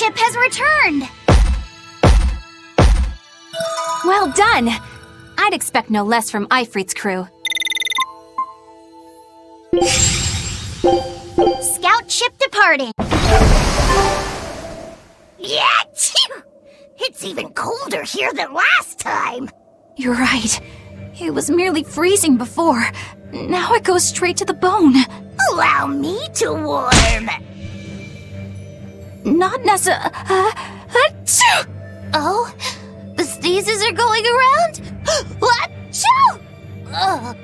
ship has returned! Well done! I'd expect no less from Ifrit's crew. Scout ship departing! Yeah! It's even colder here than last time! You're right. It was merely freezing before. Now it goes straight to the bone. Allow me to warm! Not necessarily. Oh? The sneezes are going around? Achoo! Oh,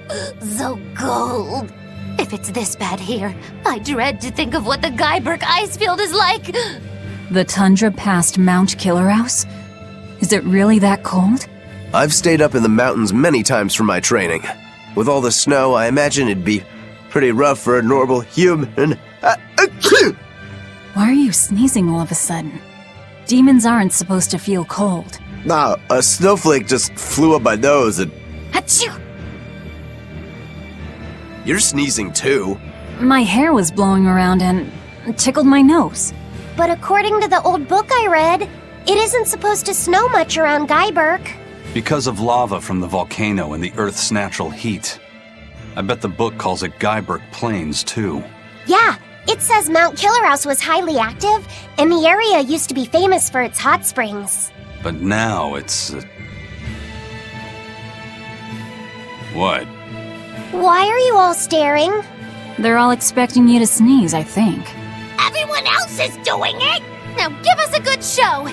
so cold. If it's this bad here, I dread to think of what the Guyberg ice field is like. The tundra past Mount Killaraus? Is it really that cold? I've stayed up in the mountains many times for my training. With all the snow, I imagine it'd be pretty rough for a normal human. Why are you sneezing all of a sudden? Demons aren't supposed to feel cold. Nah, a snowflake just flew up my nose and... Achoo! You're sneezing too. My hair was blowing around and tickled my nose. But according to the old book I read, it isn't supposed to snow much around Guyberg. Because of lava from the volcano and the Earth's natural heat. I bet the book calls it Guyberg Plains, too. Yeah, it says Mount Killaraus was highly active, and the area used to be famous for its hot springs. But now it's... What? Why are you all staring? They're all expecting you to sneeze, I think. Everyone else is doing it! Now give us a good show!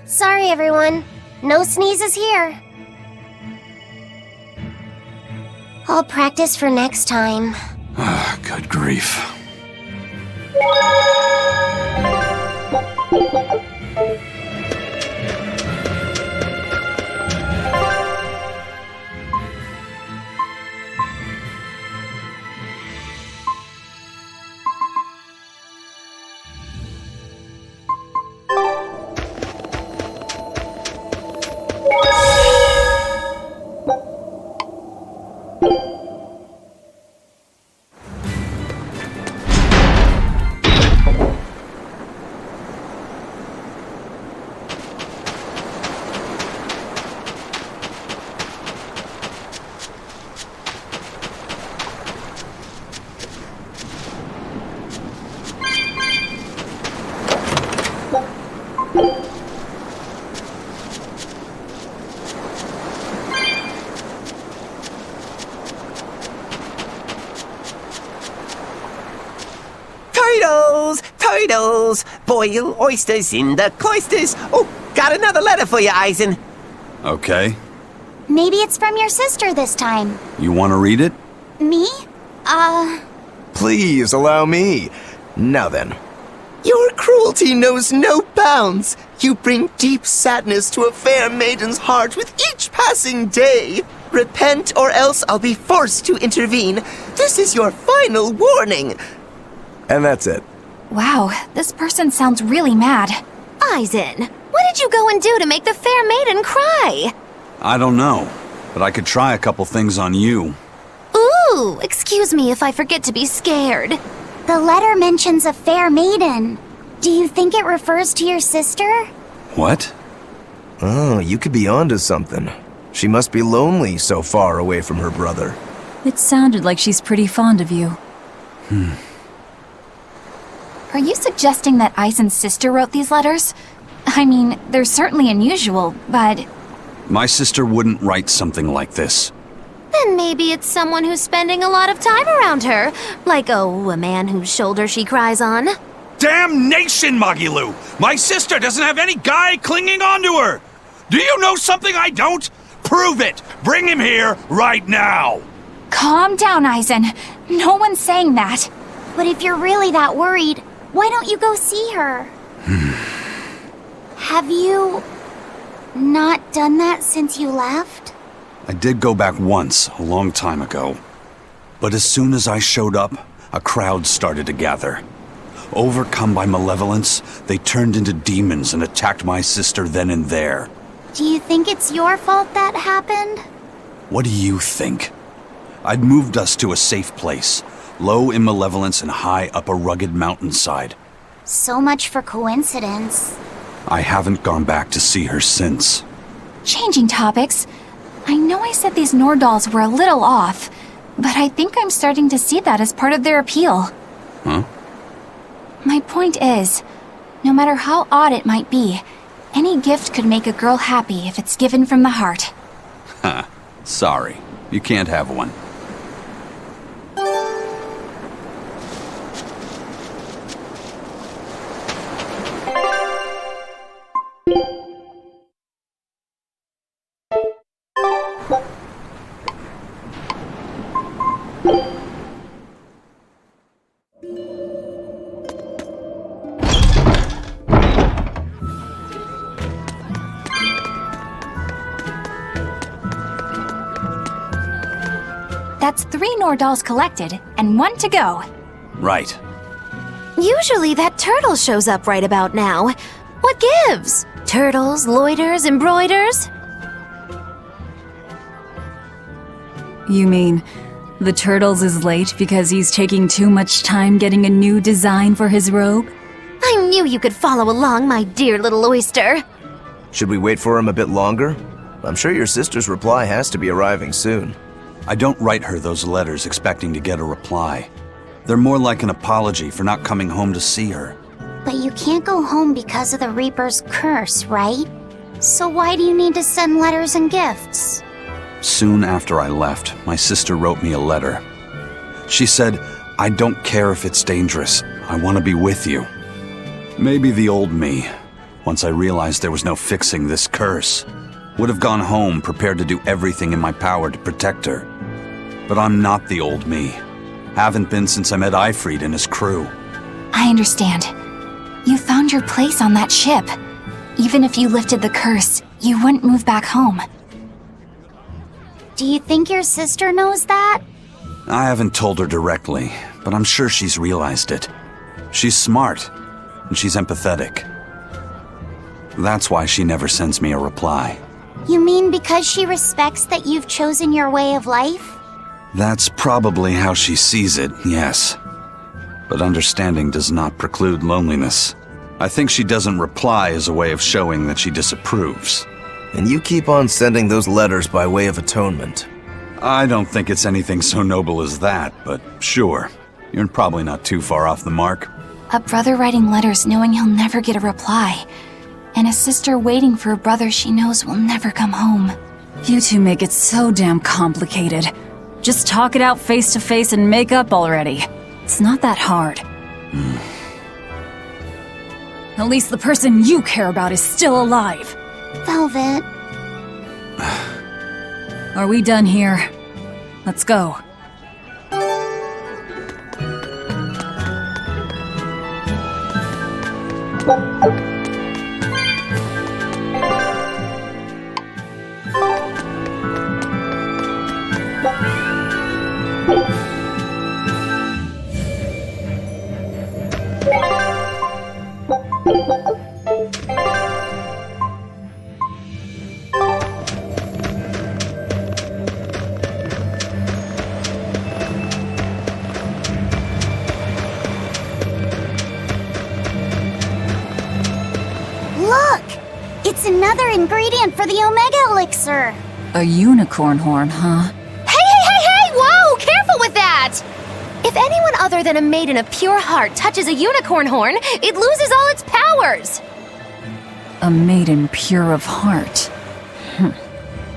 Sorry everyone. No sneezes here. I'll practice for next time. Good grief. Turtles! Boil oysters in the cloisters! Oh, got another letter for you, Eisen. Okay. Maybe it's from your sister this time. You want to read it? Me? Please allow me. Now then. Your cruelty knows no bounds. You bring deep sadness to a fair maiden's heart with each passing day. Repent or else I'll be forced to intervene. This is your final warning. And that's it. Wow, this person sounds really mad. Eisen, what did you go and do to make the fair maiden cry? I don't know, but I could try a couple things on you. Ooh, excuse me if I forget to be scared. The letter mentions a fair maiden. Do you think it refers to your sister? What? Oh, you could be onto something. She must be lonely so far away from her brother. It sounded like she's pretty fond of you. Are you suggesting that Eisen's sister wrote these letters? I mean, they're certainly unusual, but... My sister wouldn't write something like this. Then maybe it's someone who's spending a lot of time around her. Like, a man whose shoulder she cries on. Damnation, Magilu! My sister doesn't have any guy clinging onto her! Do you know something I don't? Prove it! Bring him here right now! Calm down, Eisen. No one's saying that. But if you're really that worried, why don't you go see her? Have you not done that since you left? I did go back once, a long time ago. But as soon as I showed up, a crowd started to gather. Overcome by malevolence, they turned into demons and attacked my sister then and there. Do you think it's your fault that happened? What do you think? I'd moved us to a safe place, low in malevolence and high up a rugged mountainside. So much for coincidence. I haven't gone back to see her since. Changing topics, I know I said these Nordals were a little off, but I think I'm starting to see that as part of their appeal. Huh? My point is, no matter how odd it might be, any gift could make a girl happy if it's given from the heart. Ha. Sorry, you can't have one. That's 3 Nordals collected, and 1 to go. Right. Usually that turtle shows up right about now. What gives? Turtles, loiters, embroiders? You mean, the Turtles is late because he's taking too much time getting a new design for his robe? I knew you could follow along, my dear little oyster. Should we wait for him a bit longer? I'm sure your sister's reply has to be arriving soon. I don't write her those letters expecting to get a reply. They're more like an apology for not coming home to see her. But you can't go home because of the Reaper's curse, right? So why do you need to send letters and gifts? Soon after I left, my sister wrote me a letter. She said, "I don't care if it's dangerous. I want to be with you." Maybe the old me, once I realized there was no fixing this curse, would have gone home prepared to do everything in my power to protect her. But I'm not the old me. Haven't been since I met Ifrit and his crew. I understand. You found your place on that ship. Even if you lifted the curse, you wouldn't move back home. Do you think your sister knows that? I haven't told her directly, but I'm sure she's realized it. She's smart, and she's empathetic. That's why she never sends me a reply. You mean because she respects that you've chosen your way of life? That's probably how she sees it, yes. But understanding does not preclude loneliness. I think she doesn't reply as a way of showing that she disapproves. And you keep on sending those letters by way of atonement. I don't think it's anything so noble as that, but sure. You're probably not too far off the mark. A brother writing letters knowing he'll never get a reply. And a sister waiting for a brother she knows will never come home. You two make it so damn complicated. Just talk it out face to face and make up already. It's not that hard. At least the person you care about is still alive. Velvet. Are we done here? Let's go. Look! It's another ingredient for the Omega Elixir! A unicorn horn, huh? Hey! Whoa! Careful with that! If anyone other than a maiden of pure heart touches a unicorn horn, it loses all its powers! A maiden pure of heart.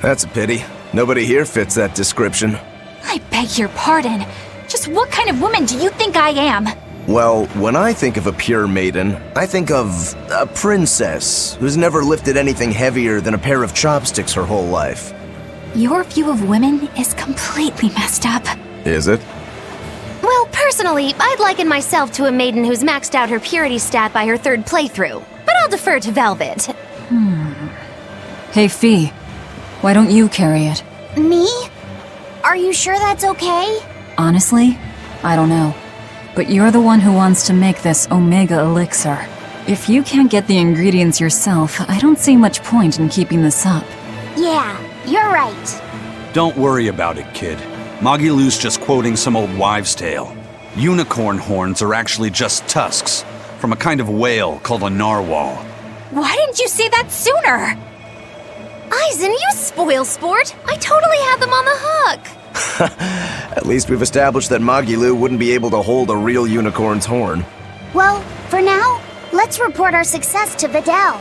That's a pity. Nobody here fits that description. I beg your pardon. Just what kind of woman do you think I am? Well, when I think of a pure maiden, I think of a princess who's never lifted anything heavier than a pair of chopsticks her whole life. Your view of women is completely messed up. Is it? Well, personally, I'd liken myself to a maiden who's maxed out her purity stat by her 3rd playthrough. But I'll defer to Velvet. Hey, Fee. Why don't you carry it? Me? Are you sure that's okay? Honestly, I don't know. But you're the one who wants to make this Omega Elixir. If you can't get the ingredients yourself, I don't see much point in keeping this up. Yeah, you're right. Don't worry about it, kid. Magilou's just quoting some old wives' tale. Unicorn horns are actually just tusks from a kind of whale called a narwhal. Why didn't you say that sooner? Eisen, you spoil sport! I totally had them on the hook! At least we've established that Magilou wouldn't be able to hold a real unicorn's horn. Well, for now, let's report our success to Vidal.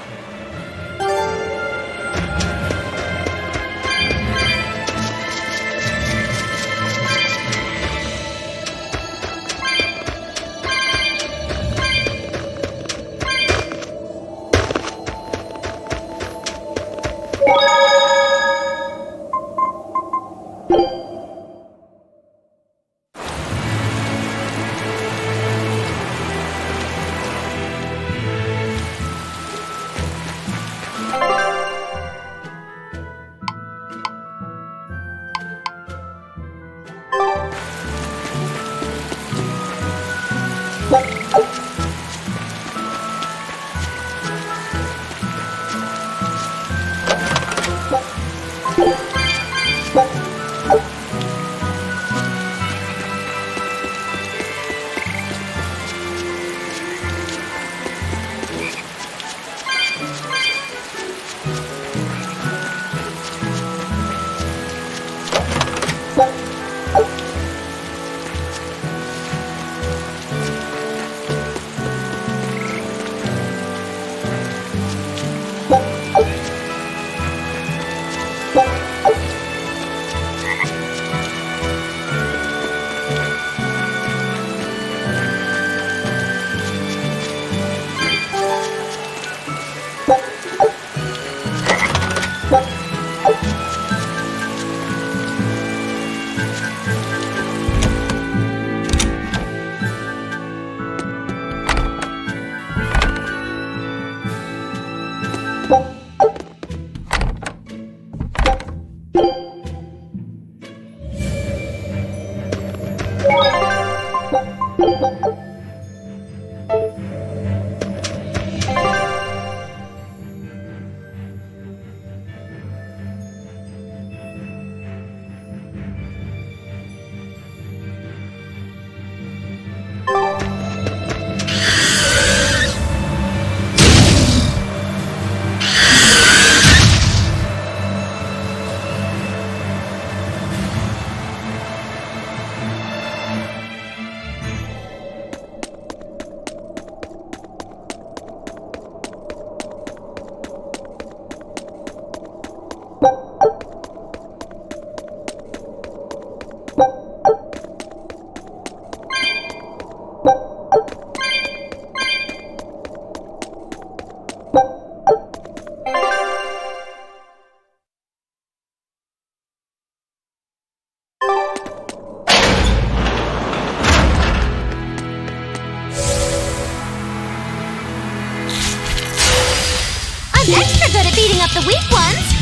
Extra good at beating up the weak ones!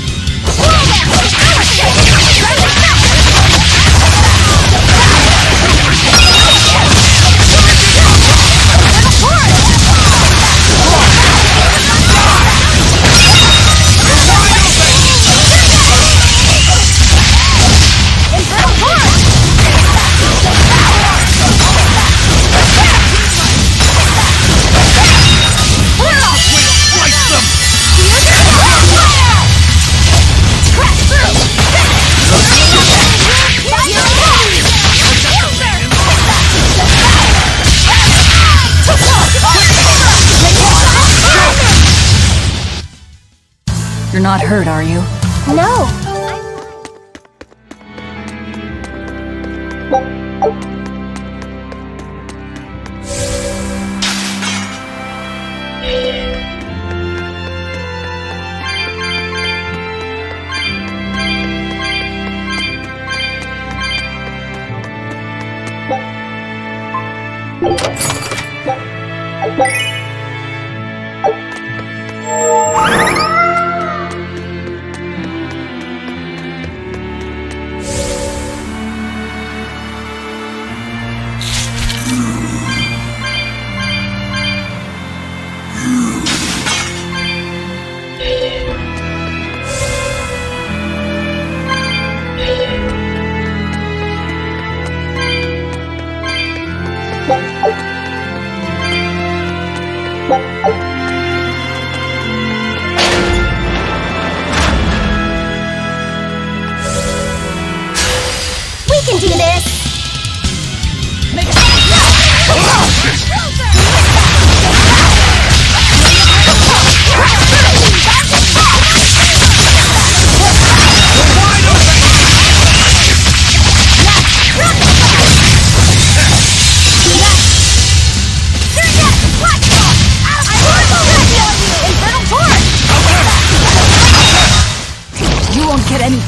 You're not hurt, are you? No.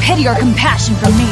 pity or compassion from me.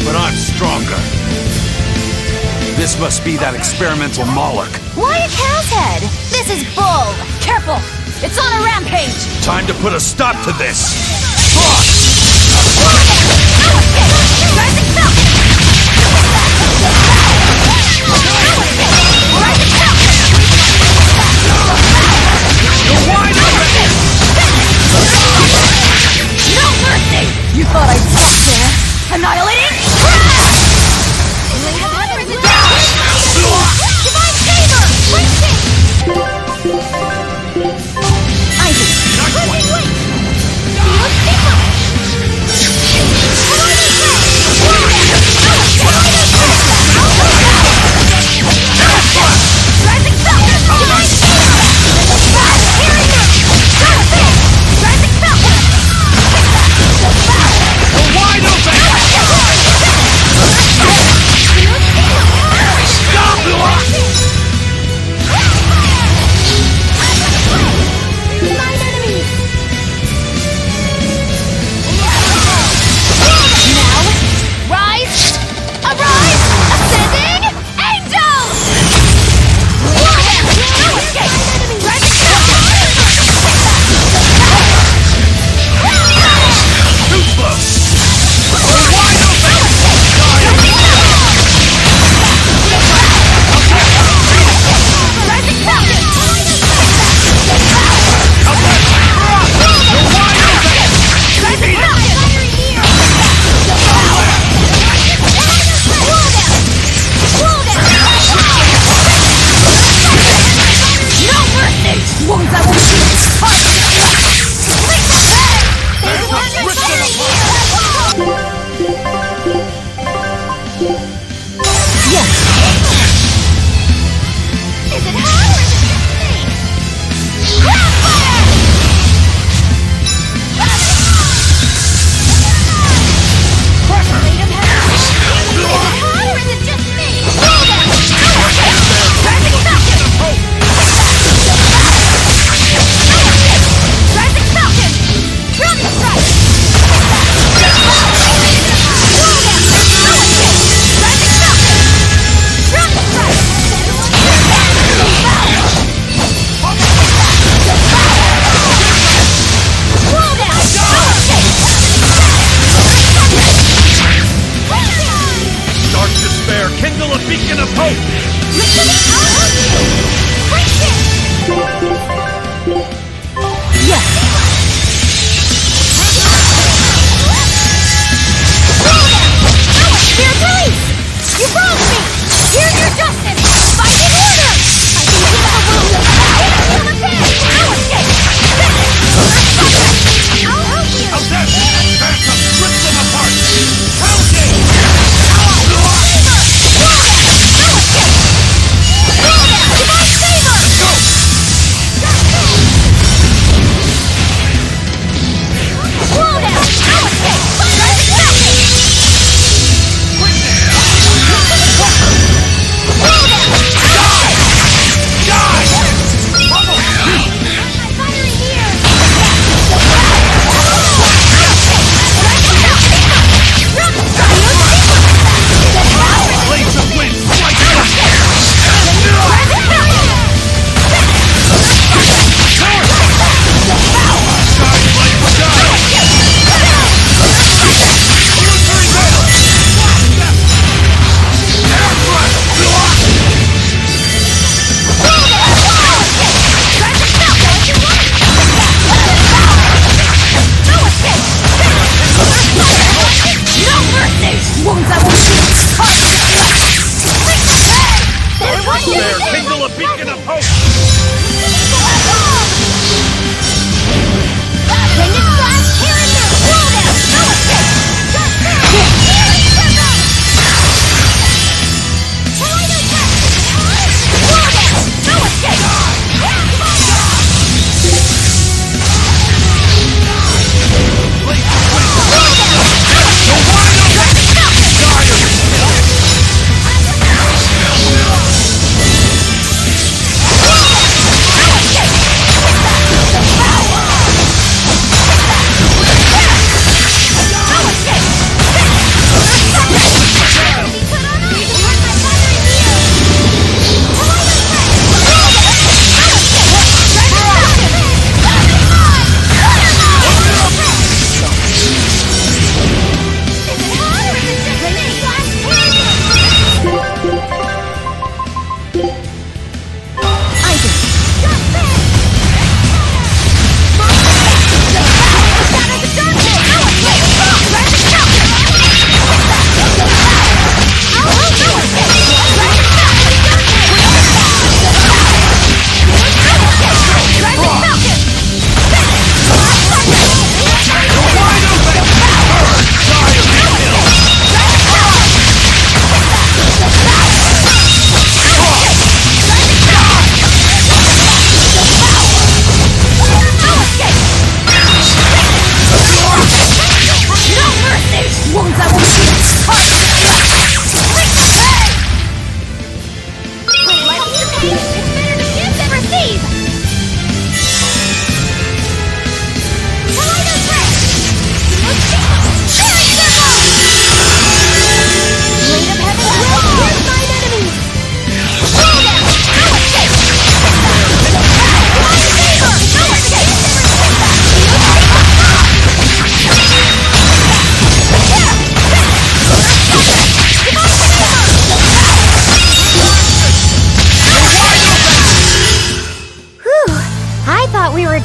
But I'm stronger. This must be that experimental Moloch. Why a cow's head? This is bull. Careful! It's on a rampage! Time to put a stop to this. No mercy! You thought I'd stop there? Annihilating? Divine favor! Cleansing! Isaac! Cleansing wings! Feel deeper!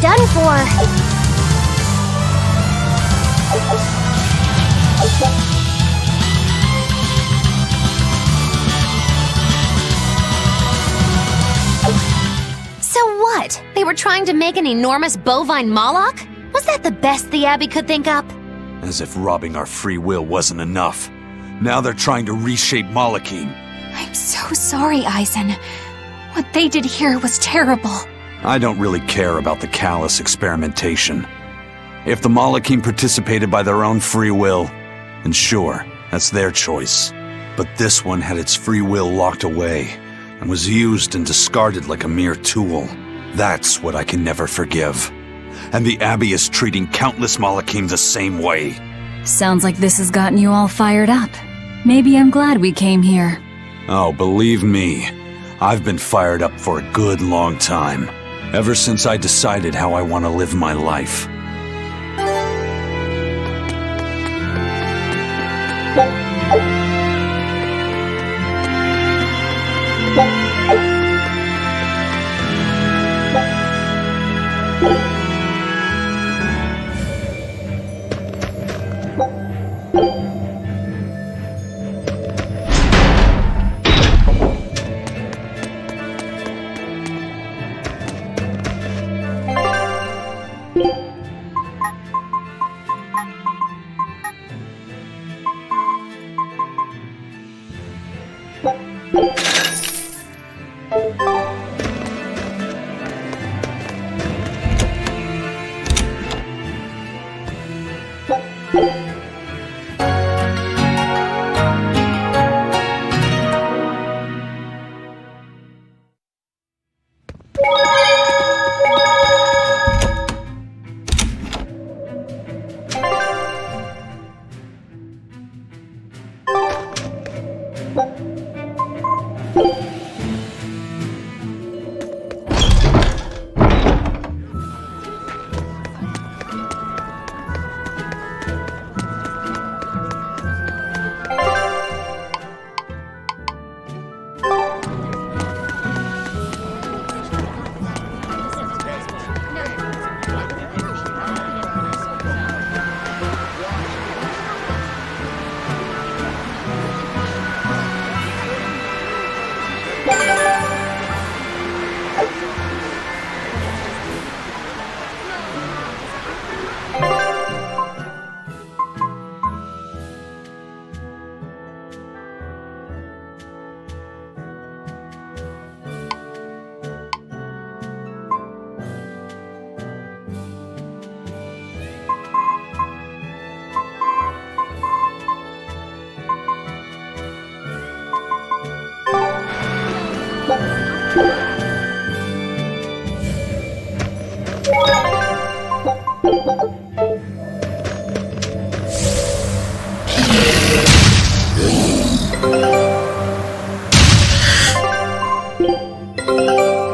done for. So what? They were trying to make an enormous bovine Moloch? Was that the best the Abbey could think up? As if robbing our free will wasn't enough. Now they're trying to reshape Malachine. I'm so sorry, Eisen. What they did here was terrible. I don't really care about the callous experimentation. If the Malachine participated by their own free will, then sure, that's their choice. But this one had its free will locked away, and was used and discarded like a mere tool. That's what I can never forgive. And the Abbey is treating countless Malachim the same way. Sounds like this has gotten you all fired up. Maybe I'm glad we came here. Oh, believe me, I've been fired up for a good long time. Ever since I decided how I want to live my life.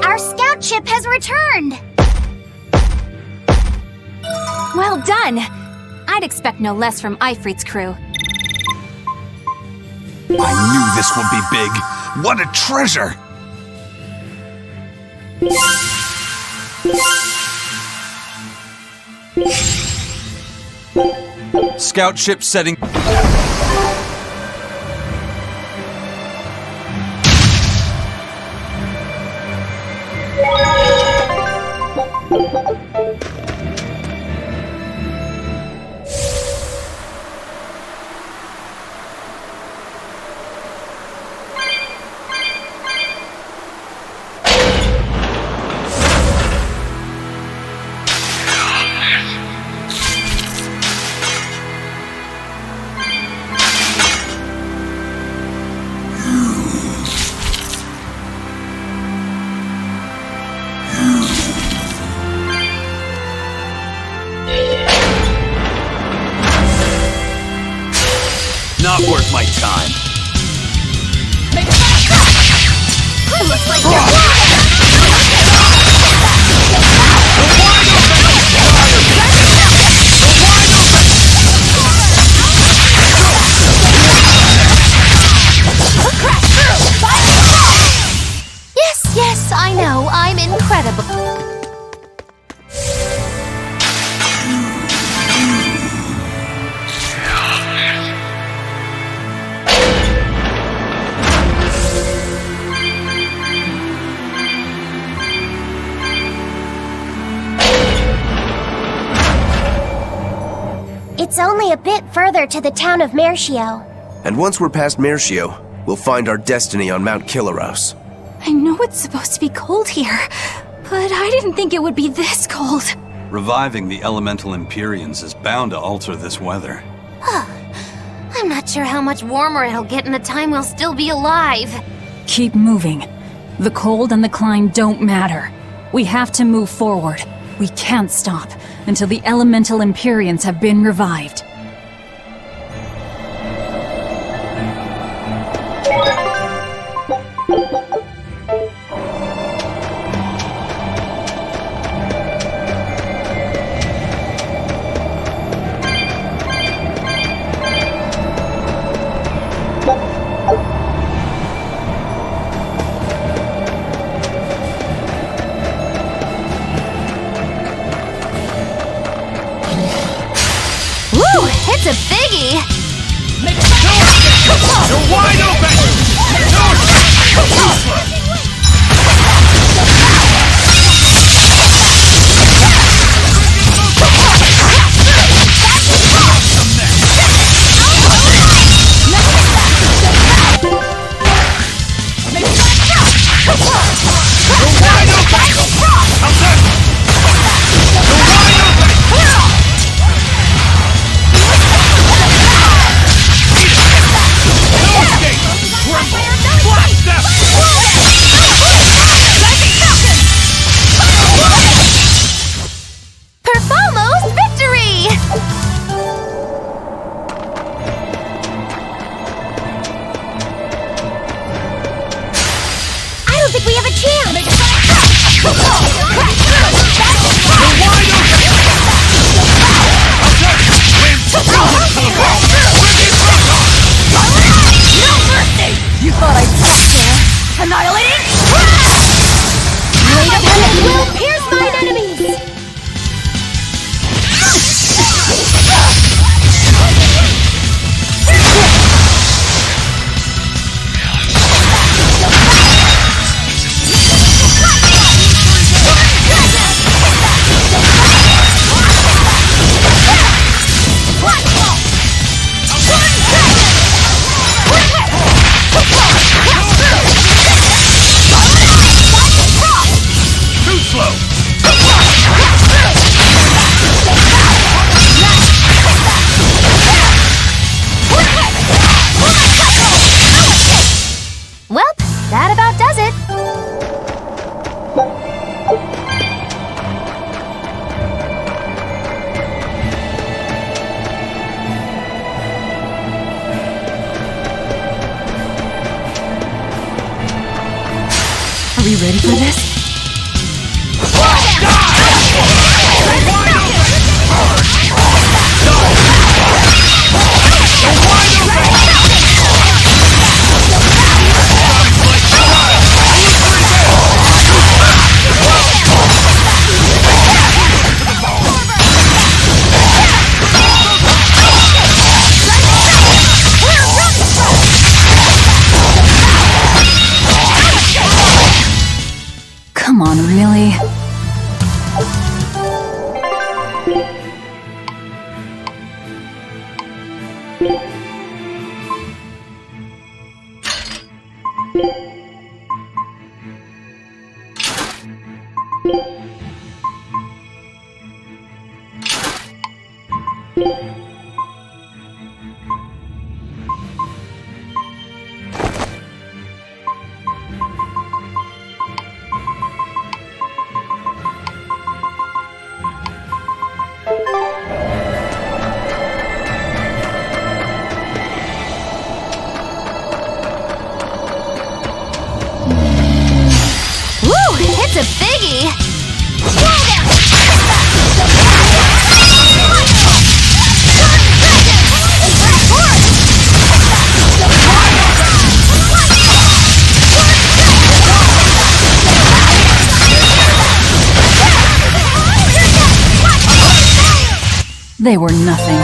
Our scout ship has returned! Well done! I'd expect no less from Ifrit's crew. I knew this would be big. What a treasure! Scout ship setting. Not worth my time. Looks like you're Yes, I know. I'm incredible. It's only a bit further to the town of Mercio. And once we're past Mercio, we'll find our destiny on Mount Killaraus. I know it's supposed to be cold here, but I didn't think it would be this cold. Reviving the elemental Empyreans is bound to alter this weather. I'm not sure how much warmer it'll get in the time we'll still be alive. Keep moving. The cold and the climb don't matter. We have to move forward. We can't stop until the elemental Empyreans have been revived. It's a biggie! You're wide open! Are we ready for this? Come on, really? It's a biggie! They were nothing.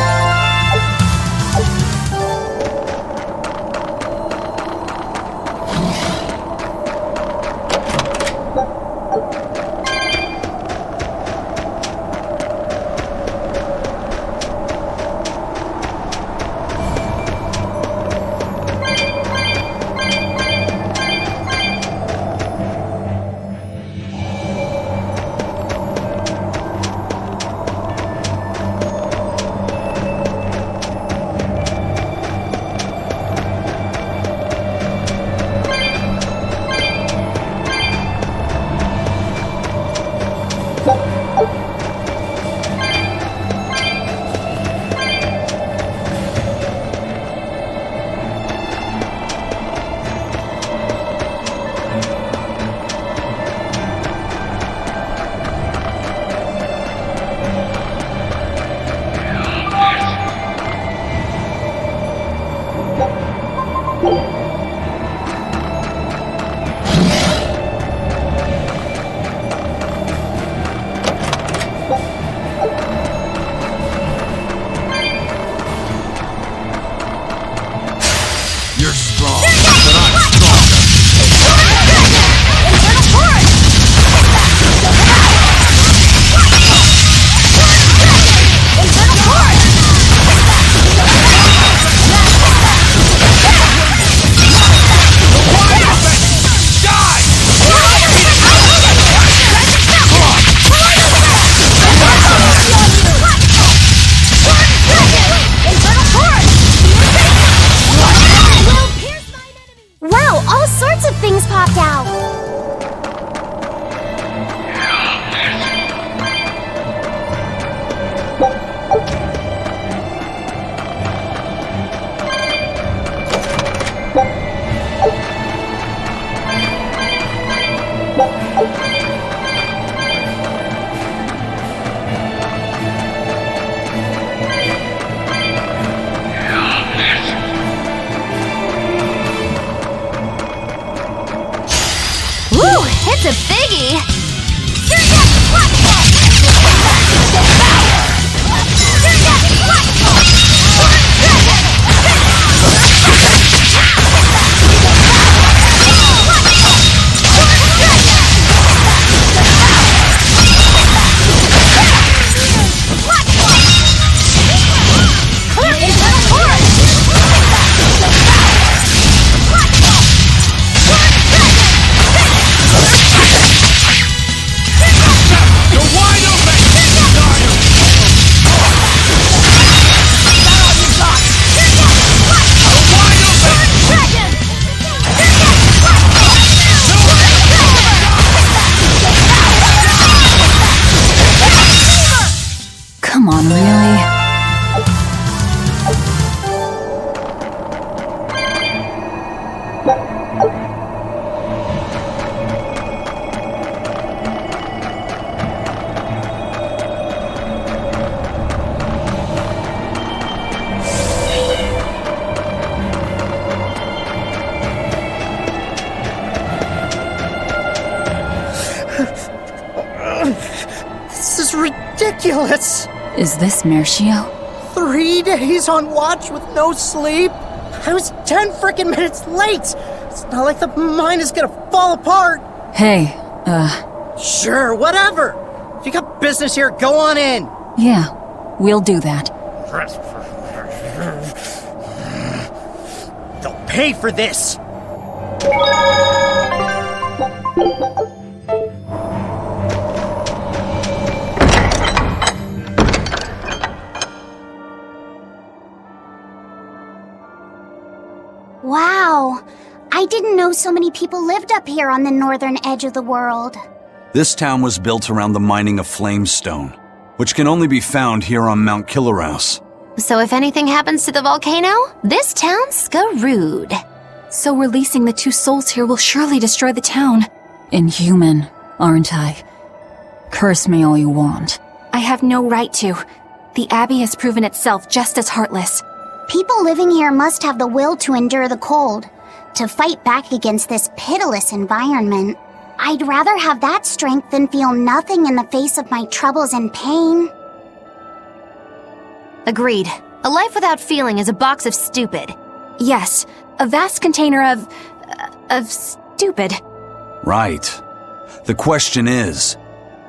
ridiculous! Is this Mercio? 3 days on watch with no sleep? I was 10 frickin' minutes late! It's not like the mine is gonna fall apart! Hey, Sure, whatever! If you got business here, go on in! yeah, we'll do that. They'll pay for this! Wow. I didn't know so many people lived up here on the northern edge of the world. This town was built around the mining of flamestone, which can only be found here on Mount Killaraus. So if anything happens to the volcano, this town's screwed. So releasing the 2 souls here will surely destroy the town. Inhuman, aren't I? Curse me all you want. I have no right to. The Abbey has proven itself just as heartless. People living here must have the will to endure the cold, to fight back against this pitiless environment. I'd rather have that strength than feel nothing in the face of my troubles and pain. Agreed. A life without feeling is a box of stupid. Yes, a vast container of stupid. Right. The question is,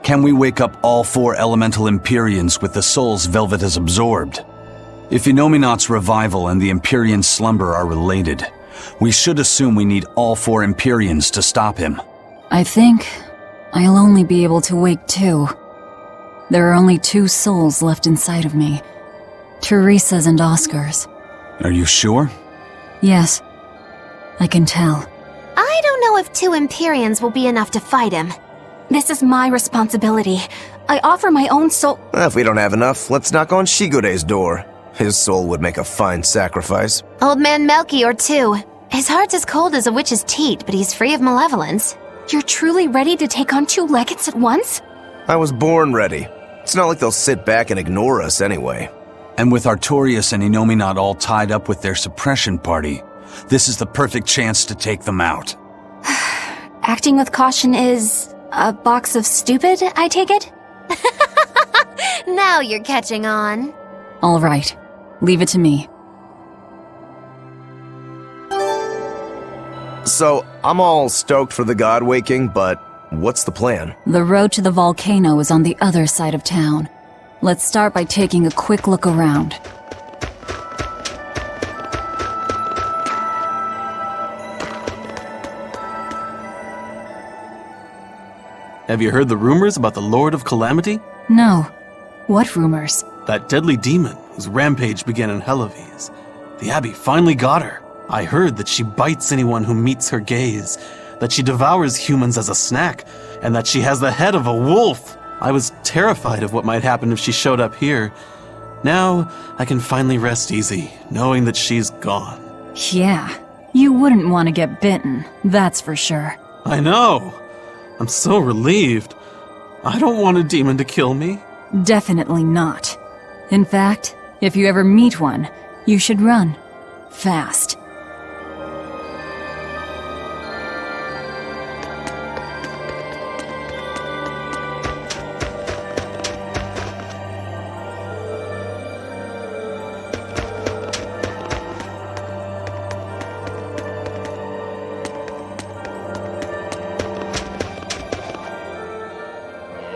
can we wake up all 4 elemental Empyreans with the souls Velvet has absorbed? If Inominat's revival and the Empyrean slumber are related, we should assume we need all 4 Empyreans to stop him. I think I'll only be able to wake 2. There are only 2 souls left inside of me. Teresa's and Oscar's. Are you sure? Yes, I can tell. I don't know if 2 Empyreans will be enough to fight him. This is my responsibility. I offer my own soul. If we don't have enough, let's knock on Shigode's door. His soul would make a fine sacrifice. Old man Melchior, too. His heart's as cold as a witch's teat, but he's free of malevolence. You're truly ready to take on 2 legates at once? I was born ready. It's not like they'll sit back and ignore us anyway. And with Artorias and Inominat all tied up with their suppression party, this is the perfect chance to take them out. Acting with caution is a box of stupid, I take it? Now you're catching on. All right, leave it to me. So, I'm all stoked for the god waking, but what's the plan? The road to the volcano is on the other side of town. Let's start by taking a quick look around. Have you heard the rumors about the Lord of Calamity? No. What rumors? That deadly demon whose rampage began in Helaves. The Abbey finally got her. I heard that she bites anyone who meets her gaze, that she devours humans as a snack, and that she has the head of a wolf. I was terrified of what might happen if she showed up here. Now, I can finally rest easy, knowing that she's gone. Yeah, you wouldn't want to get bitten, that's for sure. I know. I'm so relieved. I don't want a demon to kill me. Definitely not. In fact, if you ever meet one, you should run. Fast.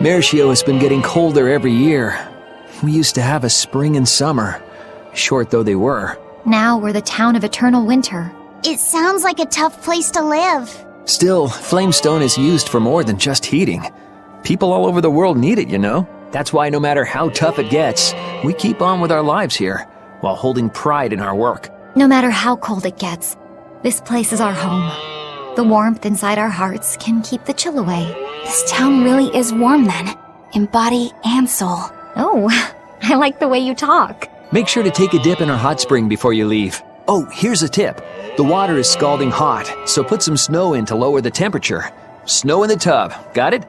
Mercio has been getting colder every year. We used to have a spring and summer, short though they were. Now we're the town of eternal winter. It sounds like a tough place to live. Still, flamestone is used for more than just heating. People all over the world need it, you know? That's why no matter how tough it gets, we keep on with our lives here, while holding pride in our work. No matter how cold it gets, this place is our home. The warmth inside our hearts can keep the chill away. This town really is warm then, in body and soul. Oh, I like the way you talk. Make sure to take a dip in our hot spring before you leave. Oh, here's a tip. The water is scalding hot, so put some snow in to lower the temperature. Snow in the tub, got it?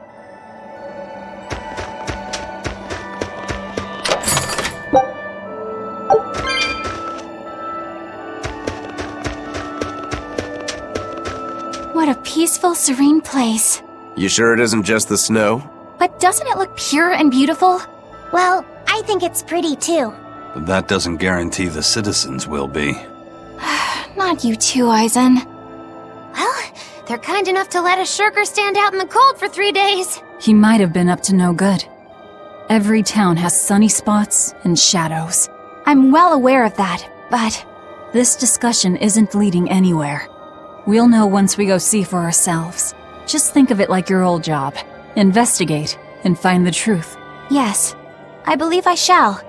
What a peaceful, serene place. You sure it isn't just the snow? But doesn't it look pure and beautiful? Well, I think it's pretty too. But that doesn't guarantee the citizens will be. Not you too, Eisen. Well, they're kind enough to let a shirker stand out in the cold for 3 days. He might have been up to no good. Every town has sunny spots and shadows. I'm well aware of that, but... This discussion isn't leading anywhere. We'll know once we go see for ourselves. Just think of it like your old job. Investigate and find the truth. Yes, I believe I shall.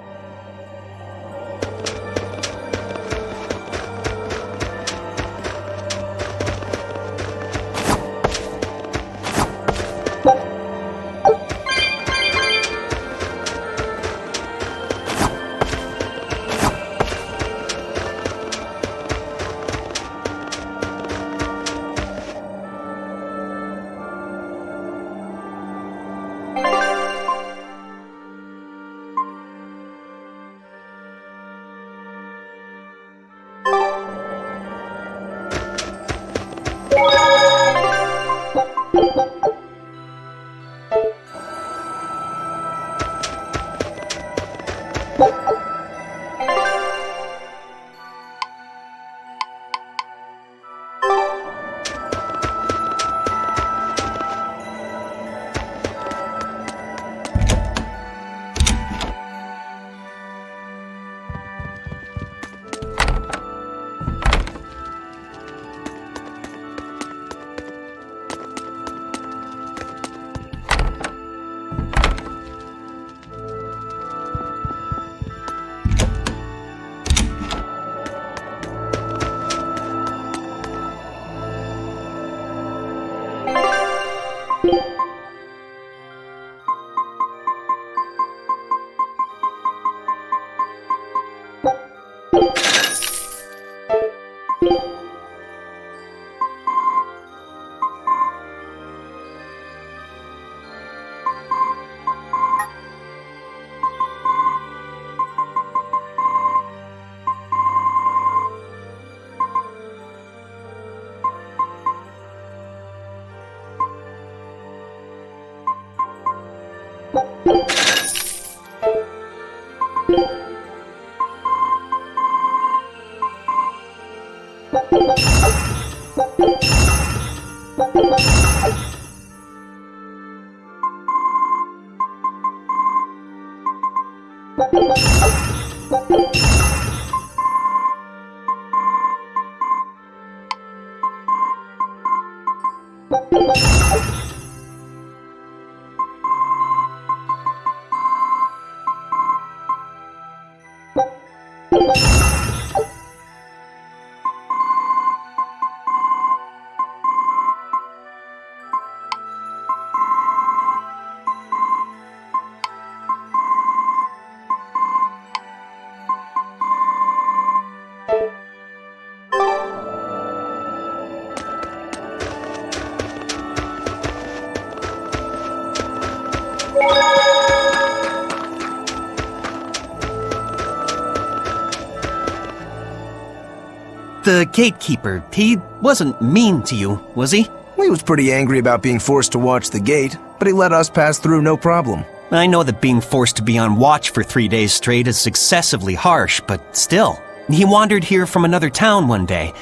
The gatekeeper, he wasn't mean to you, was he? He was pretty angry about being forced to watch the gate, but he let us pass through no problem. I know that being forced to be on watch for 3 days straight is excessively harsh, but still. He wandered here from another town one day.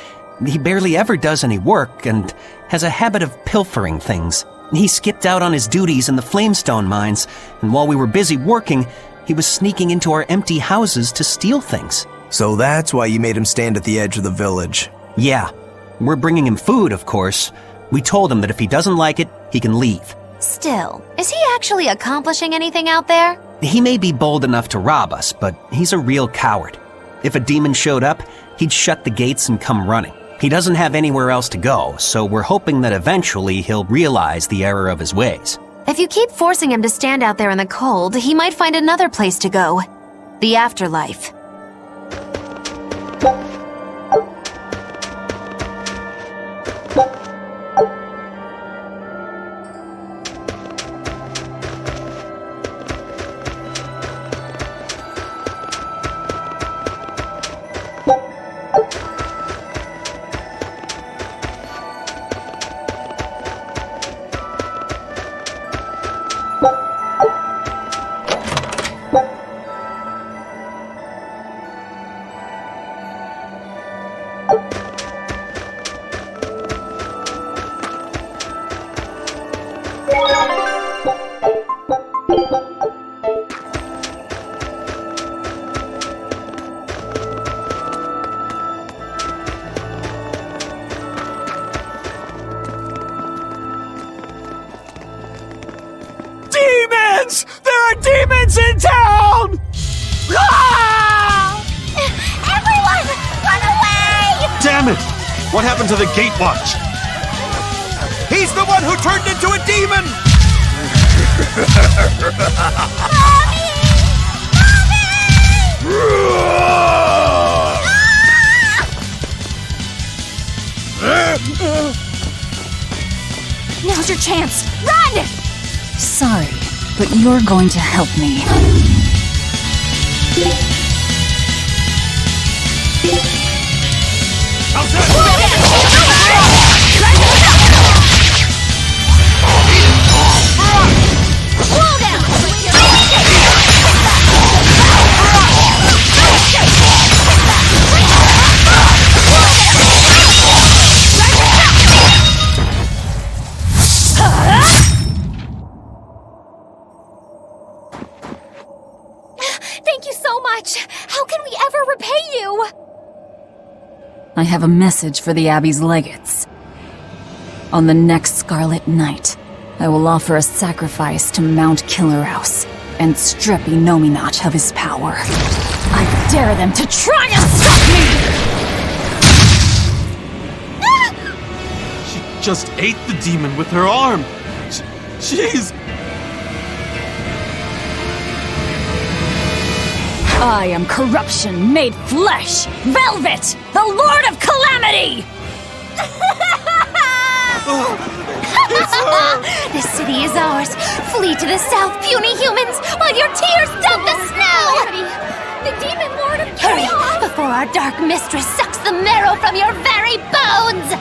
He barely ever does any work and has a habit of pilfering things. He skipped out on his duties in the Flamestone mines, and while we were busy working, he was sneaking into our empty houses to steal things. So that's why you made him stand at the edge of the village. Yeah. We're bringing him food, of course. We told him that if he doesn't like it, he can leave. Still, is he actually accomplishing anything out there? He may be bold enough to rob us, but he's a real coward. If a demon showed up, he'd shut the gates and come running. He doesn't have anywhere else to go, so we're hoping that eventually he'll realize the error of his ways. If you keep forcing him to stand out there in the cold, he might find another place to go. The afterlife. Demons! There are demons in town! Ah! Everyone, run away! Damn it! What happened to the gate watch? He's the one who turned into a demon! Now's your chance! Run! Sorry, but you're going to help me. Thank you so much! How can we ever repay you? I have a message for the Abbey's legates. On the next Scarlet Night, I will offer a sacrifice to Mount Killaraus and strip Inominat of his power. I dare them to try and stop me! She just ate the demon with her arm. She's... I am corruption made flesh! Velvet, the Lord of Calamity! This city is ours. Flee to the south, puny humans, while your tears dump the snow! The demon lord of Hurry, chaos! before our dark mistress sucks the marrow from your very bones!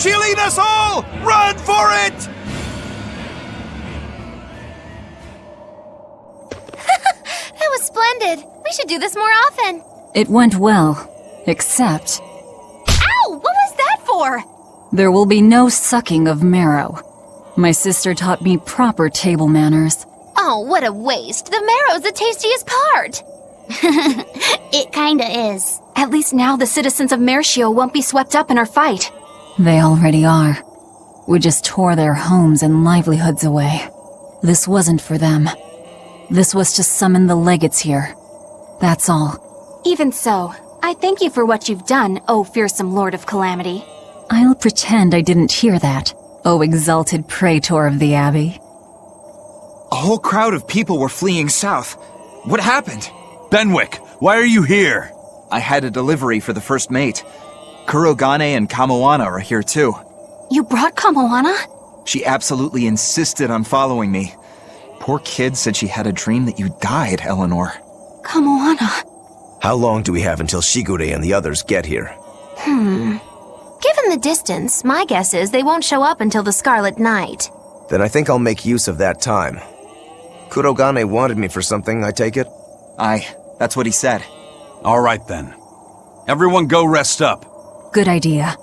She'll eat us all! Run for it! That was splendid. We should do this more often. It went well, except Ow! What was that for? there will be no sucking of marrow. My sister taught me proper table manners. Oh, what a waste. The marrow's the tastiest part. It kinda is. At least now the citizens of Mershio won't be swept up in our fight. They already are. We just tore their homes and livelihoods away. This wasn't for them. This was to summon the legates here. That's all. Even so, I thank you for what you've done, O fearsome Lord of Calamity. I'll pretend I didn't hear that, O exalted praetor of the Abbey. A whole crowd of people were fleeing south. What happened? Benwick, why are you here? I had a delivery for the first mate. Kurogane and Kamoana are here too. You brought Kamoana? She absolutely insisted on following me. Poor kid said she had a dream that you died, Eleanor. Kamoana. How long do we have until Shigure and the others get here? Given the distance, my guess is they won't show up until the Scarlet Night. Then I think I'll make use of that time. Kurogane wanted me for something, I take it? Aye, that's what he said. All right then. Everyone go rest up. Good idea.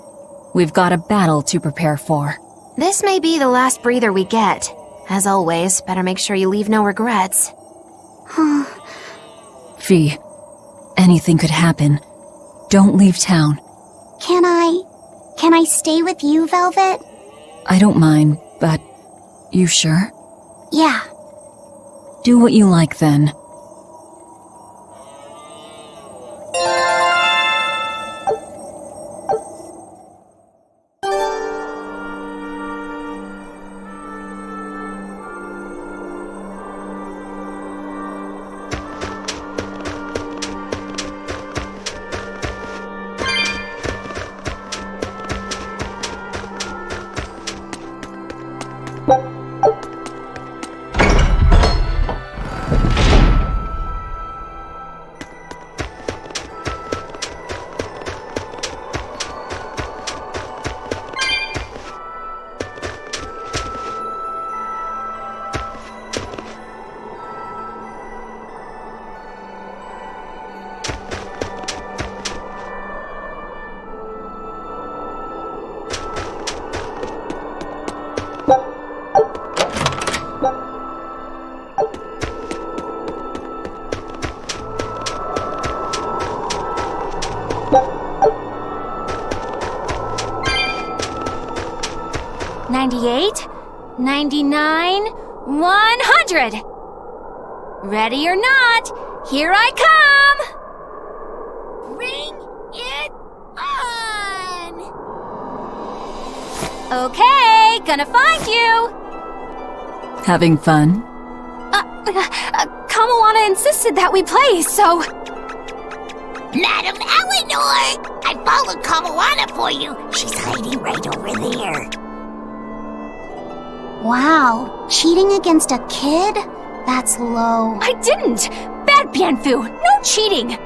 We've got a battle to prepare for. This may be the last breather we get. As always, better make sure you leave no regrets. Fee, anything could happen. Don't leave town. Can I stay with you, Velvet? I don't mind, but you sure? Yeah. Do what you like then. $98, $99, 100! Ready or not, here I come! Bring it on! Okay, gonna find you! Having fun? Kamawana insisted that we play, so... Madam Eleanor! I followed Kamawana for you. She's hiding right over there. Wow, cheating against a kid? That's low. I didn't! Bad Bienfu, no cheating!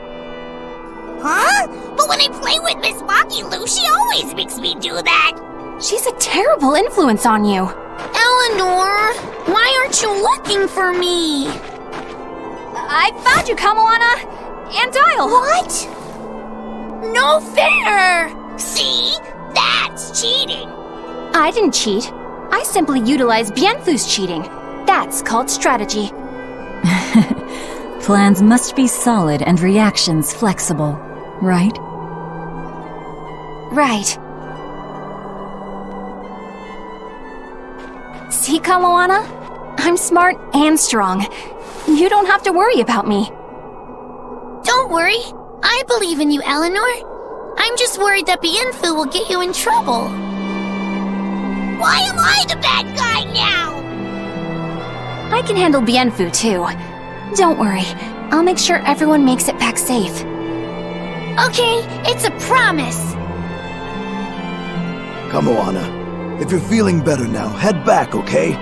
Huh? But when I play with Miss Magilu, she always makes me do that. She's a terrible influence on you. Eleanor, why aren't you looking for me? I found you, Kamawana! And Dial! What? No fair! See? That's cheating! I didn't cheat. I simply utilized Bienfu's cheating. That's called strategy. Plans must be solid and reactions flexible, right? Right. See, Kamawana? I'm smart and strong. You don't have to worry about me. Don't worry. I believe in you, Eleanor. I'm just worried that Bienfu will get you in trouble. Why am I the bad guy now? I can handle Bienfu, too. Don't worry. I'll make sure everyone makes it back safe. Okay, it's a promise. Kamawana, if you're feeling better now, head back, okay?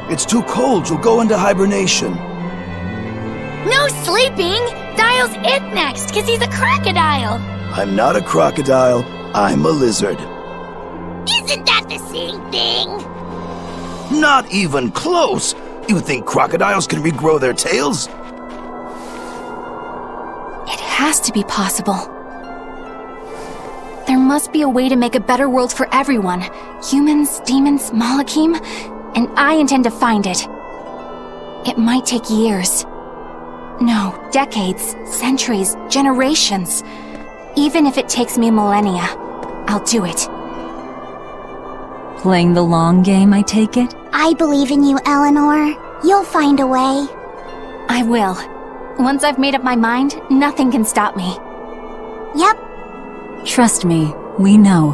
It's too cold, you'll go into hibernation. No sleeping! Dial's it next, because he's a crocodile. I'm not a crocodile, I'm a lizard. Isn't that the same thing? Not even close! You think crocodiles can regrow their tails? It has to be possible. There must be a way to make a better world for everyone. Humans, demons, Malakim, and I intend to find it. It might take years. No, decades, centuries, generations. Even if it takes me millennia, I'll do it. Playing the long game, I take it? I believe in you, Eleanor. You'll find a way. I will. Once I've made up my mind, nothing can stop me. Yep. Trust me, we know.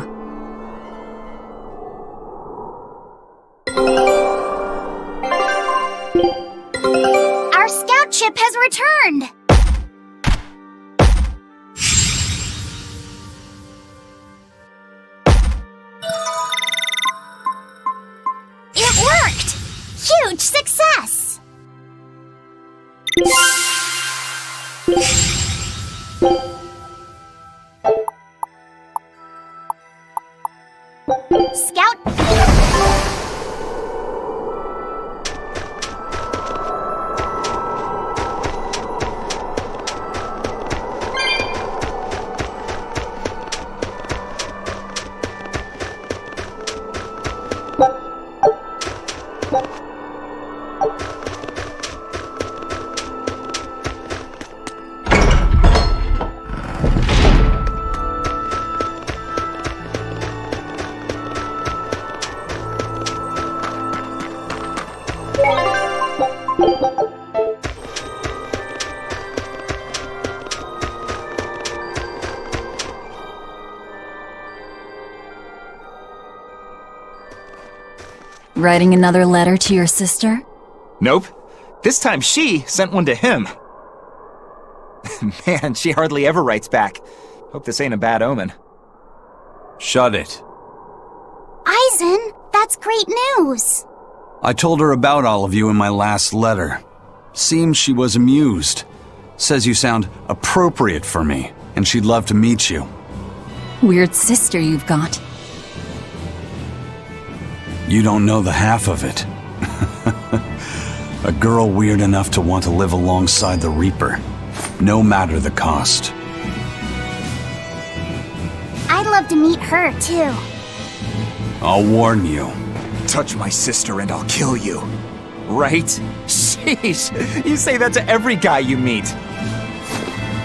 Our scout ship has returned! It worked! Huge success! Scout... Writing another letter to your sister? Nope. This time she sent one to him. Man, she hardly ever writes back. Hope this ain't a bad omen. Shut it. Aizen, that's great news. I told her about all of you in my last letter. Seems she was amused. Says you sound appropriate for me, and she'd love to meet you. Weird sister you've got. You don't know the half of it. A girl weird enough to want to live alongside the Reaper, no matter the cost. I'd love to meet her, too. I'll warn you. Touch my sister and I'll kill you. Right? Sheesh, you say that to every guy you meet.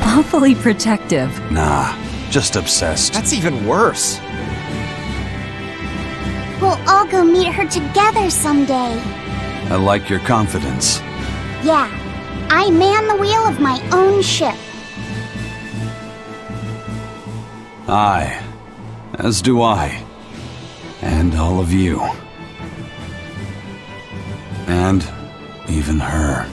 Awfully protective. Nah, just obsessed. That's even worse. We'll all go meet her together someday. I like your confidence. Yeah, I man the wheel of my own ship. Aye, as do I. And all of you. And even her.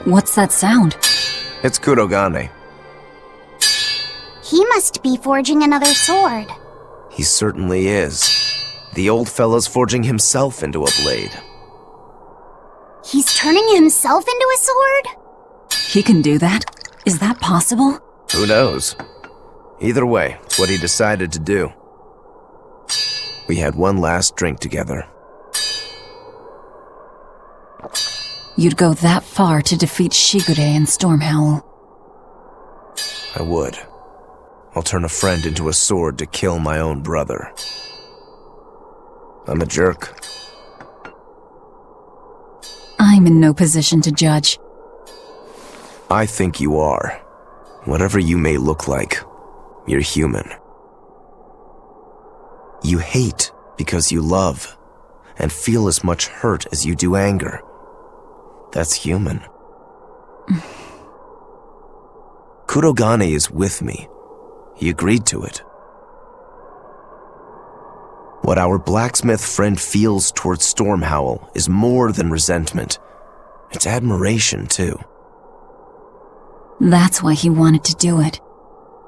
What's that sound? It's Kurogane. He must be forging another sword. He certainly is. The old fella's forging himself into a blade. He's turning himself into a sword? He can do that? Is that possible? Who knows? Either way, it's what he decided to do. We had one last drink together. You'd go that far to defeat Shigure and Stormhowl. I would. I'll turn a friend into a sword to kill my own brother. I'm a jerk. I'm in no position to judge. I think you are. Whatever you may look like, you're human. You hate because you love, and feel as much hurt as you do anger. That's human. Kurogane is with me. He agreed to it. What our blacksmith friend feels towards Stormhowl is more than resentment. It's admiration, too. That's why he wanted to do it.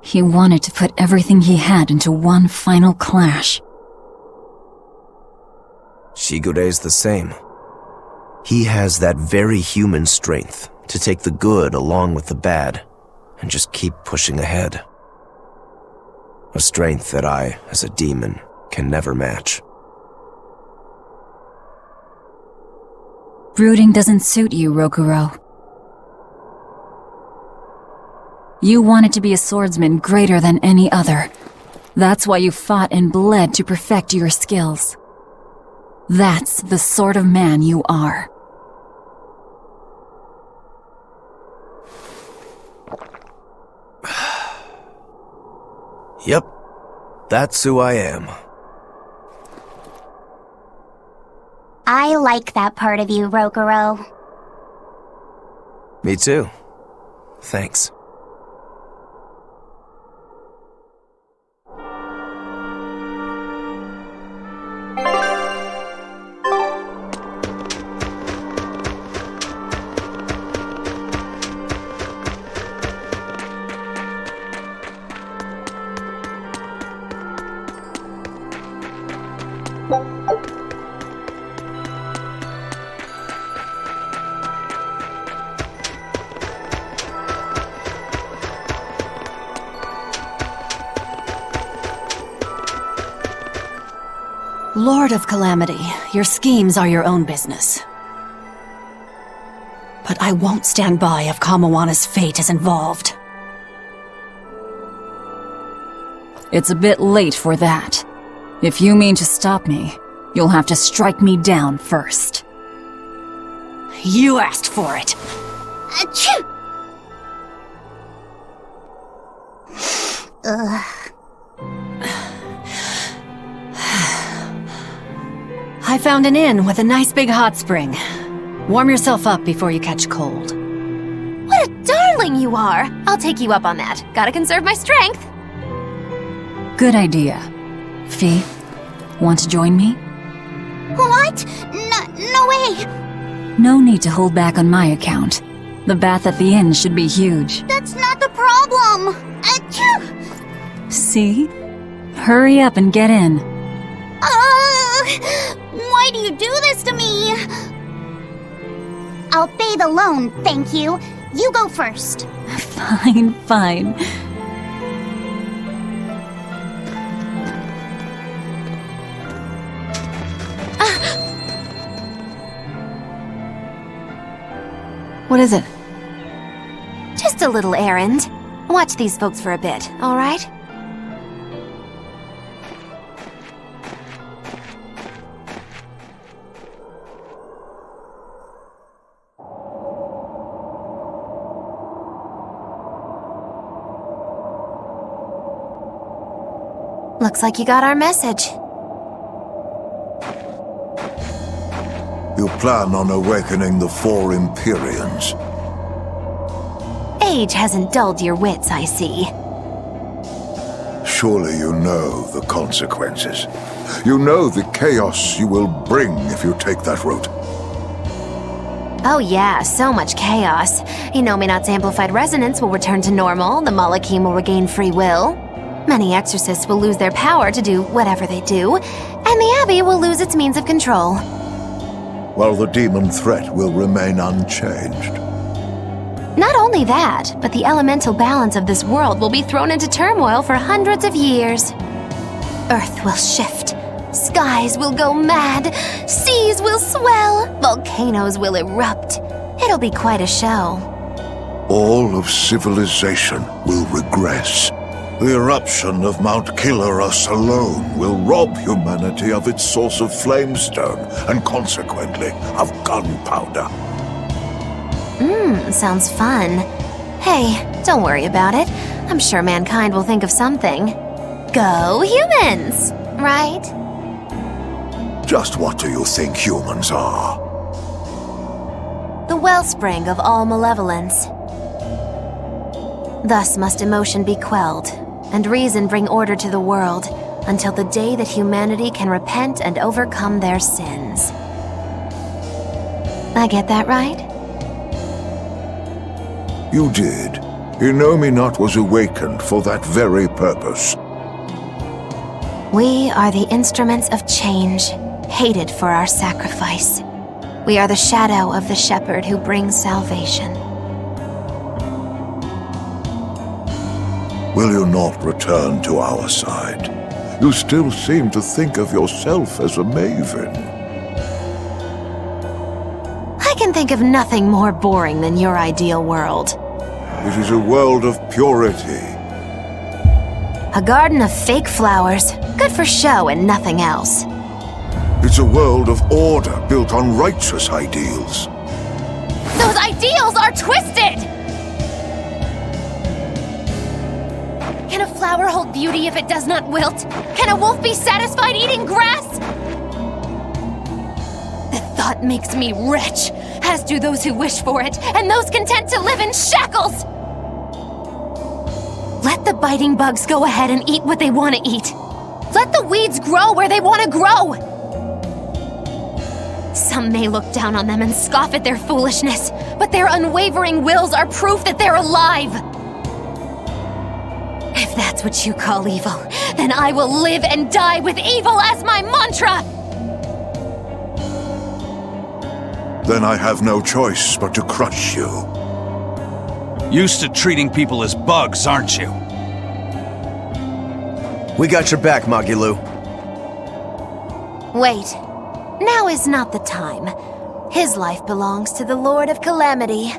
He wanted to put everything he had into one final clash. Shigure's the same. He has that very human strength to take the good along with the bad and just keep pushing ahead. A strength that I, as a demon, can never match. Brooding doesn't suit you, Rokuro. You wanted to be a swordsman greater than any other. That's why you fought and bled to perfect your skills. That's the sort of man you are. Yep, that's who I am. I like that part of you, Rokuro. Me too. Thanks. Lord of Calamity, your schemes are your own business. But I won't stand by if Kamawana's fate is involved. It's a bit late for that. If you mean to stop me, you'll have to strike me down first. You asked for it. Achoo! I found an inn with a nice big hot spring. Warm yourself up before you catch cold. What a darling you are! I'll take you up on that. Gotta conserve my strength. Good idea. Fee, want to join me? What? No way! No need to hold back on my account. The bath at the inn should be huge. That's not the problem! Achoo! See? Hurry up and get in. Why do you do this to me? I'll bathe alone, thank you. You go first. Fine, fine. What is it? Just a little errand. Watch these folks for a bit, all right? Looks like you got our message. You plan on awakening the 4 Empyreans. Age hasn't dulled your wits, I see. Surely you know the consequences. You know the chaos you will bring if you take that route. Oh yeah, so much chaos. Inominat's amplified resonance will return to normal, the Malachim will regain free will. Many exorcists will lose their power to do whatever they do, and the Abbey will lose its means of control. While the demon threat will remain unchanged. Not only that, but the elemental balance of this world will be thrown into turmoil for hundreds of years. Earth will shift, skies will go mad, seas will swell, volcanoes will erupt. It'll be quite a show. All of civilization will regress. The eruption of Mount Killaraus alone will rob humanity of its source of flamestone and consequently of gunpowder. Sounds fun. Hey, don't worry about it. I'm sure mankind will think of something. Go humans, right? Just what do you think humans are? The wellspring of all malevolence. Thus must emotion be quelled, and reason bring order to the world, until the day that humanity can repent and overcome their sins. I get that right? You did. Inominat was awakened for that very purpose. We are the instruments of change, hated for our sacrifice. We are the shadow of the shepherd who brings salvation. Will you not return to our side? You still seem to think of yourself as a maven. I can think of nothing more boring than your ideal world. It is a world of purity. A garden of fake flowers, good for show and nothing else. It's a world of order built on righteous ideals. Those ideals are twisted! Can a flower hold beauty if it does not wilt? Can a wolf be satisfied eating grass? The thought makes me wretch, as do those who wish for it, and those content to live in shackles! Let the biting bugs go ahead and eat what they want to eat. Let the weeds grow where they want to grow. Some may look down on them and scoff at their foolishness, but their unwavering wills are proof that they're alive. If that's what you call evil, then I will live and die with evil as my mantra! Then I have no choice but to crush you. Used to treating people as bugs, aren't you? We got your back, Magilou. Wait. Now is not the time. His life belongs to the Lord of Calamity.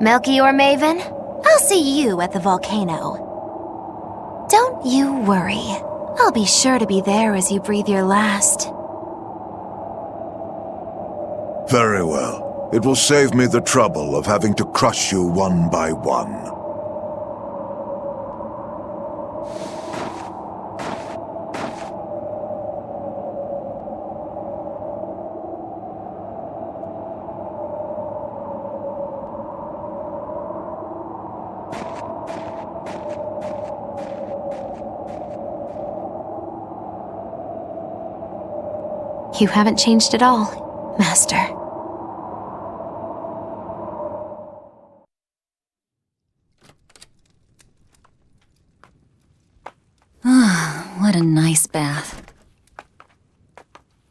Melchior Maven, I'll see you at the volcano. Don't you worry. I'll be sure to be there as you breathe your last. Very well. It will save me the trouble of having to crush you one by one. You haven't changed at all, Master. Ah, what a nice bath.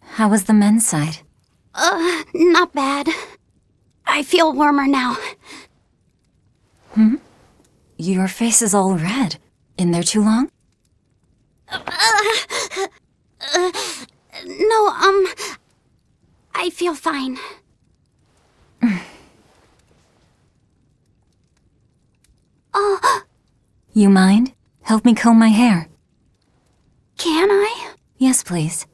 How was the men's side? Not bad. I feel warmer now. Your face is all red. In there too long? No, I feel fine. You mind? Help me comb my hair. Can I? Yes, please.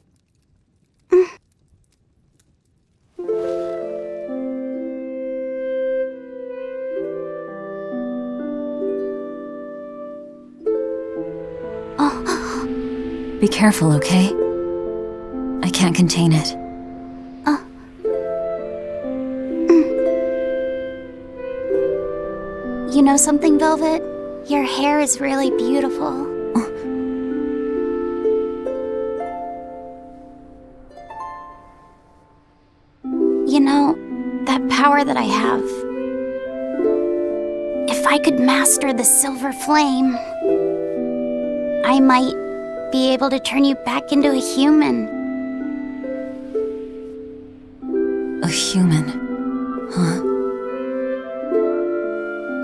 Be careful, okay? I can't contain it. You know something, Velvet? Your hair is really beautiful. You know, that power that I have. If I could master the silver flame, I might be able to turn you back into a human. A human, huh?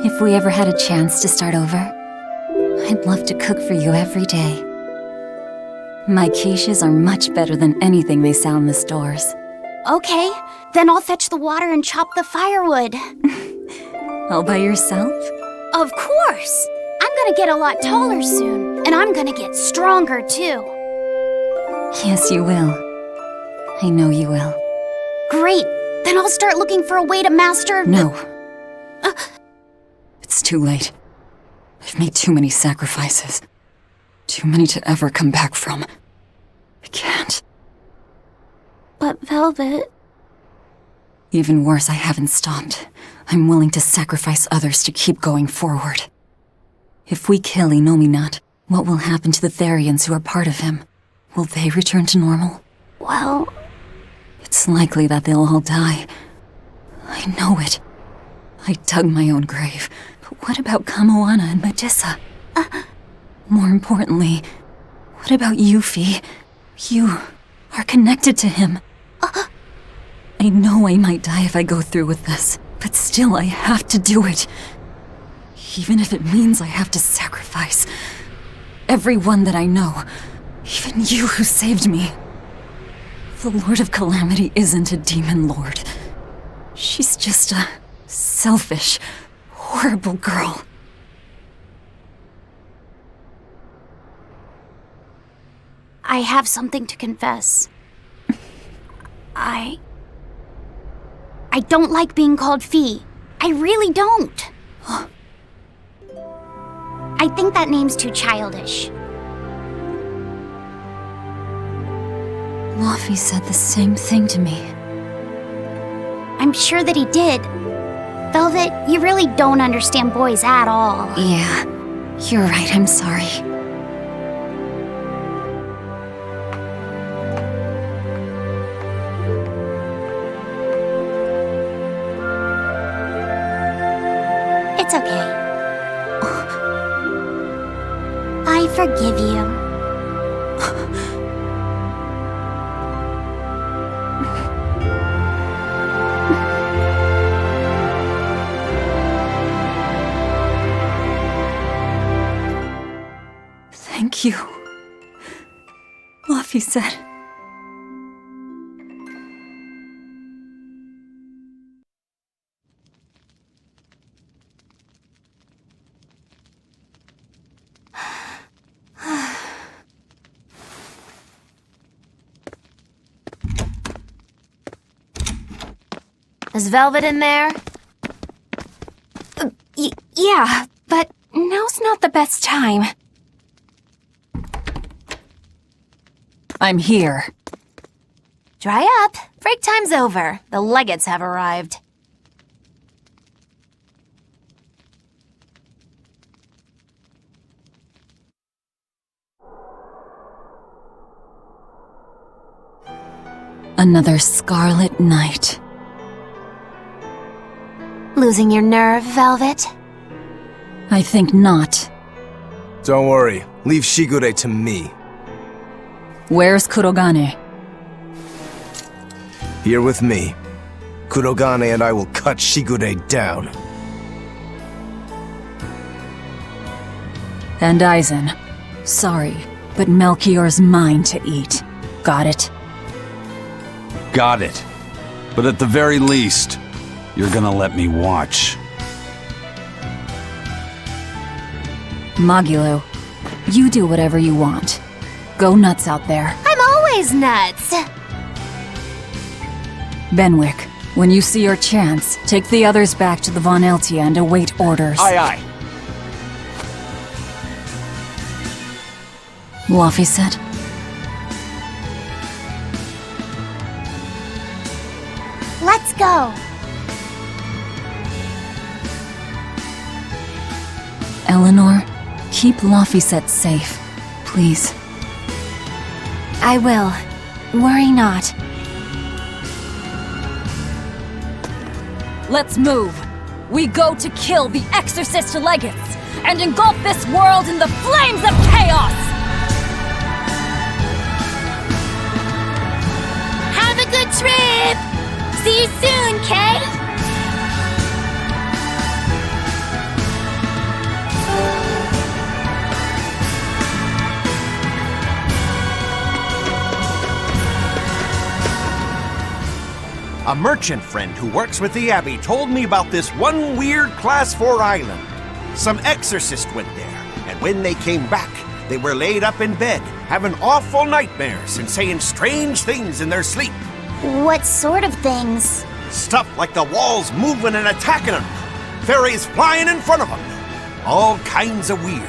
If we ever had a chance to start over, I'd love to cook for you every day. My quiches are much better than anything they sell in the stores. Okay, then I'll fetch the water and chop the firewood. All by yourself? Of course! I'm gonna get a lot taller soon, and I'm gonna get stronger too. Yes, you will. I know you will. Great! Then I'll start looking for a way to master... No. It's too late. I've made too many sacrifices. Too many to ever come back from. I can't. But Velvet... Even worse, I haven't stopped. I'm willing to sacrifice others to keep going forward. If we kill Inominat, what will happen to the Therians who are part of him? Will they return to normal? Well... It's likely that they'll all die. I know it. I dug my own grave. But what about Kamoana and Medissa? More importantly, what about you, Fee? You are connected to him. I know I might die if I go through with this, but still I have to do it. Even if it means I have to sacrifice everyone that I know, even you who saved me. The Lord of Calamity isn't a demon lord. She's just a selfish, horrible girl. I have something to confess. I don't like being called Fee. I really don't. I think that name's too childish. Laufey said the same thing to me. I'm sure that he did. Velvet, you really don't understand boys at all. Yeah, you're right, I'm sorry. It's okay. I forgive you. Thank you. Laufey said. Is Velvet in there? Yeah, but now's not the best time. I'm here. Dry up. Break time's over. The legates have arrived. Another scarlet night. Losing your nerve, Velvet? I think not. Don't worry, leave Shigure to me. Where's Kurogane? Here with me. Kurogane and I will cut Shigure down. And Aizen. Sorry, but Melchior's mine to eat. Got it? Got it. But at the very least, you're gonna let me watch. Magilo, you do whatever you want. Go nuts out there. I'm always nuts! Benwick, when you see your chance, take the others back to the Von Eltia and await orders. Aye, aye. Laphicet? Let's go. Eleanor, keep Laphicet safe, please. I will. Worry not. Let's move. We go to kill the Exorcist Legates and engulf this world in the flames of chaos! Have a good trip! See you soon, Kay! A merchant friend who works with the Abbey told me about this one weird Class 4 island. Some exorcist went there, and when they came back, they were laid up in bed, having awful nightmares and saying strange things in their sleep. What sort of things? Stuff like the walls moving and attacking them, fairies flying in front of them. All kinds of weird.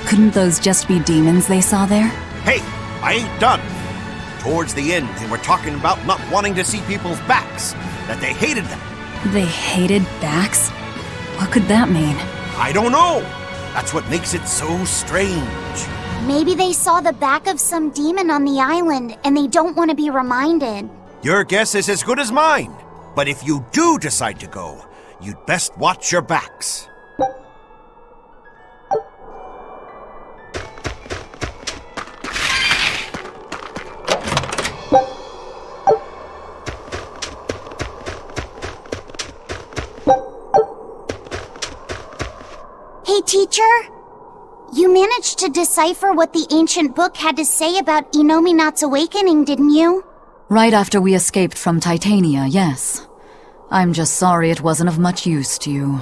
Couldn't those just be demons they saw there? Hey, I ain't done. Towards the end, they were talking about not wanting to see people's backs, that they hated them. They hated backs? What could that mean? I don't know. That's what makes it so strange. Maybe they saw the back of some demon on the island and they don't want to be reminded. Your guess is as good as mine. But if you do decide to go, you'd best watch your backs. Hey, teacher? You managed to decipher what the ancient book had to say about Inominat's awakening, didn't you? Right after we escaped from Titania, yes. I'm just sorry it wasn't of much use to you.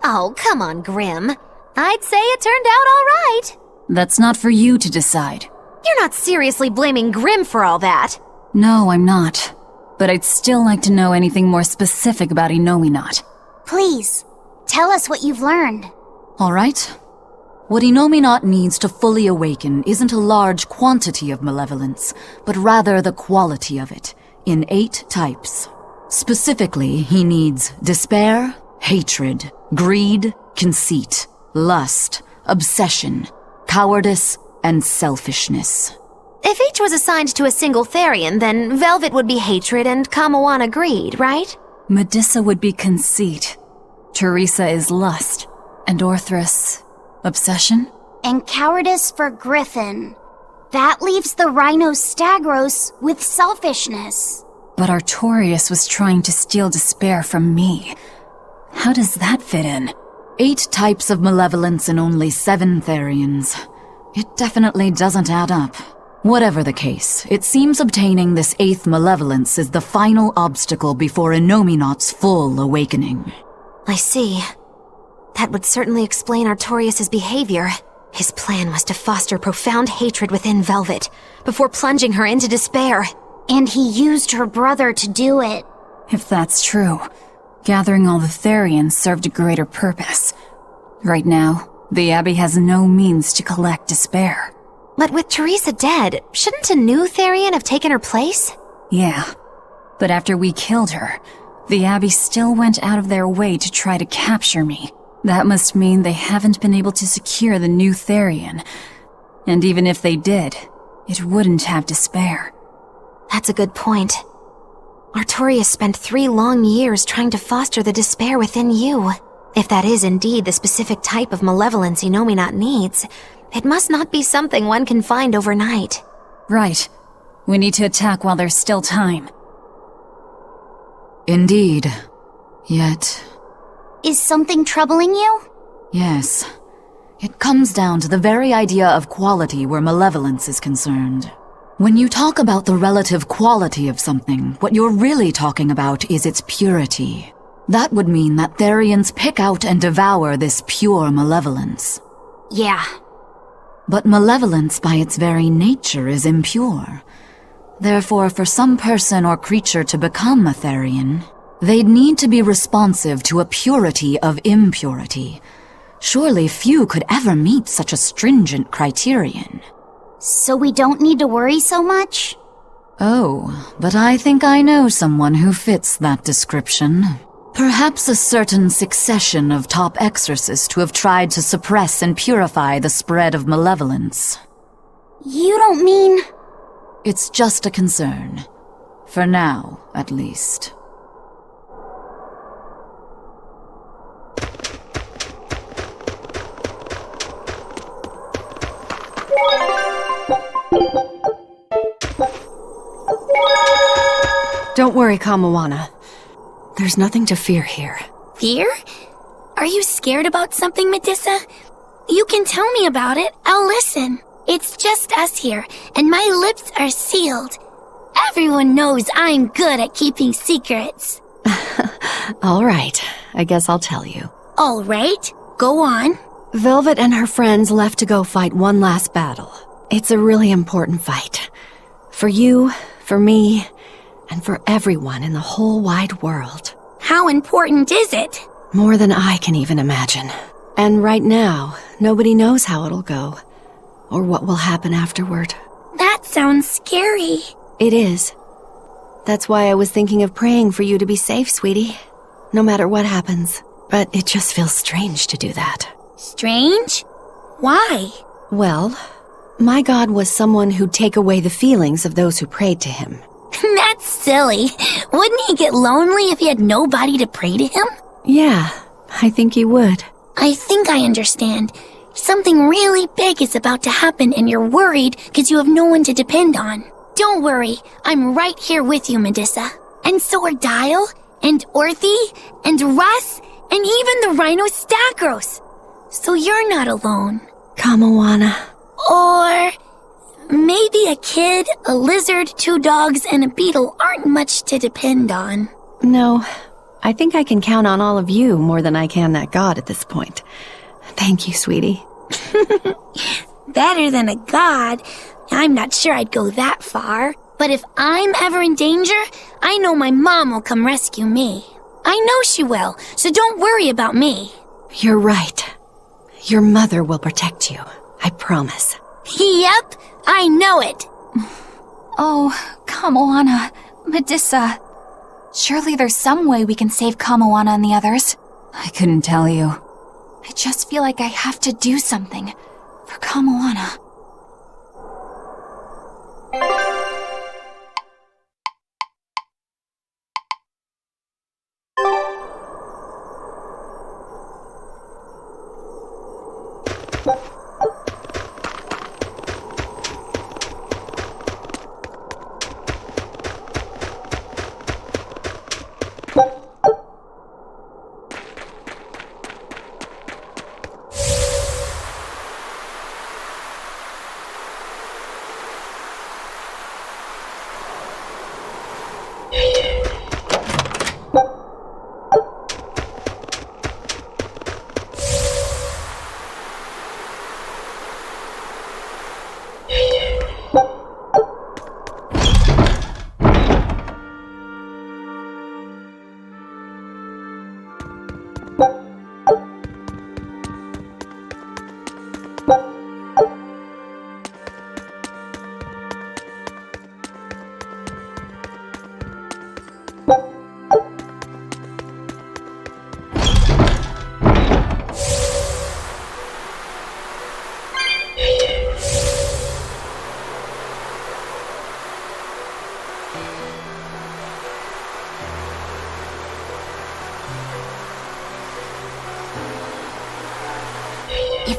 Oh, come on, Grim. I'd say it turned out all right. That's not for you to decide. You're not seriously blaming Grim for all that. No, I'm not. But I'd still like to know anything more specific about Inominat. Please, tell us what you've learned. All right. What Inominat needs to fully awaken isn't a large quantity of malevolence, but rather the quality of it, in 8 types. Specifically, he needs despair, hatred, greed, conceit, lust, obsession, cowardice, and selfishness. If each was assigned to a single Therian, then Velvet would be hatred and Kamawana greed, right? Medissa would be conceit. Teresa is lust. And Orthrus, obsession? And cowardice for Griffin. That leaves the Rhino Stagros with selfishness. But Artorius was trying to steal despair from me. How does that fit in? 8 types of malevolence and only 7 Therians. It definitely doesn't add up. Whatever the case, it seems obtaining this 8th malevolence is the final obstacle before Inominat's full awakening. I see. That would certainly explain Artorius' behavior. His plan was to foster profound hatred within Velvet, before plunging her into despair. And he used her brother to do it. If that's true, gathering all the Therians served a greater purpose. Right now, the Abbey has no means to collect despair. But with Teresa dead, shouldn't a new Therian have taken her place? Yeah, but after we killed her, the Abbey still went out of their way to try to capture me. That must mean they haven't been able to secure the new Therian. And even if they did, it wouldn't have despair. That's a good point. Artorias spent 3 long years trying to foster the despair within you. If that is indeed the specific type of malevolence Innominat needs, it must not be something one can find overnight. Right. We need to attack while there's still time. Indeed. Yet... Is something troubling you? Yes. It comes down to the very idea of quality where malevolence is concerned. When you talk about the relative quality of something, what you're really talking about is its purity. That would mean that Therians pick out and devour this pure malevolence. Yeah. But malevolence by its very nature is impure. Therefore, for some person or creature to become a Therian, they'd need to be responsive to a purity of impurity. Surely few could ever meet such a stringent criterion. So we don't need to worry so much? Oh, but I think I know someone who fits that description. Perhaps a certain succession of top exorcists who have tried to suppress and purify the spread of malevolence. You don't mean... It's just a concern. For now, at least. Don't worry, Kamawana. There's nothing to fear here. Fear? Are you scared about something, Medusa? You can tell me about it. I'll listen. It's just us here, and my lips are sealed. Everyone knows I'm good at keeping secrets. All right, I guess I'll tell you. All right, go on. Velvet and her friends left to go fight one last battle. It's a really important fight. For you, for me, and for everyone in the whole wide world. How important is it? More than I can even imagine. And right now, nobody knows how it'll go, or what will happen afterward. That sounds scary. It is. That's why I was thinking of praying for you to be safe, sweetie. No matter what happens. But it just feels strange to do that. Strange? Why? Well, my God was someone who'd take away the feelings of those who prayed to him. That's silly. Wouldn't he get lonely if he had nobody to pray to him? Yeah, I think he would. I think I understand. Something really big is about to happen and you're worried because you have no one to depend on. Don't worry, I'm right here with you, Medusa. And so are Dial, and Orthy, and Russ, and even the Rhino Stagros. So you're not alone. Kamawana. Or maybe a kid, a lizard, 2 dogs, and a beetle aren't much to depend on. No, I think I can count on all of you more than I can that God at this point. Thank you, sweetie. Better than a god. I'm not sure I'd go that far. But if I'm ever in danger, I know my mom will come rescue me. I know she will, so don't worry about me. You're right. Your mother will protect you. I promise. Yep, I know it. Oh, Kamawana, Medusa. Surely there's some way we can save Kamawana and the others. I couldn't tell you. I just feel like I have to do something for Kamawana.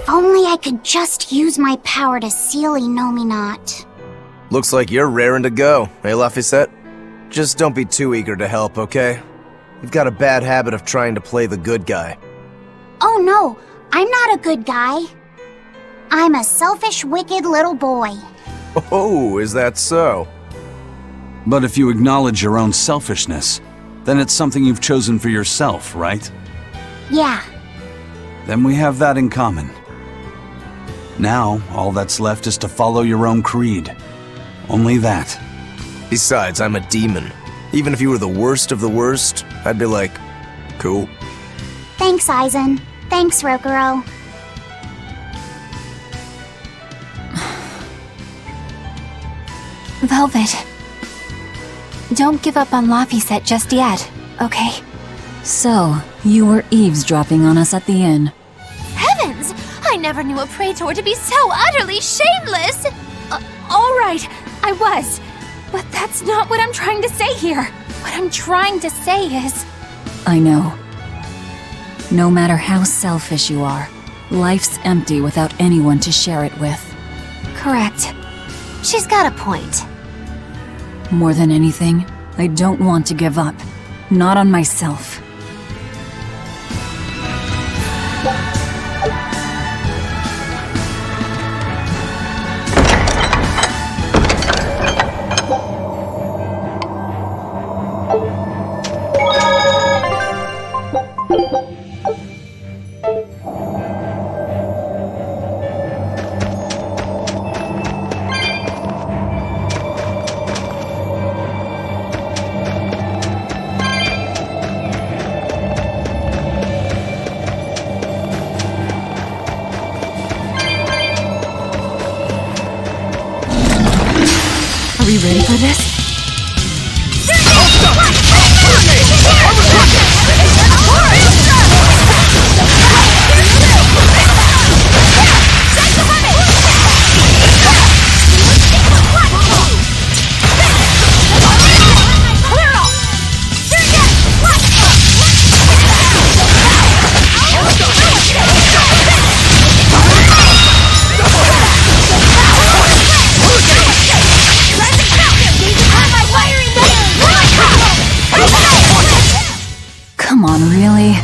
If only I could just use my power to seal Enominat. Looks like you're raring to go, eh, Laphicet? Just don't be too eager to help, okay? You've got a bad habit of trying to play the good guy. Oh no, I'm not a good guy. I'm a selfish, wicked little boy. Oh, is that so? But if you acknowledge your own selfishness, then it's something you've chosen for yourself, right? Yeah. Then we have that in common. Now, all that's left is to follow your own creed. Only that. Besides, I'm a demon. Even if you were the worst of the worst, I'd be like, cool. Thanks, Aizen. Thanks, Rokuro. Velvet. Don't give up on Laphicet just yet, okay? So, you were eavesdropping on us at the inn. Heavens! I never knew a praetor to be so utterly shameless! All right, I was. But that's not what I'm trying to say here. What I'm trying to say is... I know. No matter how selfish you are, life's empty without anyone to share it with. Correct. She's got a point. More than anything, I don't want to give up. Not on myself. Are we ready for this? Come on, really?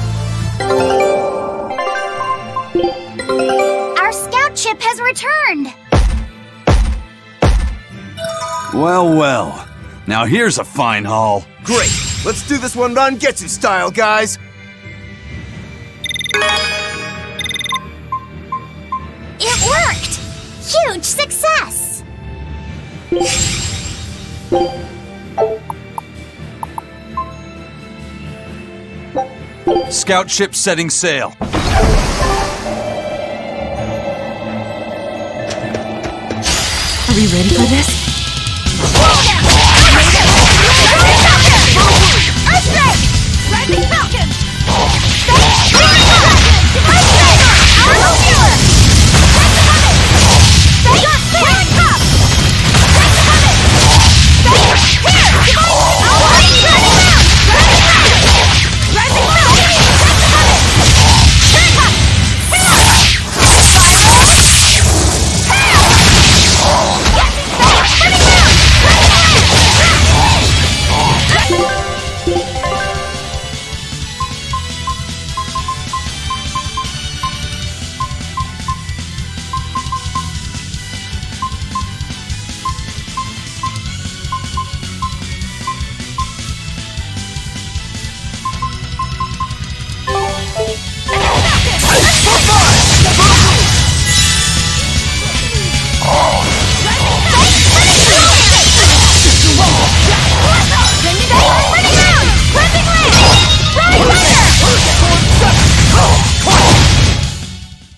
Our scout ship has returned! Well, well. Now here's a fine haul. Great! Let's do this one Rangetsu style, guys! It worked! Huge success! Scout ship setting sail. Are we ready for this?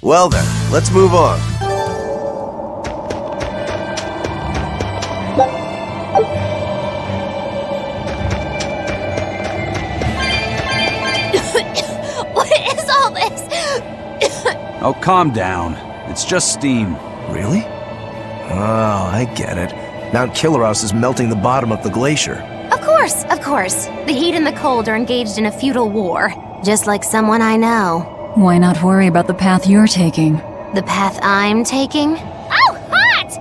Well then, let's move on. What is all this? Oh, calm down. It's just steam. Really? Oh, I get it. Mount Killaraus is melting the bottom of the glacier. Of course, of course. The heat and the cold are engaged in a feudal war. Just like someone I know. Why not worry about the path you're taking? The path I'm taking? Oh, hot!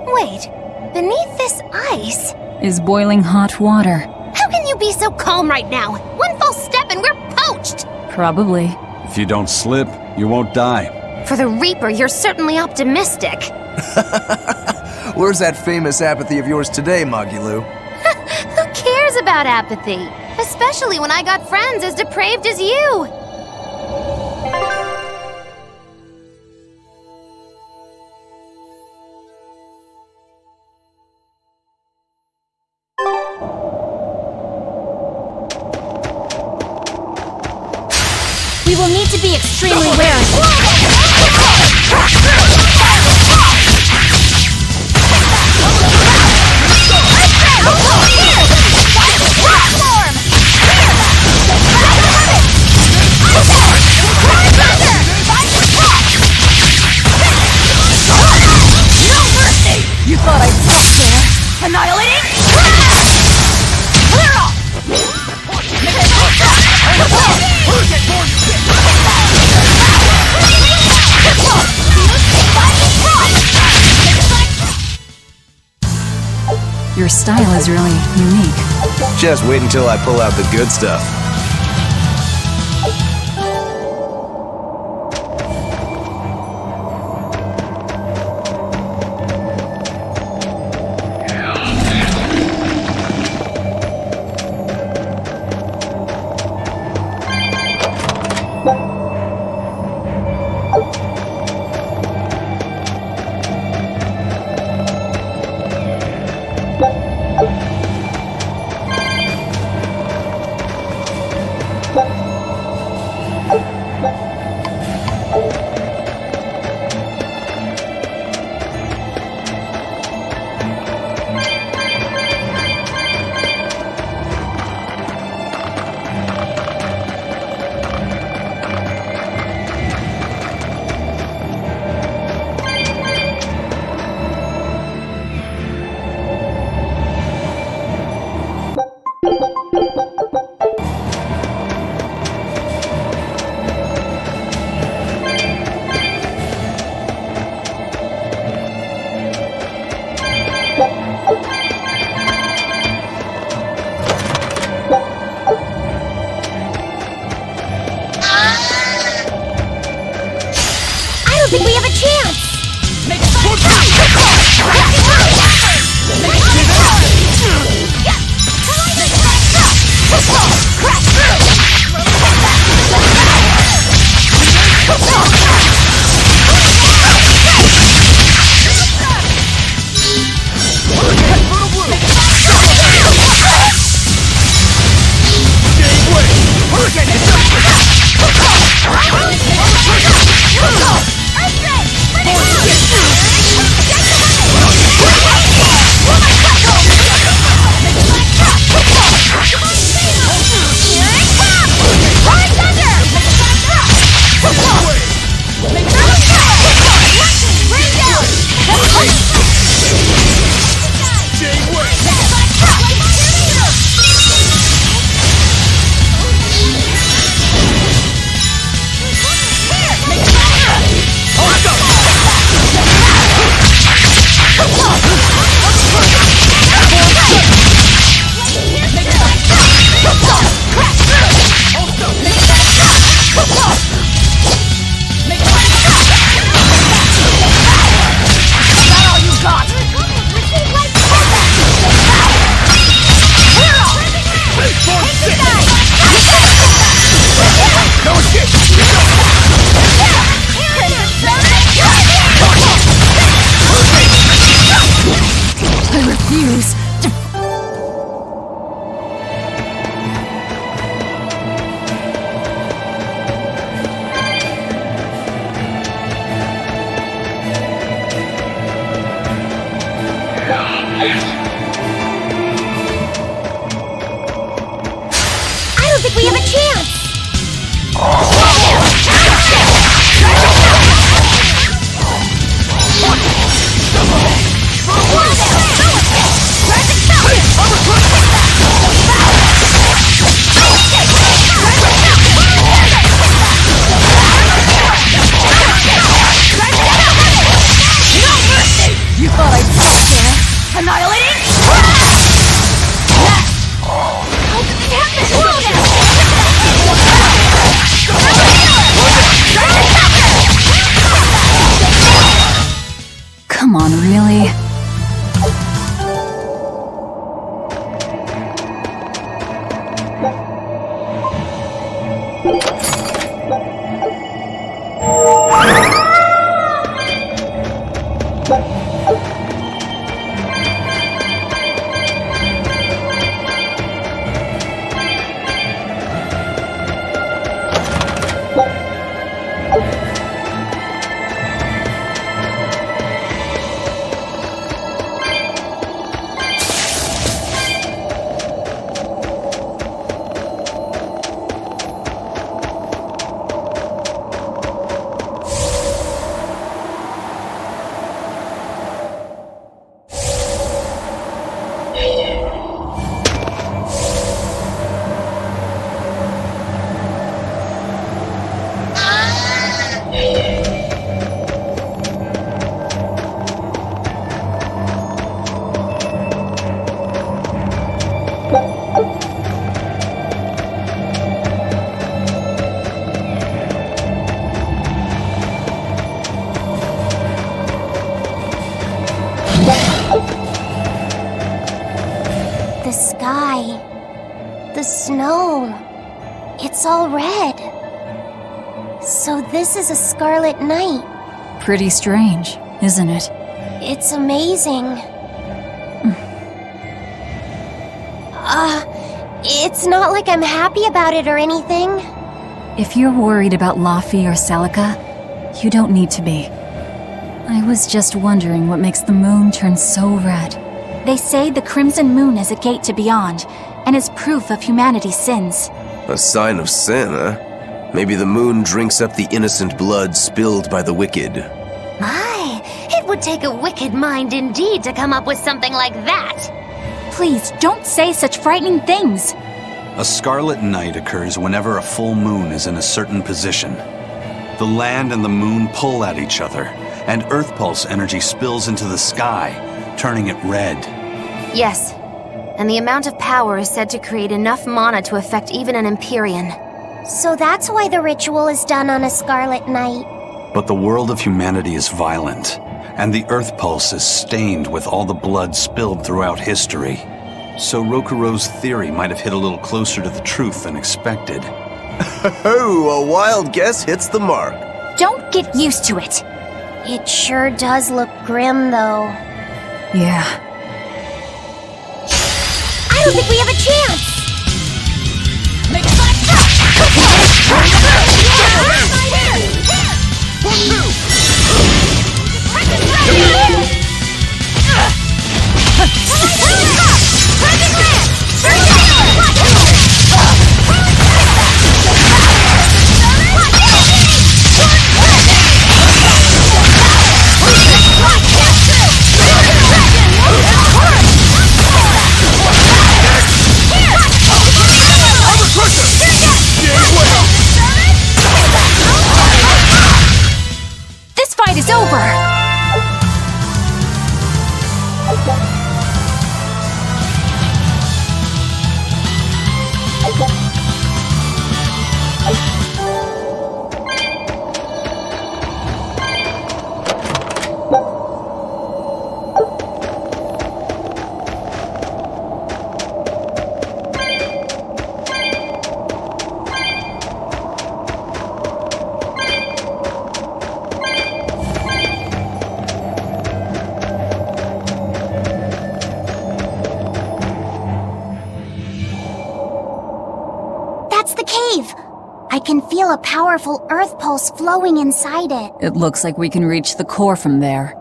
Wait, beneath this ice... Is boiling hot water. How can you be so calm right now? One false step and we're poached! Probably. If you don't slip, you won't die. For the Reaper, you're certainly optimistic. Where's that famous apathy of yours today, Magilou? Who cares about apathy? Especially when I got friends as depraved as you! We will need to be extremely wary. You thought I'd stop there? Annihilating? Clear off! Your style is really unique. Just wait until I pull out the good stuff. Annihilating! How did this happen? Come on, really? The sky, the snow, it's all red. So this is a scarlet night. Pretty strange, isn't it? It's amazing. It's not like I'm happy about it or anything. If you're worried about Laffy or Celica, you don't need to be. I was just wondering what makes the moon turn so red. They say the Crimson Moon is a gate to beyond, and is proof of humanity's sins. A sign of sin, huh? Maybe the moon drinks up the innocent blood spilled by the wicked. My, it would take a wicked mind indeed to come up with something like that. Please, don't say such frightening things. A scarlet night occurs whenever a full moon is in a certain position. The land and the moon pull at each other, and Earth Pulse energy spills into the sky, turning it red. Yes, and the amount of power is said to create enough mana to affect even an Empyrean. So that's why the ritual is done on a scarlet night. But the world of humanity is violent, and the Earth Pulse is stained with all the blood spilled throughout history. So Rokuro's theory might have hit a little closer to the truth than expected. Oh, a wild guess hits the mark. Don't get used to it. It sure does look grim, though. Yeah. I don't think we have a chance! Make a black shot! This fight is over! That's the cave! I can feel a powerful earth pulse flowing inside it. It looks like we can reach the core from there.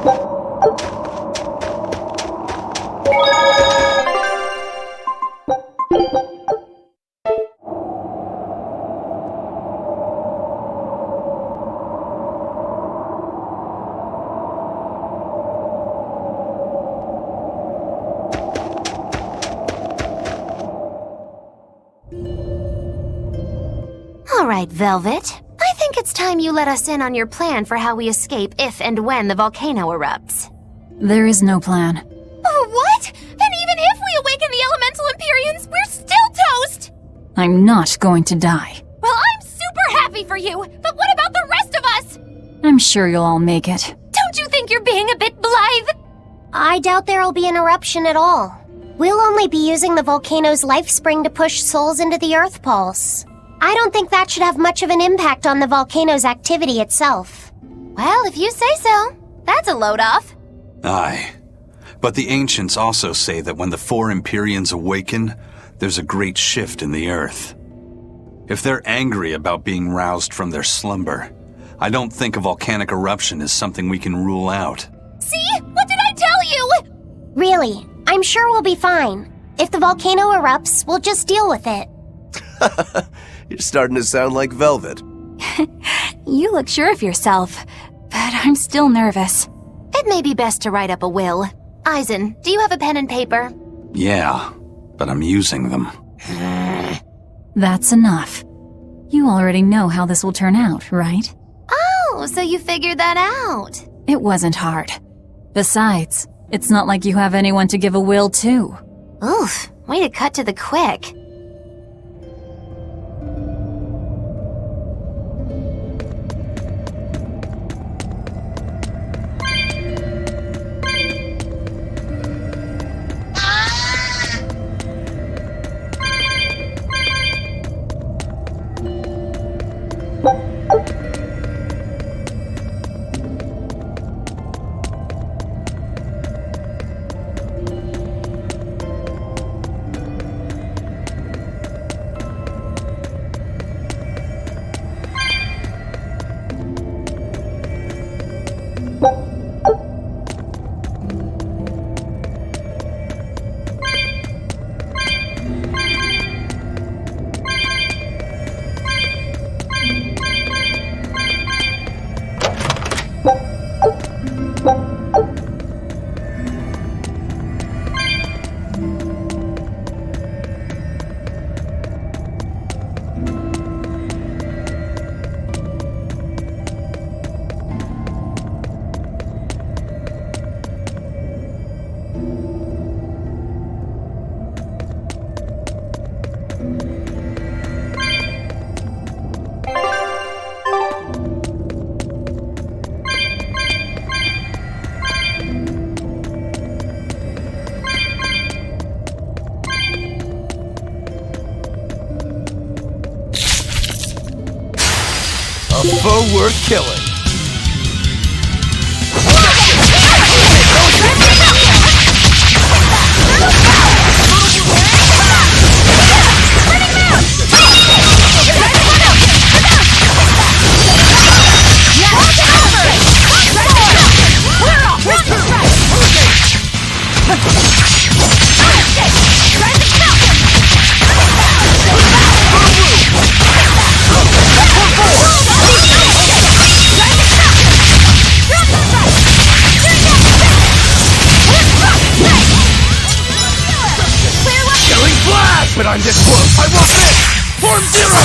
What? right, Velvet. I think it's time you let us in on your plan for how we escape if and when the volcano erupts. There is no plan. What? And even if we awaken the elemental Empyreans, we're still toast! I'm not going to die. Well, I'm super happy for you, but what about the rest of us? I'm sure you'll all make it. Don't you think you're being a bit blithe? I doubt there'll be an eruption at all. We'll only be using the volcano's life spring to push souls into the Earth Pulse. I don't think that should have much of an impact on the volcano's activity itself. Well, if you say so. That's a load off. Aye. But the ancients also say that when the 4 Empyreans awaken, there's a great shift in the earth. If they're angry about being roused from their slumber, I don't think a volcanic eruption is something we can rule out. See? What did I tell you? Really, I'm sure we'll be fine. If the volcano erupts, we'll just deal with it. You're starting to sound like Velvet. You look sure of yourself, but I'm still nervous. It may be best to write up a will. Eisen, do you have a pen and paper? Yeah, but I'm using them. That's enough. You already know how this will turn out, right? Oh, so you figured that out. It wasn't hard. Besides, it's not like you have anyone to give a will to. Oof, way to cut to the quick. A foe worth killing. But I'm this close. I want this! Form zero!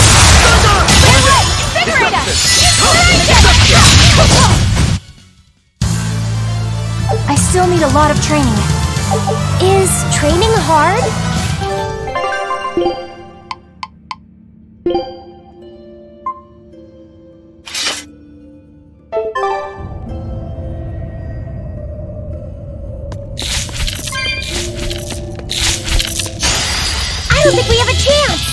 I still need a lot of training. Is training hard? I don't think we have a chance!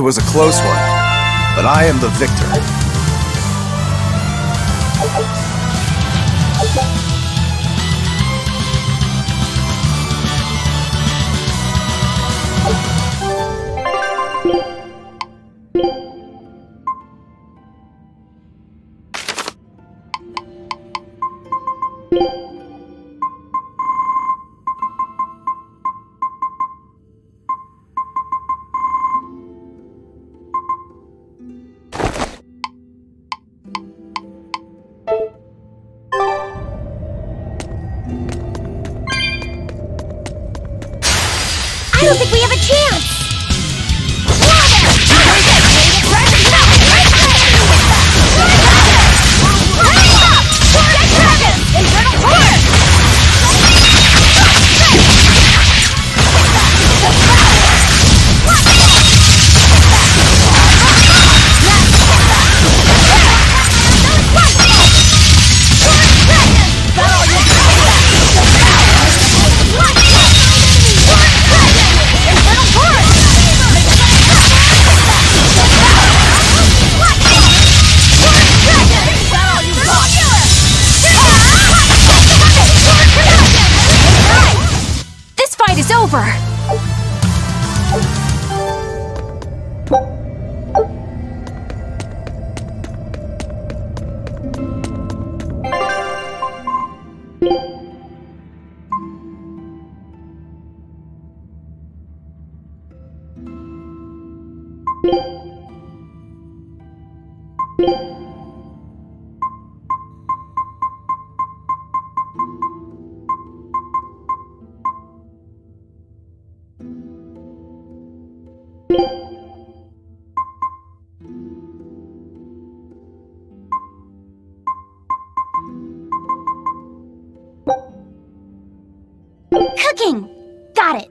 was a close one, but I am the victor. I don't think we have a chance! Is over. Cooking! Got it.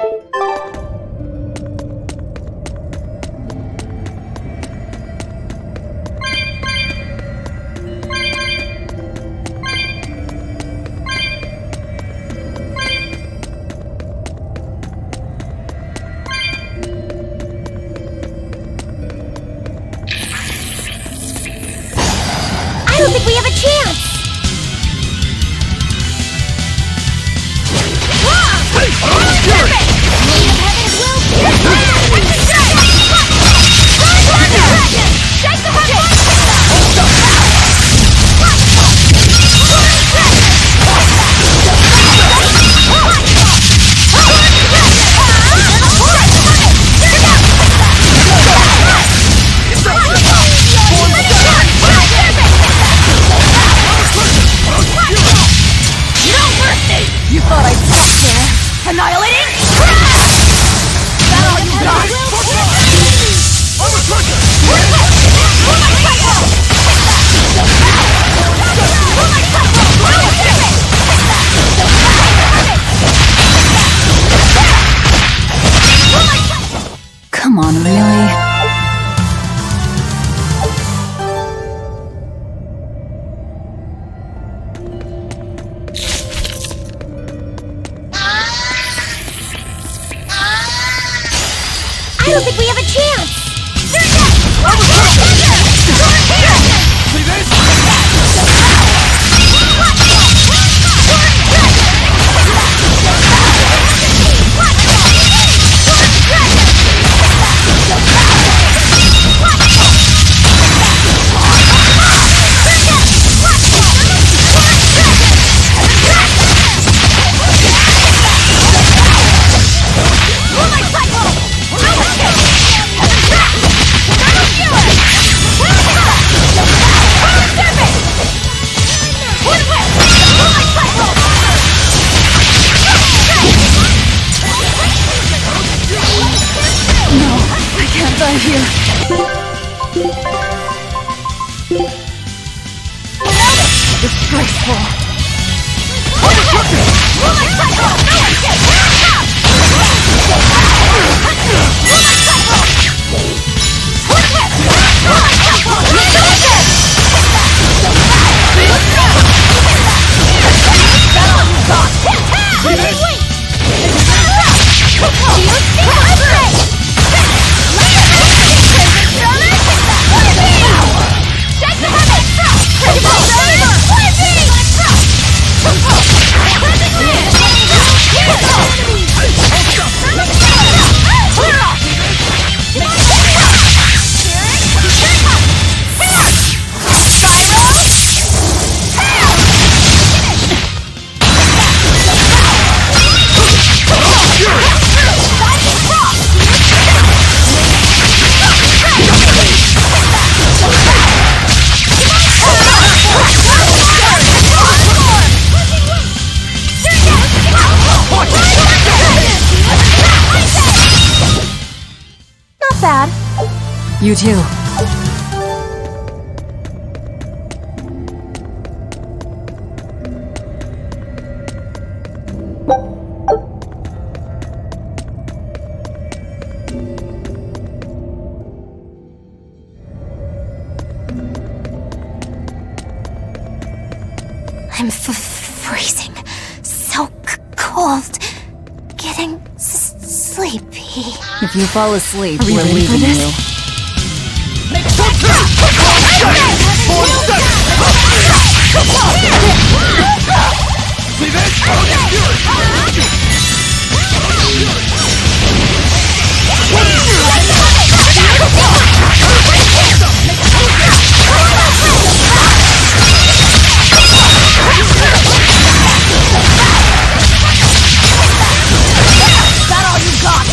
I don't think we have a chance! You thought I'd stop there? Annihilating? Is that all you got? Come on, really? I don't think we have a chance! Disgraceful. You too. I'm freezing. So cold. Getting sleepy. If you fall asleep, Are we we're ready for leaving this? you. That all you got?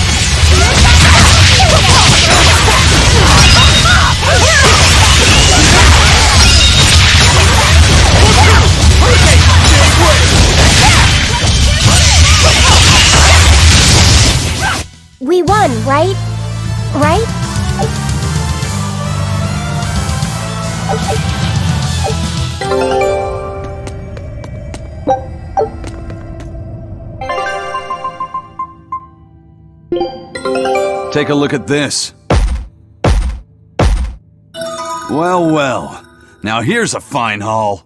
We won, right? Right? Take a look at this. Well, well. Now here's a fine haul.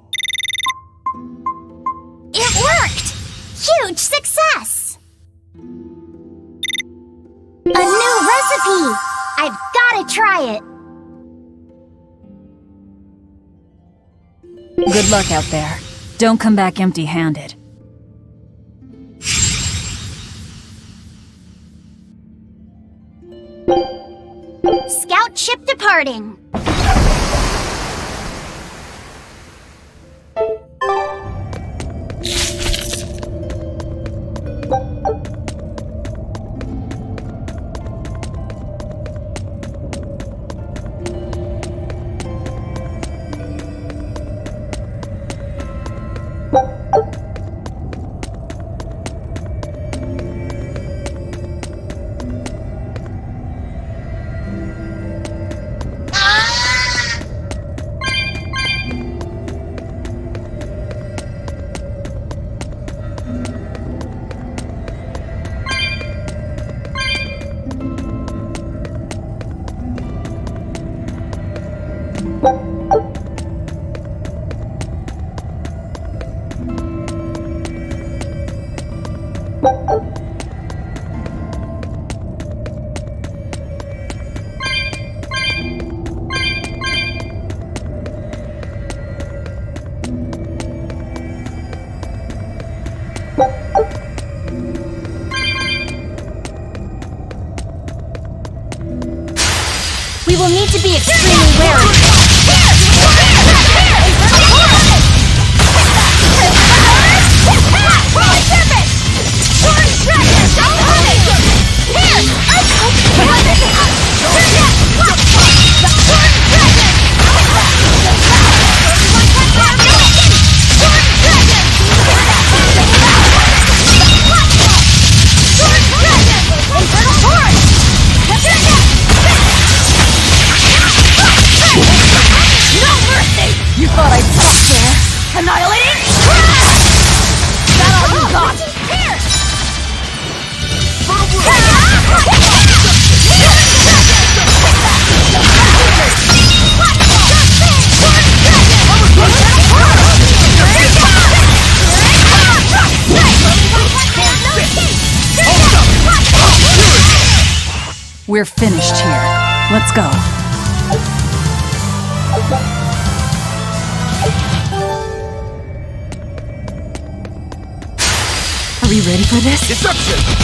It worked! Huge success! A new recipe! I've gotta try it! Good luck out there. Don't come back empty-handed. Scout ship departing! We will need to be extremely wary. You thought I'd stop there? Annihilating? That all you got? We're finished here. Let's go. Are we ready for this? Pressure!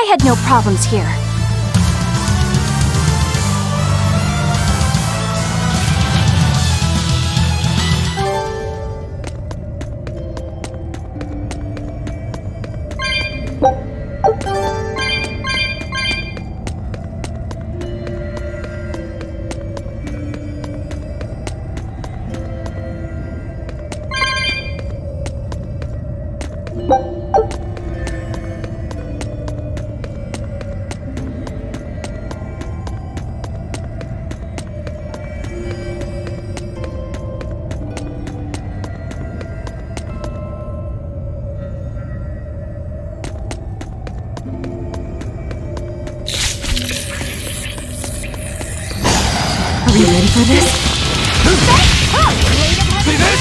had no problems here. Are we ready for this? See this?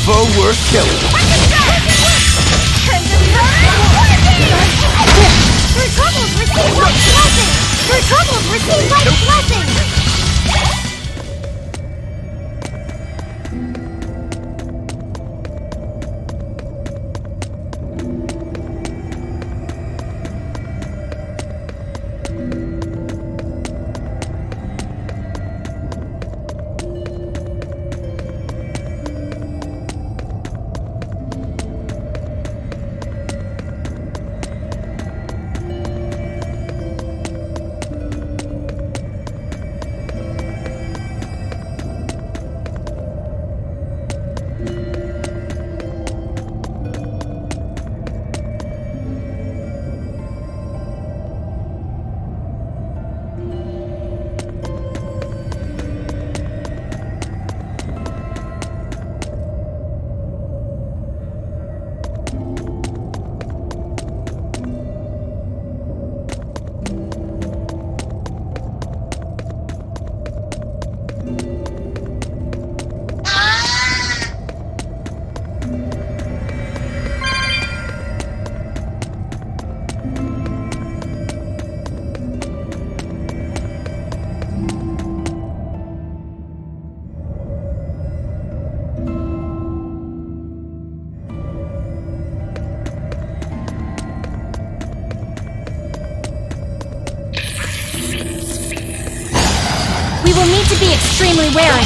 Foe worth killing. Your troubles receive my blessing! Your troubles receive my blessing! We will need to be extremely wary.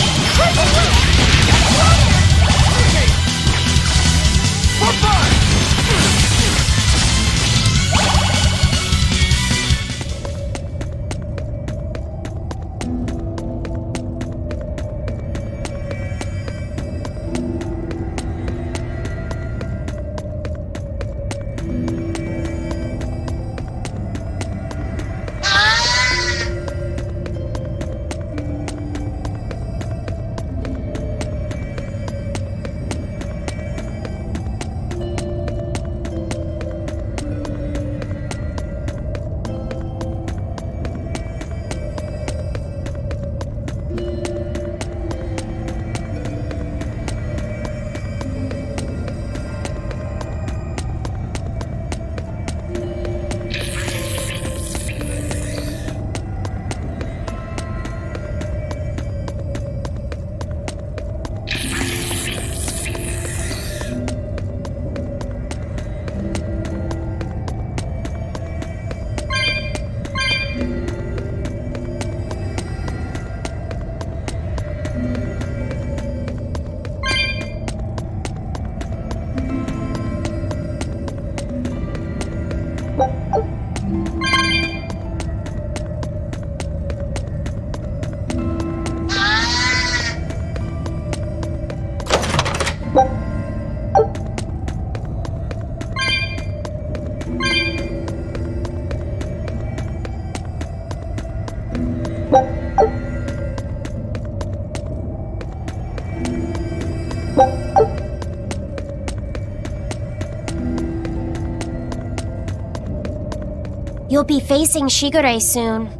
You'll be facing Shigure soon.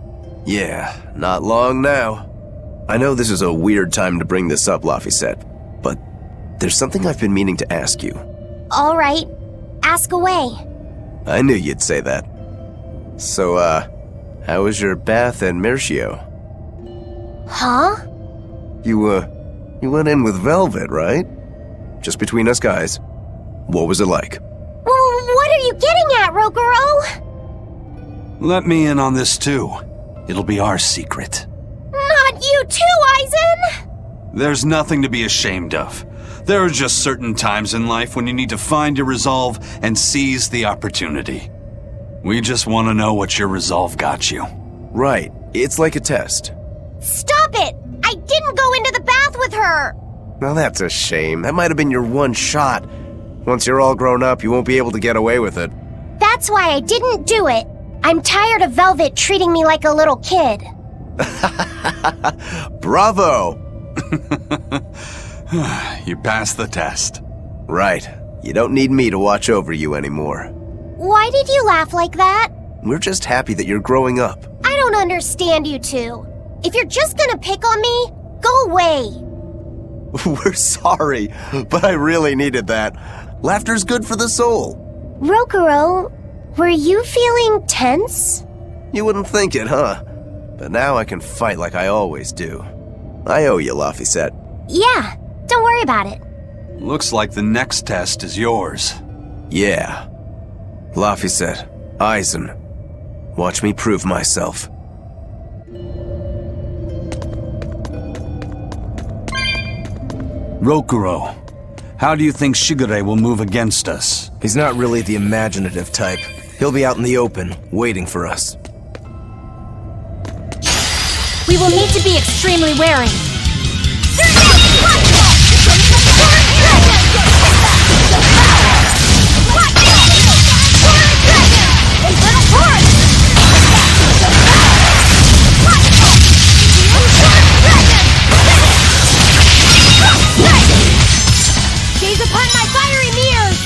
Yeah, not long now. I know this is a weird time to bring this up, Laphicet, but there's something I've been meaning to ask you. All right, ask away. I knew you'd say that. So, how was your bath in Mercio? Huh? You went in with Velvet, right? Just between us guys. What was it like? What are you getting at, Rokuro? Let me in on this too. It'll be our secret. Not you too, Aizen! There's nothing to be ashamed of. There are just certain times in life when you need to find your resolve and seize the opportunity. We just want to know what your resolve got you. Right. It's like a test. Stop it! I didn't go into the bath with her! Now that's a shame. That might have been your one shot. Once you're all grown up, you won't be able to get away with it. That's why I didn't do it. I'm tired of Velvet treating me like a little kid. Bravo! You passed the test. Right. You don't need me to watch over you anymore. Why did you laugh like that? We're just happy that you're growing up. I don't understand you two. If you're just gonna pick on me, go away. We're sorry, but I really needed that. Laughter's good for the soul. Rokuro, were you feeling tense? You wouldn't think it, huh? But now I can fight like I always do. I owe you, Laphicet. Yeah, don't worry about it. Looks like the next test is yours. Yeah. Laphicet, Aizen, watch me prove myself. Rokuro, how do you think Shigure will move against us? He's not really the imaginative type. He'll be out in the open, waiting for us. We will need to be extremely wary. Gaze upon my fiery mirrors!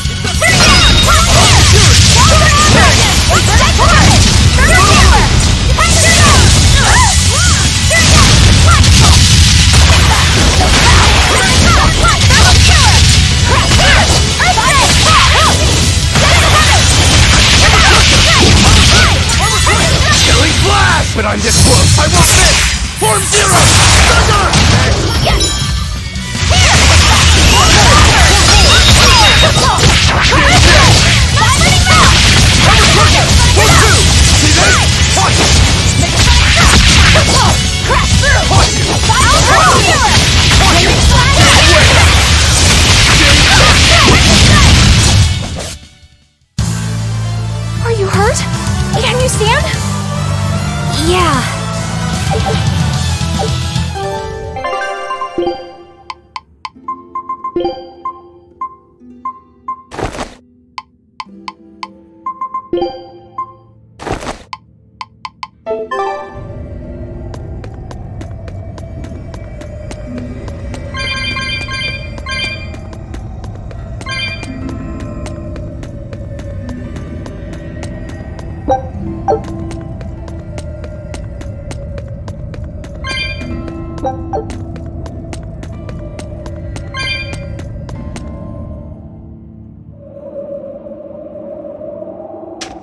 Killing flash! But I'm this close! I won't miss! Form zero! Thunder! Are you hurt? Can you stand? Yeah.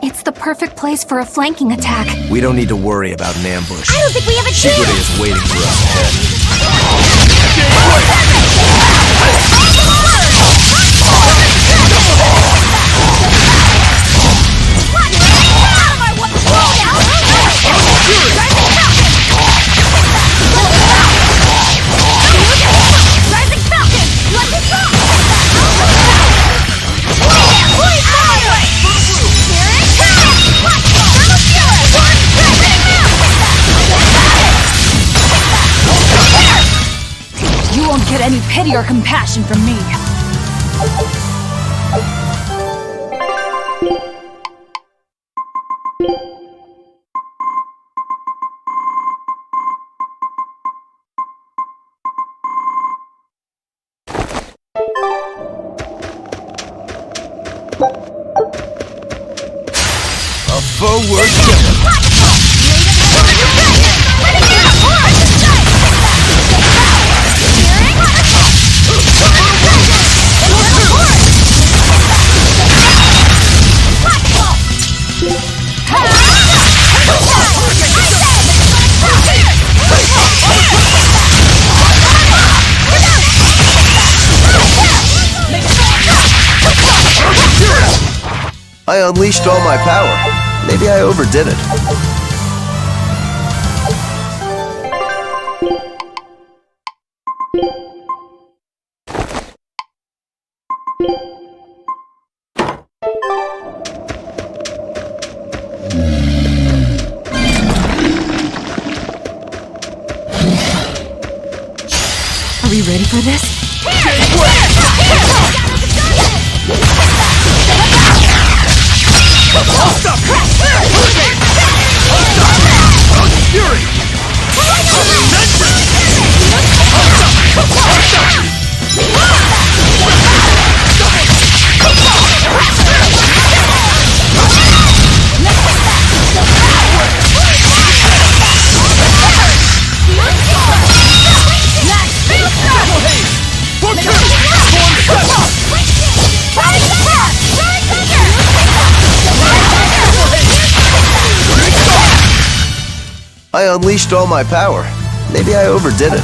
It's the perfect place for a flanking attack. We don't need to worry about an ambush. I don't think we have a chance! Shigure is waiting for us ahead. You won't get any pity or compassion from me. I unleashed all my power. Maybe I overdid it. Are we ready for this? I unleashed all my power. Maybe I overdid it.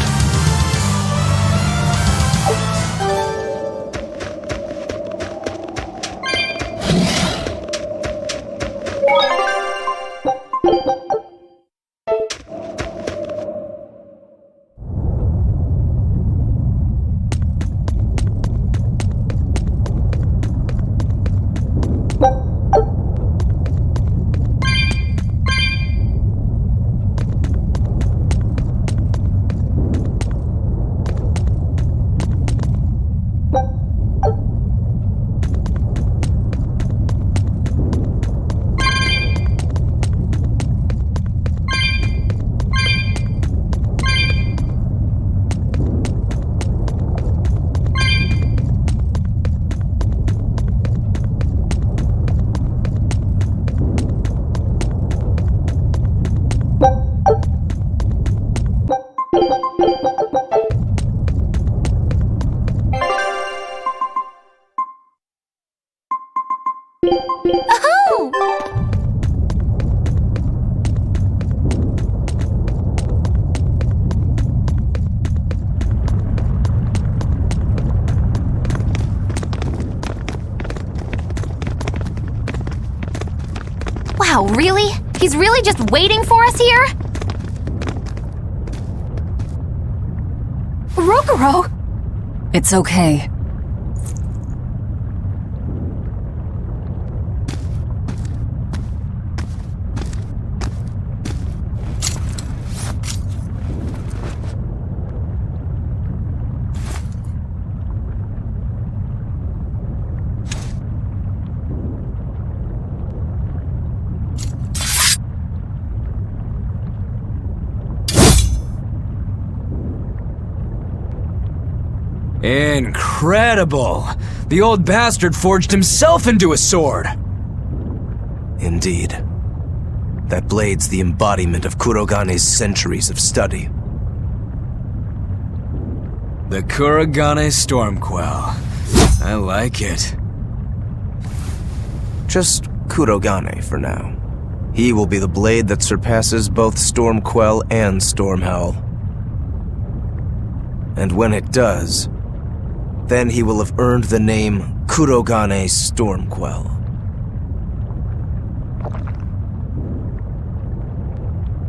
Wow, really? He's really just waiting for us here? Rokuro! It's okay. Incredible! The old bastard forged himself into a sword! Indeed. That blade's the embodiment of Kurogane's centuries of study. The Kurogane Stormquell. I like it. Just Kurogane for now. He will be the blade that surpasses both Stormquell and Stormhowl. And when it does, then he will have earned the name Kurogane Stormquell.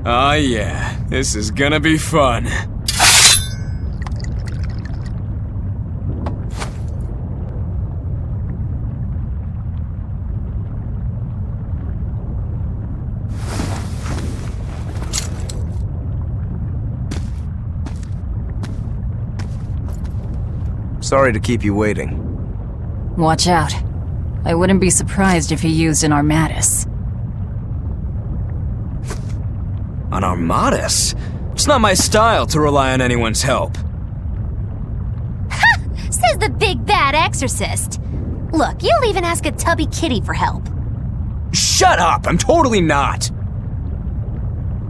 Oh yeah, this is gonna be fun. Sorry to keep you waiting. Watch out. I wouldn't be surprised if he used an Armatus. An Armatus? It's not my style to rely on anyone's help. Ha! Says the big bad exorcist. Look, you'll even ask a tubby kitty for help. Shut up! I'm totally not!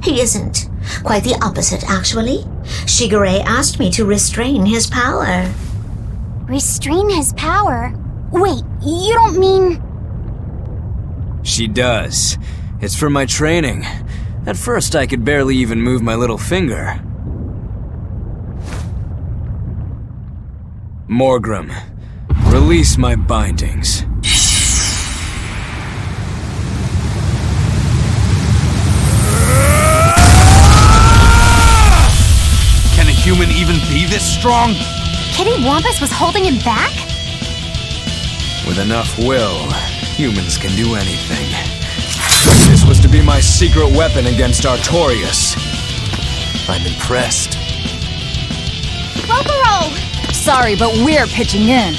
He isn't. Quite the opposite, actually. Shigure asked me to restrain his power. Restrain his power? Wait, you don't mean... She does. It's for my training. At first, I could barely even move my little finger. Morgrim, release my bindings. Can a human even be this strong? Kitty Wampus was holding him back? With enough will, humans can do anything. This was to be my secret weapon against Artorias. I'm impressed. Boboro! Sorry, but we're pitching in.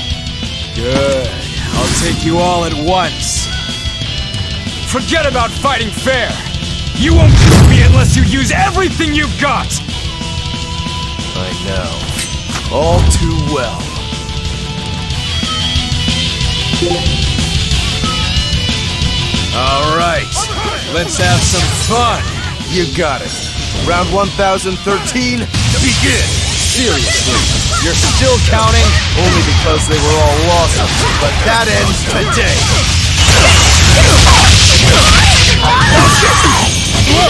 Good. I'll take you all at once. Forget about fighting fair! You won't beat me unless you use everything you've got! I know. All too well. All right. Let's have some fun. You got it. Round 1013, begin! Seriously, you're still counting? Only because they were all lost, but that ends today!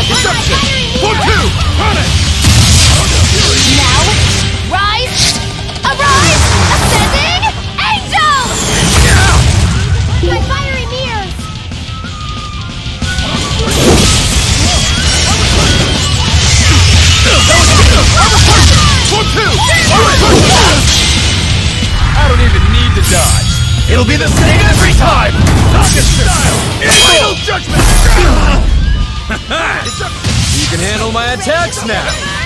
Deception! 4-2! Punish! Now, rise! Arise! Ascending angel! My fiery mirrors! I don't even need to dodge. It'll be the same every time! Target style! Final judgment! You can handle my attacks now.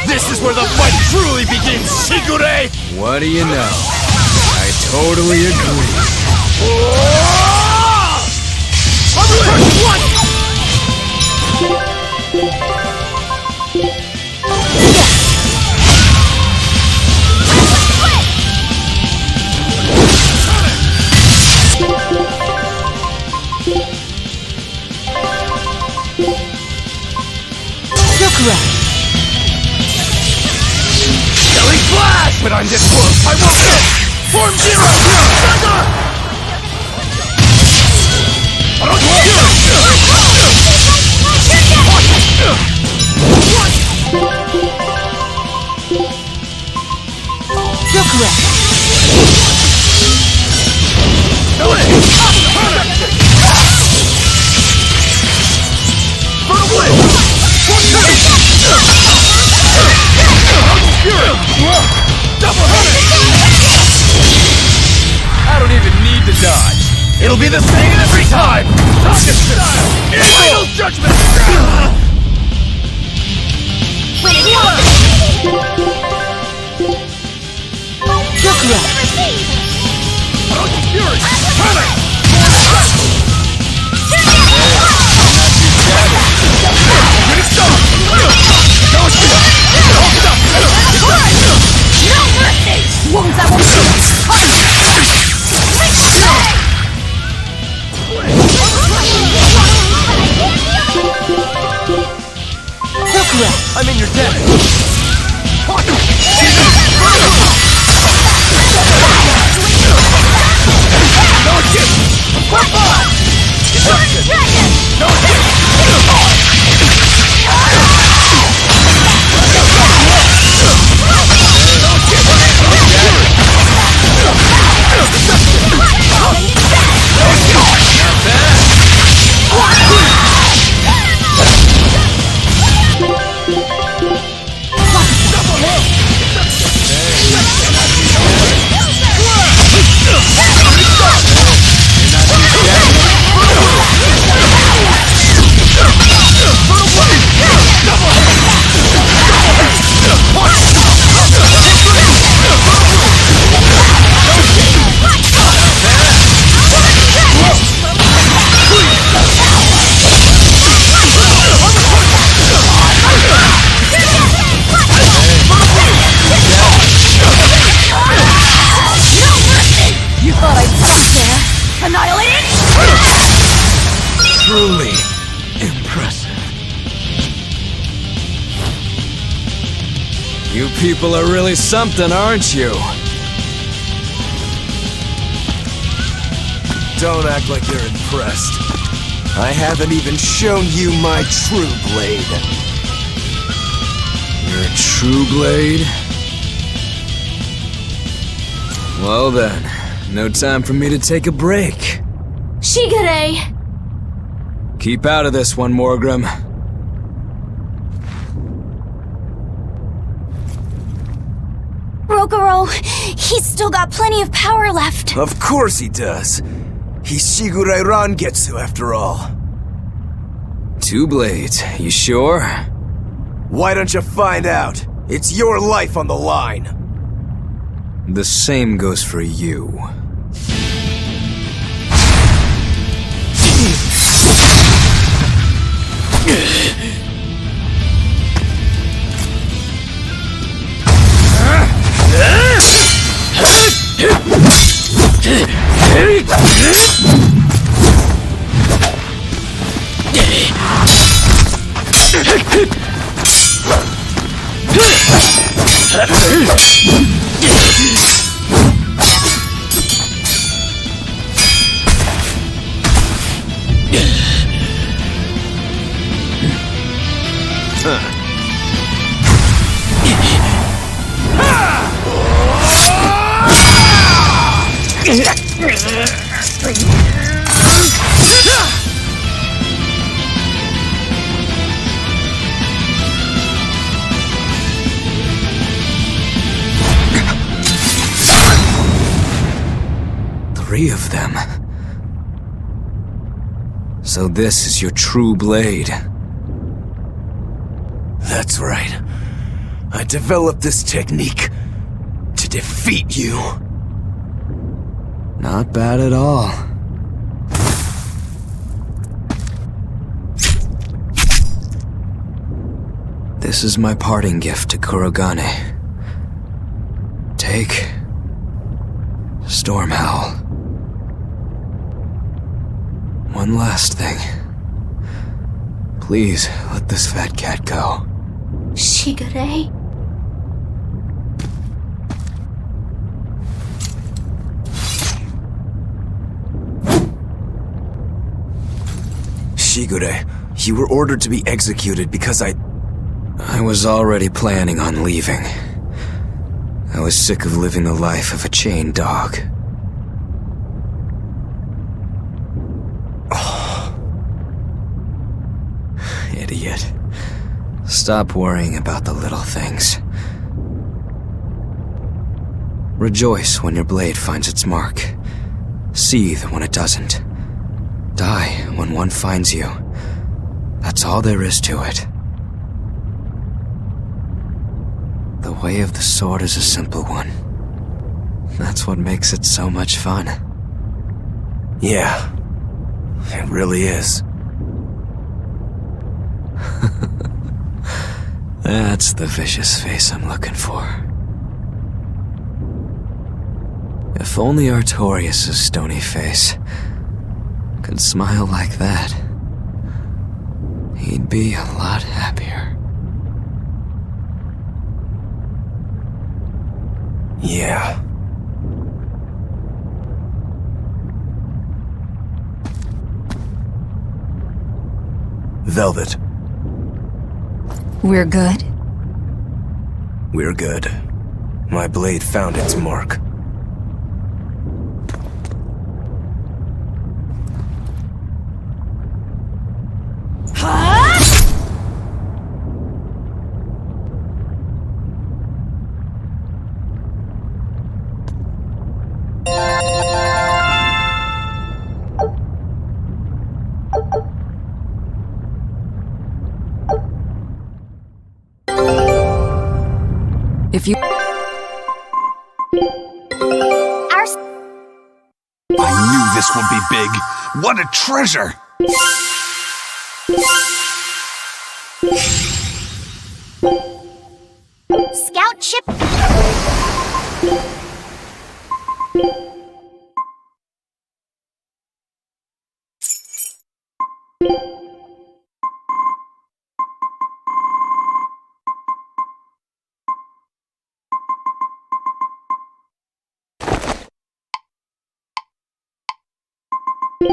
This is where the fight truly begins, Shigure! What do you know? I totally agree. Killing flash! But I'm this close, I won't miss! Form zero! I don't even need to dodge. It'll be the same every time! Target style! Final judgment! I'm in your debt! No escape! No You people are really something, aren't you? Don't act like you're impressed. I haven't even shown you my true blade. Your true blade? Well then, no time for me to take a break. Shigure! Keep out of this one, Morgrim. Rogoro, he's still got plenty of power left. Of course he does. He's Shigure Rangetsu after all. 2 blades, you sure? Why don't you find out? It's your life on the line. The same goes for you. Three of them. So this is your true blade. That's right. I developed this technique to defeat you. Not bad at all. This is my parting gift to Kurogane. Take Stormhowl. One last thing. Please let this fat cat go. Shigure? Shigure, you were ordered to be executed because I was already planning on leaving. I was sick of living the life of a chained dog. Oh. Idiot. Stop worrying about the little things. Rejoice when your blade finds its mark. Seethe when it doesn't. Die when one finds you. That's all there is to it. The way of the sword is a simple one. That's what makes it so much fun. Yeah, it really is. That's the vicious face I'm looking for. If only Artorias' stony face could smile like that, he'd be a lot happier. Yeah. Velvet. We're good? We're good. My blade found its mark. If you... I knew this would be big. What a treasure! Scout ship. You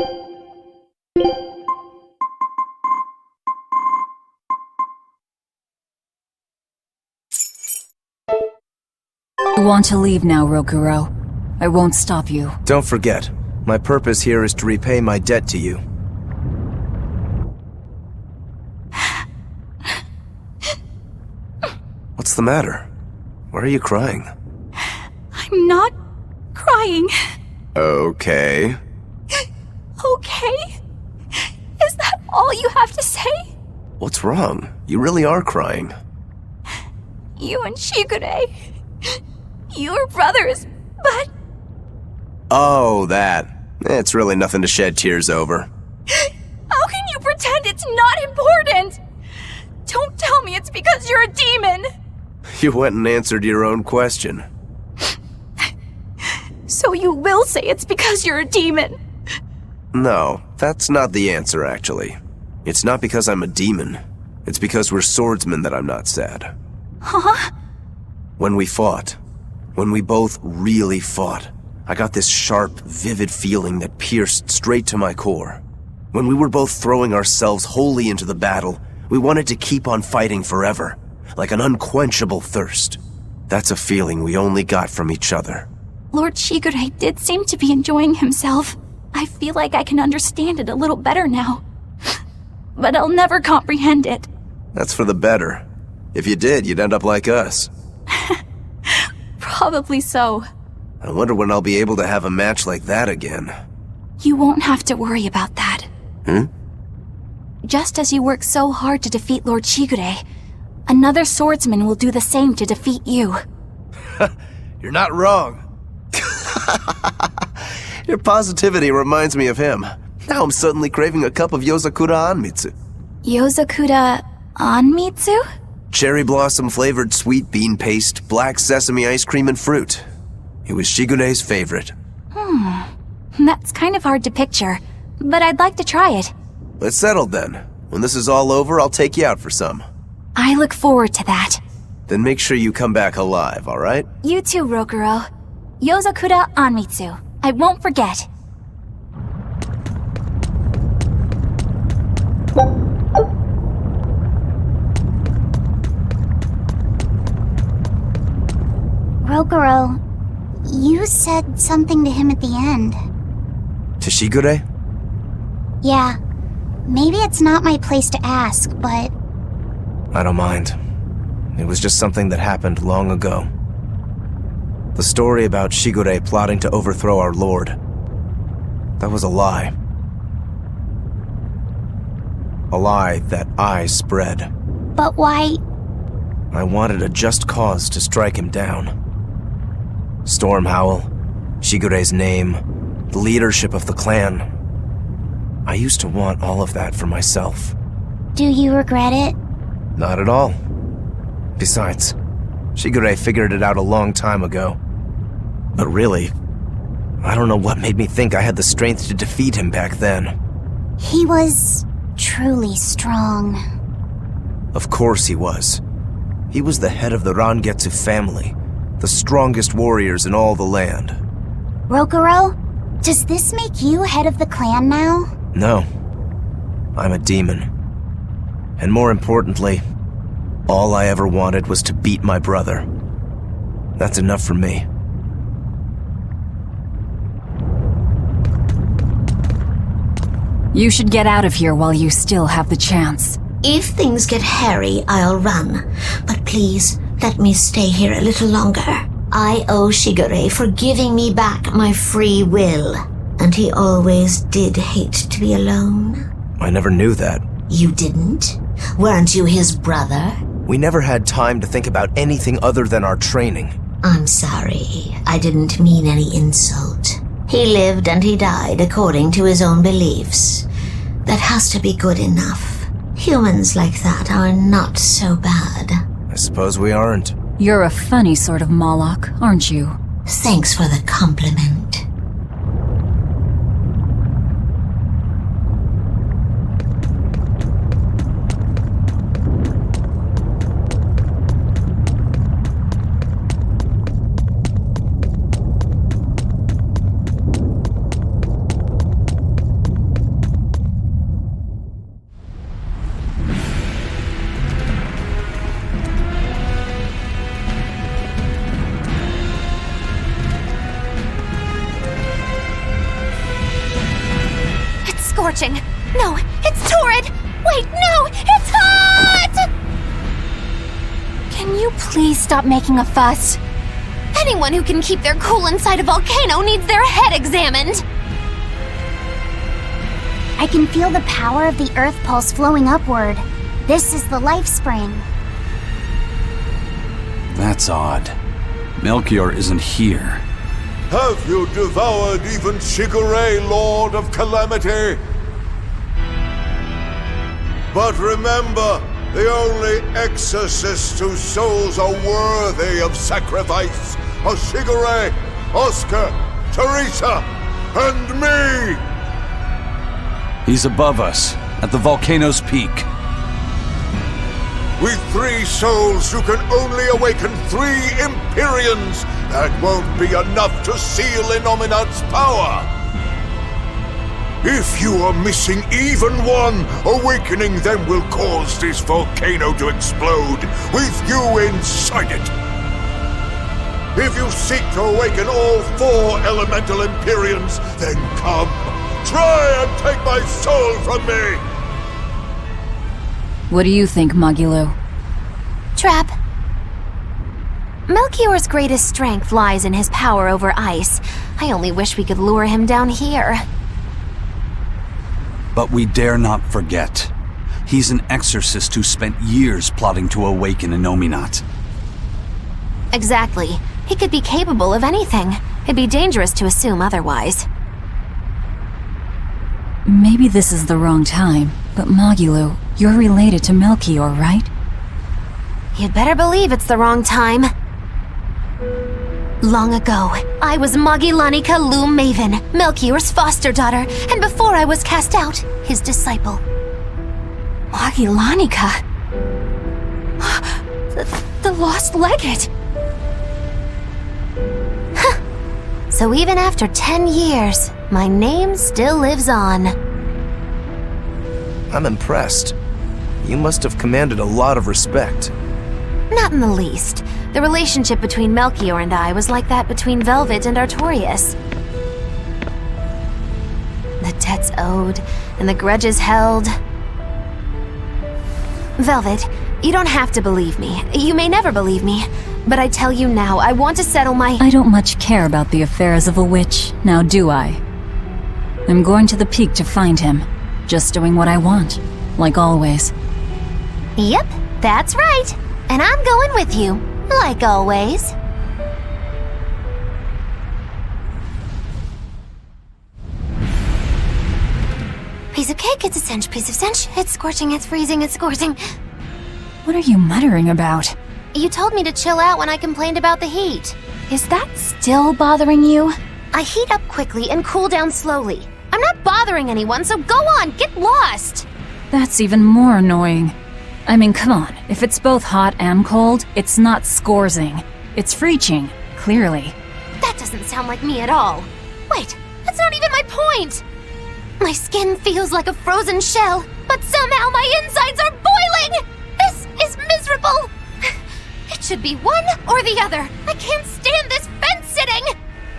want to leave now, Rokuro. I won't stop you. Don't forget, my purpose here is to repay my debt to you. What's the matter? Why are you crying? I'm not crying. Okay. Okay? Is that all you have to say? What's wrong? You really are crying. You and Shigure. You're brothers, but... Oh, that. It's really nothing to shed tears over. How can you pretend it's not important? Don't tell me it's because you're a demon. You went and answered your own question. So you will say it's because you're a demon? No, that's not the answer, actually. It's not because I'm a demon. It's because we're swordsmen that I'm not sad. Huh? When we fought, when we both really fought, I got this sharp, vivid feeling that pierced straight to my core. When we were both throwing ourselves wholly into the battle, we wanted to keep on fighting forever, like an unquenchable thirst. That's a feeling we only got from each other. Lord Shigure did seem to be enjoying himself. I feel like I can understand it a little better now. But I'll never comprehend it. That's for the better. If you did, you'd end up like us. Probably so. I wonder when I'll be able to have a match like that again. You won't have to worry about that. Just as you work so hard to defeat Lord Shigure, another swordsman will do the same to defeat you. You're not wrong. Your positivity reminds me of him. Now I'm suddenly craving a cup of Yozakura Anmitsu. Yozakura Anmitsu? Cherry blossom flavored sweet bean paste, black sesame ice cream and fruit. It was Shigure's favorite. That's kind of hard to picture, but I'd like to try it. It's settled then. When this is all over, I'll take you out for some. I look forward to that. Then make sure you come back alive, alright? You too, Rokuro. Yozakura Anmitsu. I won't forget. Rokuro, you said something to him at the end. To Shigure? Yeah. Maybe it's not my place to ask, but... I don't mind. It was just something that happened long ago. The story about Shigure plotting to overthrow our lord. That was a lie. A lie that I spread. But why... I wanted a just cause to strike him down. Storm Howl, Shigure's name, the leadership of the clan. I used to want all of that for myself. Do you regret it? Not at all. Besides, Shigure figured it out a long time ago. But really, I don't know what made me think I had the strength to defeat him back then. He was truly strong. Of course he was. He was the head of the Rangetsu family, the strongest warriors in all the land. Rokuro, does this make you head of the clan now? No. I'm a demon. And more importantly, all I ever wanted was to beat my brother. That's enough for me. You should get out of here while you still have the chance. If things get hairy, I'll run. But please, let me stay here a little longer. I owe Shigure for giving me back my free will. And he always did hate to be alone. I never knew that. You didn't? Weren't you his brother? We never had time to think about anything other than our training. I'm sorry. I didn't mean any insult. He lived and he died according to his own beliefs. That has to be good enough. Humans like that are not so bad. I suppose we aren't. You're a funny sort of Moloch, aren't you? Thanks for the compliment. scorching. No, it's torrid. Wait, no, it's hot! Can you please stop making a fuss? Anyone who can keep their cool inside a volcano needs their head examined. I can feel the power of the Earth Pulse flowing upward. This is the life spring. That's odd. Melchior isn't here. Have you devoured even Shigure, Lord of Calamity? But remember, the only exorcists whose souls are worthy of sacrifice are Shigure, Oscar, Teresa, and me! He's above us, at the volcano's peak. With 3 souls, you can only awaken 3 Empyreans. That won't be enough to seal Innominat's power. If you are missing even one, awakening them will cause this volcano to explode, with you inside it. If you seek to awaken all 4 elemental Empyreans, then come. Try and take my soul from me! What do you think, Magilo? Trap. Melchior's greatest strength lies in his power over ice. I only wish we could lure him down here. But we dare not forget. He's an exorcist who spent years plotting to awaken Innominat. Exactly. He could be capable of anything. It'd be dangerous to assume otherwise. Maybe this is the wrong time, but Magilo, you're related to Melchior, right? You'd better believe it's the wrong time. Long ago, I was Magilanica Loom Maven, Melchior's foster daughter, and before I was cast out, his disciple. Magilanica? The lost legate! Huh. So even after 10 years, my name still lives on. I'm impressed. You must have commanded a lot of respect. Not in the least. The relationship between Melchior and I was like that between Velvet and Artorias. The debts owed, and the grudges held. Velvet, you don't have to believe me. You may never believe me. But I tell you now, I want to settle my— I don't much care about the affairs of a witch, now do I? I'm going to the peak to find him. Just doing what I want, like always. Yep, that's right. And I'm going with you, like always. Piece of cake, it's a cinch, piece of cinch. It's scorching, it's freezing, it's scorching. What are you muttering about? You told me to chill out when I complained about the heat. Is that still bothering you? I heat up quickly and cool down slowly. I'm not bothering anyone, so go on, get lost! That's even more annoying. I mean, come on, if it's both hot and cold, it's not scorzing. It's freeching, clearly. That doesn't sound like me at all. Wait, that's not even my point! My skin feels like a frozen shell, but somehow my insides are boiling! This is miserable! It should be one or the other. I can't stand this fence-sitting!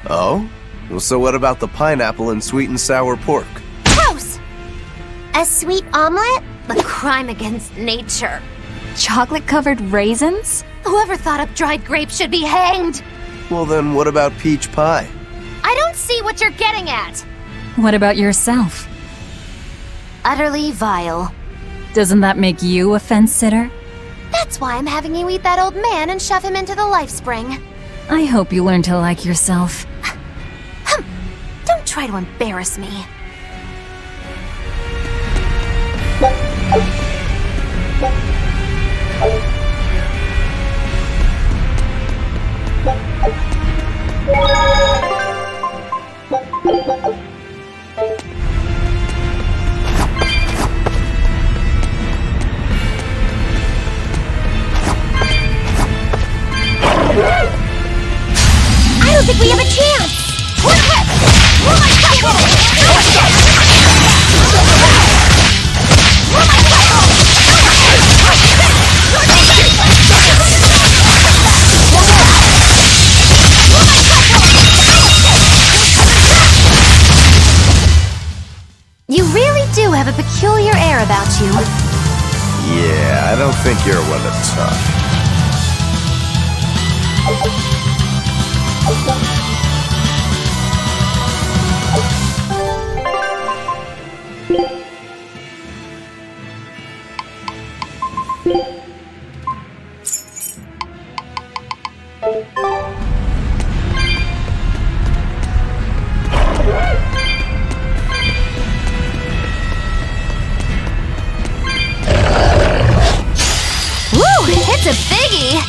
Oh? Well, so what about the pineapple and sweet and sour pork? Gross! A sweet omelet? A crime against nature. Chocolate-covered raisins? Whoever thought up dried grapes should be hanged! Well then, what about peach pie? I don't see what you're getting at! What about yourself? Utterly vile. Doesn't that make you a fence-sitter? That's why I'm having you eat that old man and shove him into the life spring. I hope you learn to like yourself. Don't try to embarrass me. I don't think we have a chance! You really don't think you're one to talk. It's a biggie!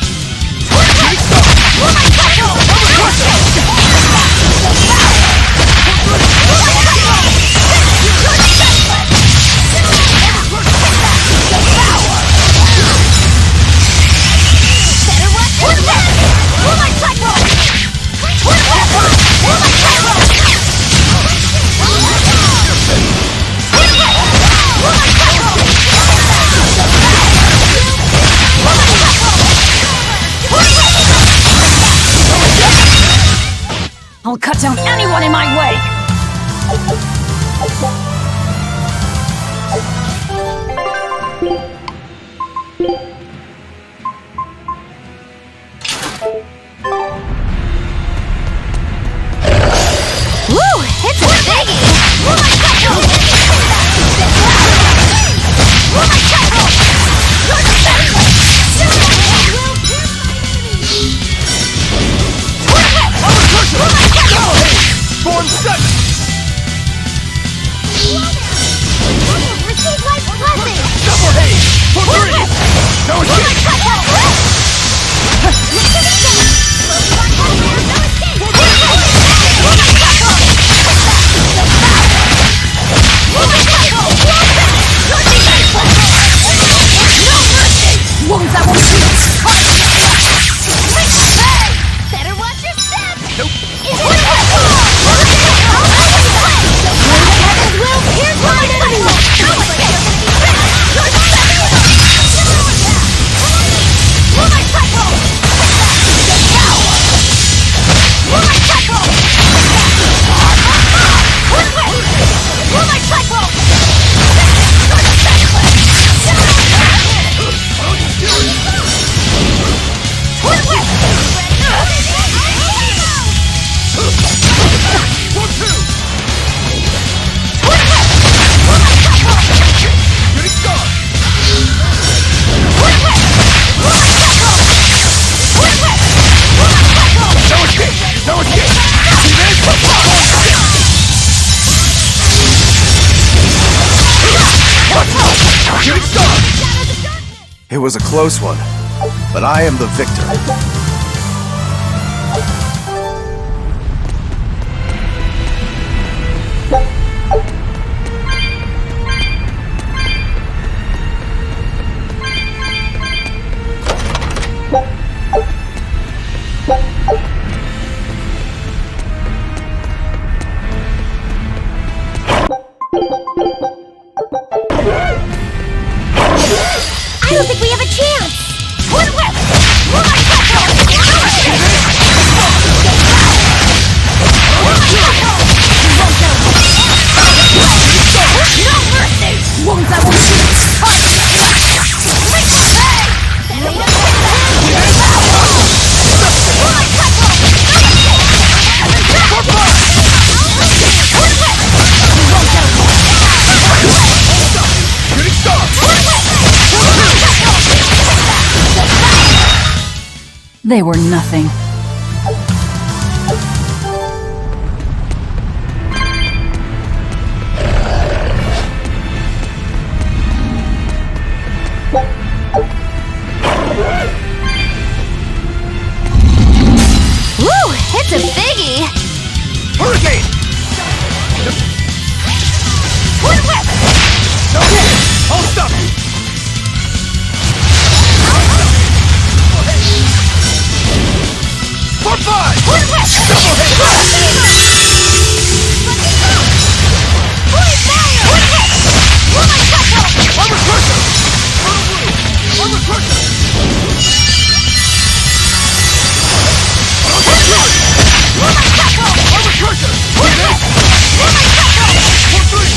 I'll cut down anyone in my way! Woo! It's a biggie! Form set! Double haze! For 3! No escape! Wounds that won't shoot! Better watch your step! Nope. Will pierce my enemy! It was a close one, but I am the victor. I don't think we have a chance! Wounds that won't They were nothing. Woo! It's a biggie! Hurricane! No hit! I'll stop you! For 5! Double hit! Armor crusher! Armor crusher! Armor crusher! For 3!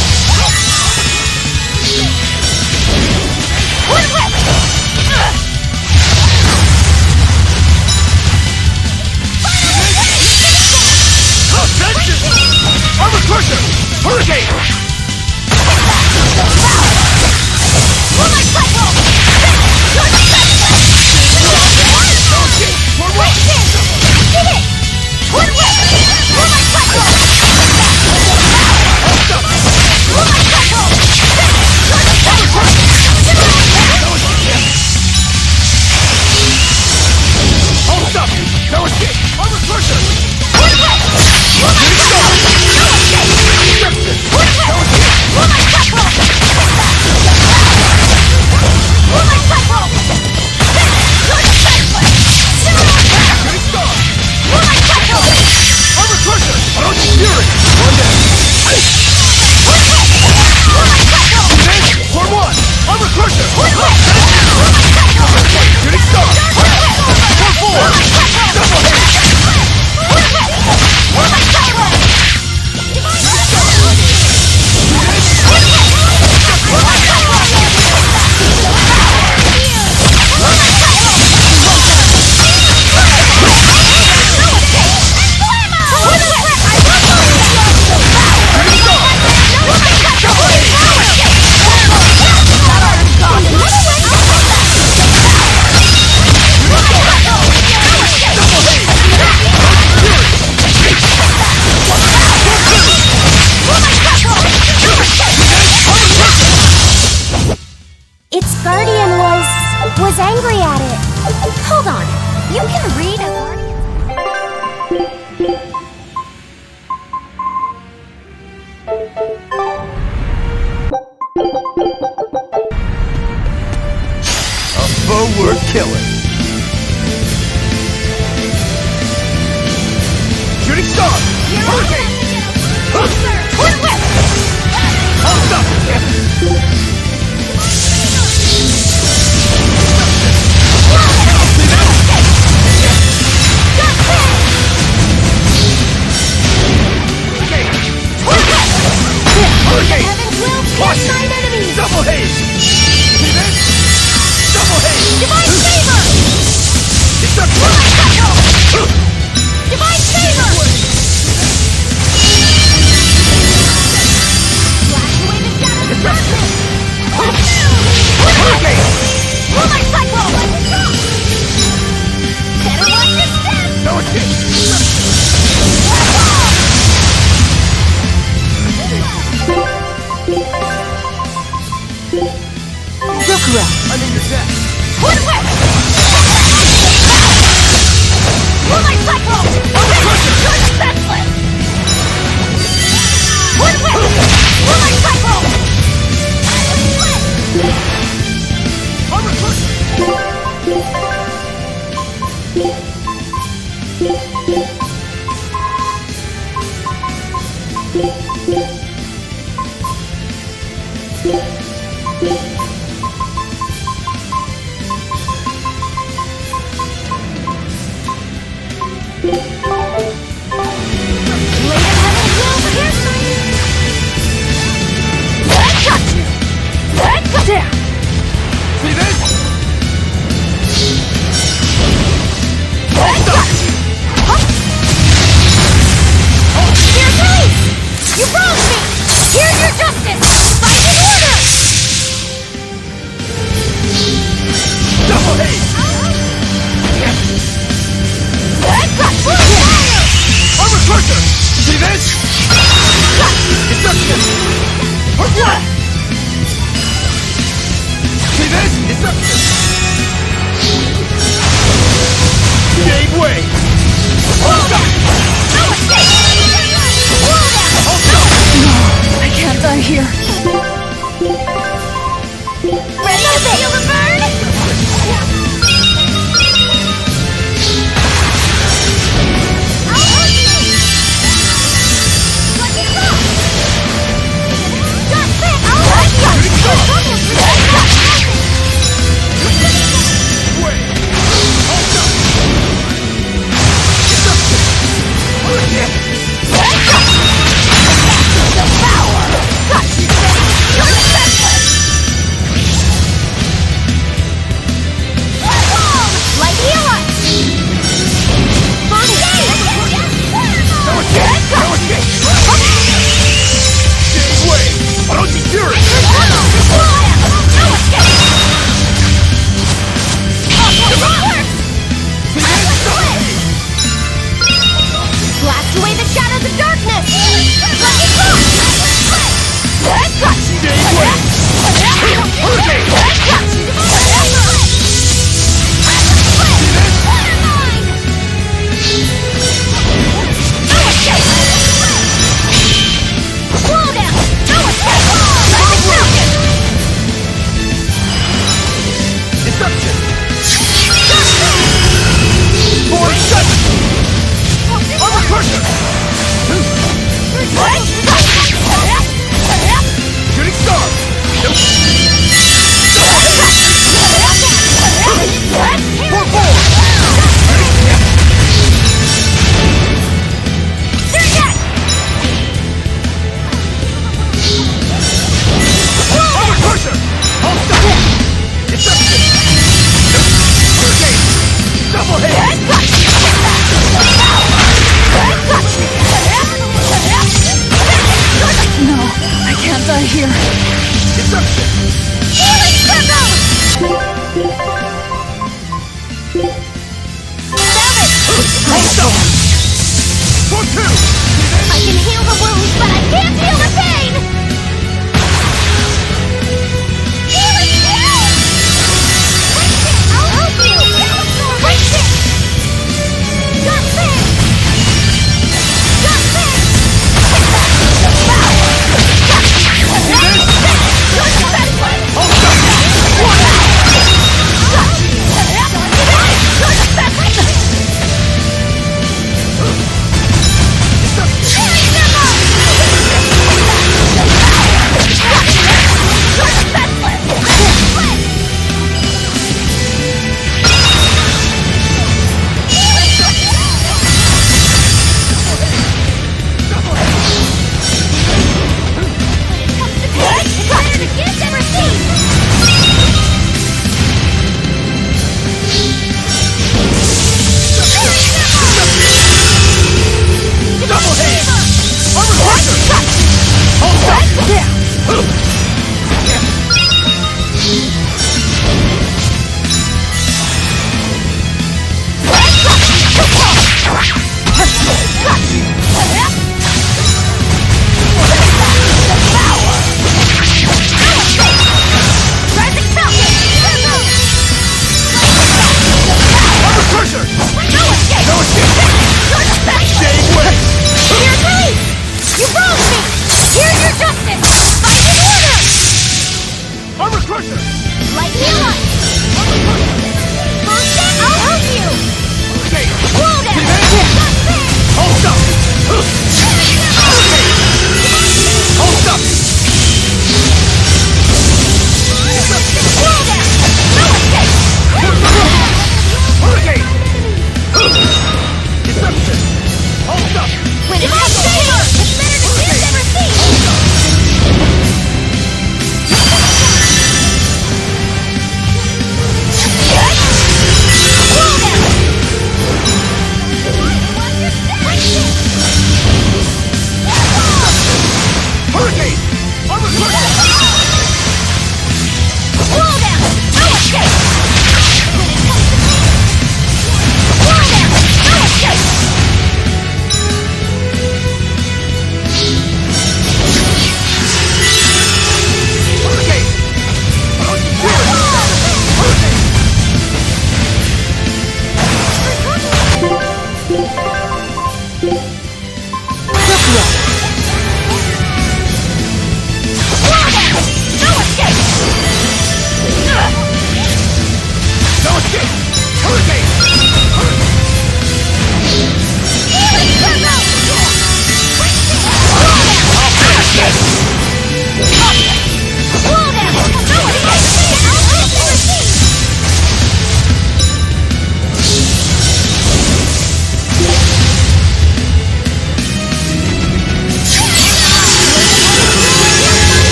angry at it. Hold on. You can read a A foe worth killing. Shooting star! Hurricane! Twin whip! I'll stop it! Hurricane! Heaven's will pierce nine enemies! Double haze! See this? Double haze! Divine favor! Destruction! Divine favor! Flash away the shadows of darkness! Hurricane! Roll my cyclone! Better watch your step! No escape! Berseria! I'm in your deck! Twin whip! Roll my cyclone! You're defenseless! Twin whip! Roll my cyclone!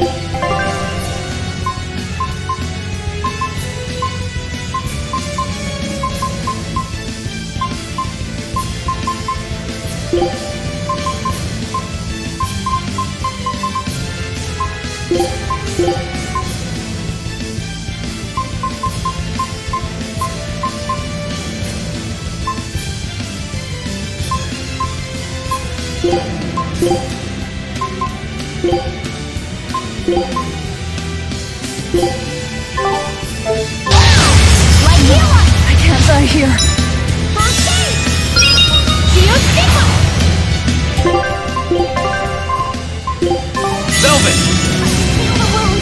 I can't die here. Velvet!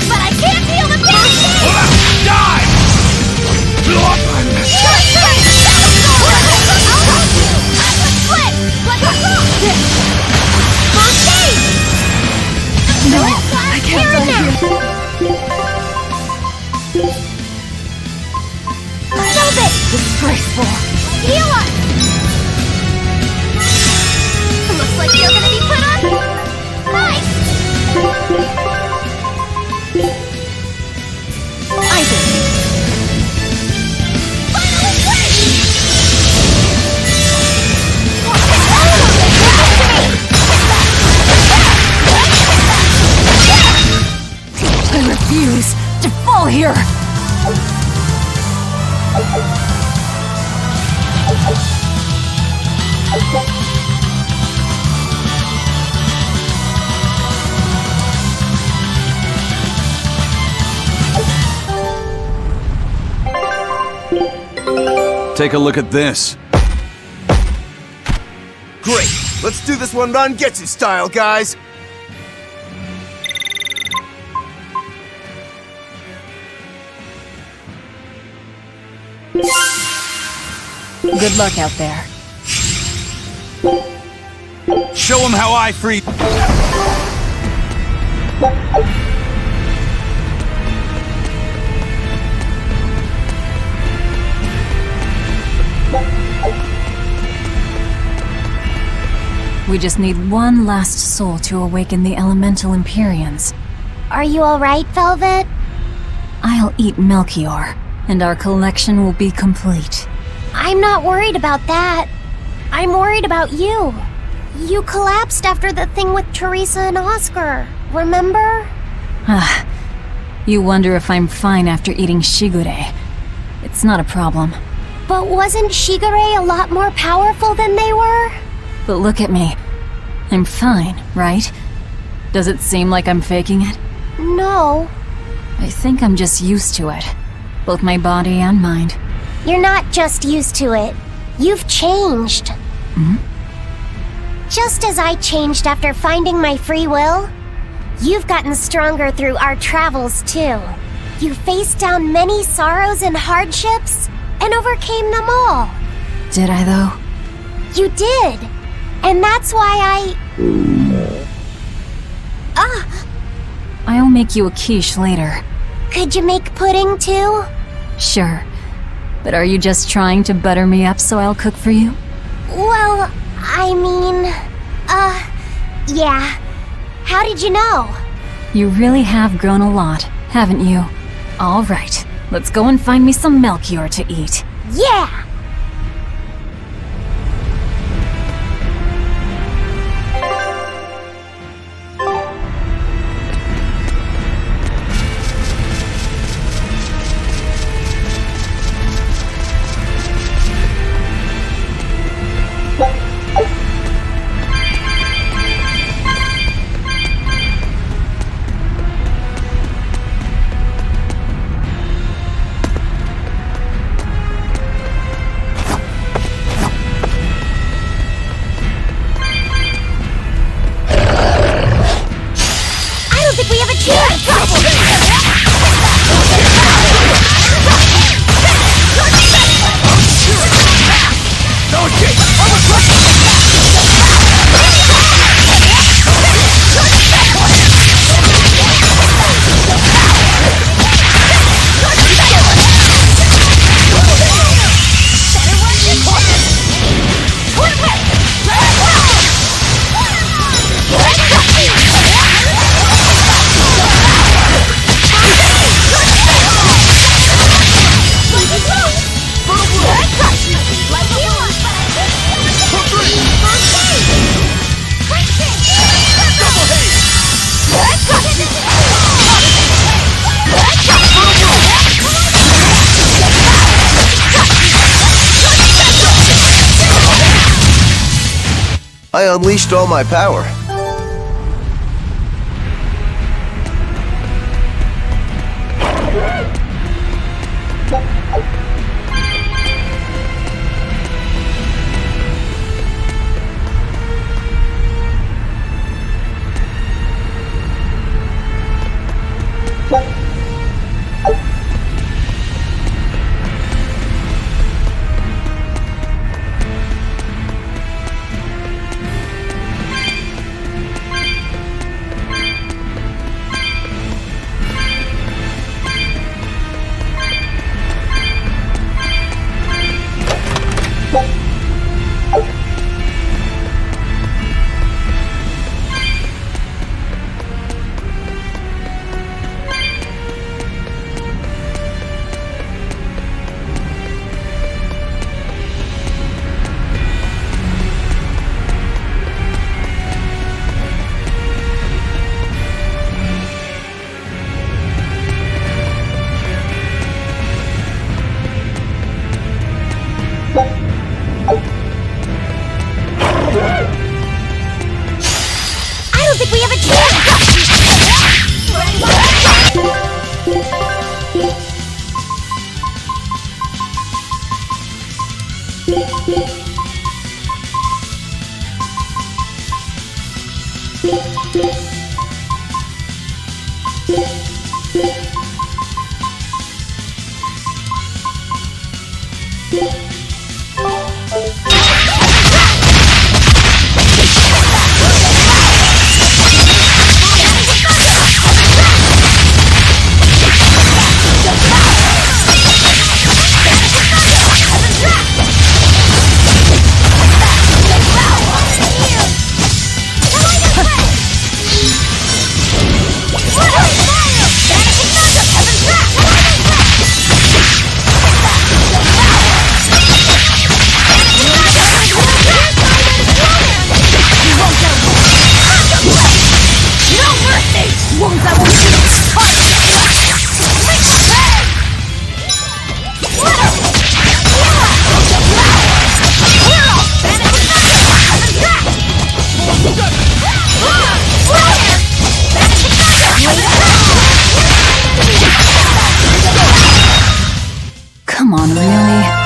But I can't heal the pain! Die! I missed No, I can't die here. Velvet! Disgraceful. Heal us! Looks like you're gonna be put on... Nice! Isaac! Finally I refuse to fall here! Take a look at this. Great! Let's do this one Rangetsu style, guys! Good luck out there. Show him how I free. We just need one last soul to awaken the elemental Empyreans. Are you alright, Velvet? I'll eat Melchior, and our collection will be complete. I'm not worried about that. I'm worried about you. You collapsed after the thing with Teresa and Oscar, remember? Ah, you wonder if I'm fine after eating Shigure. It's not a problem. But wasn't Shigure a lot more powerful than they were? But look at me. I'm fine, right? Does it seem like I'm faking it? No. I think I'm just used to it. Both my body and mind. You're not just used to it. You've changed. Hmm? Just as I changed after finding my free will, you've gotten stronger through our travels too. You faced down many sorrows and hardships, and overcame them all. Did I though? You did. And that's why I'll make you a quiche later. Could you make pudding too? Sure. But are you just trying to butter me up so I'll cook for you? Well, I mean, yeah. How did you know? You really have grown a lot, haven't you? All right, let's go and find me some Melchior to eat. Yeah! I unleashed all my power. Come on, really?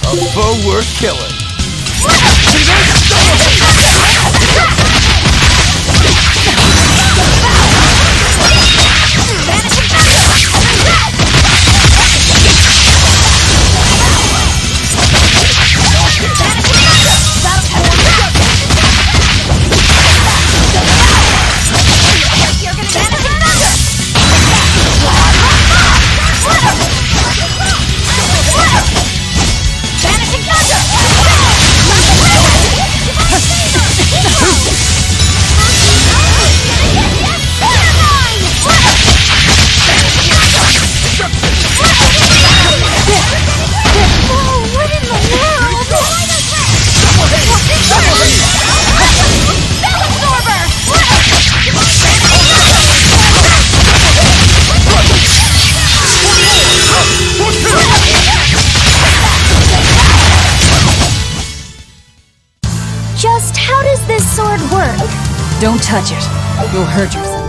A foe worth killing. Vanishing Thunder! Just how does this sword work? Don't touch it. You'll hurt yourself.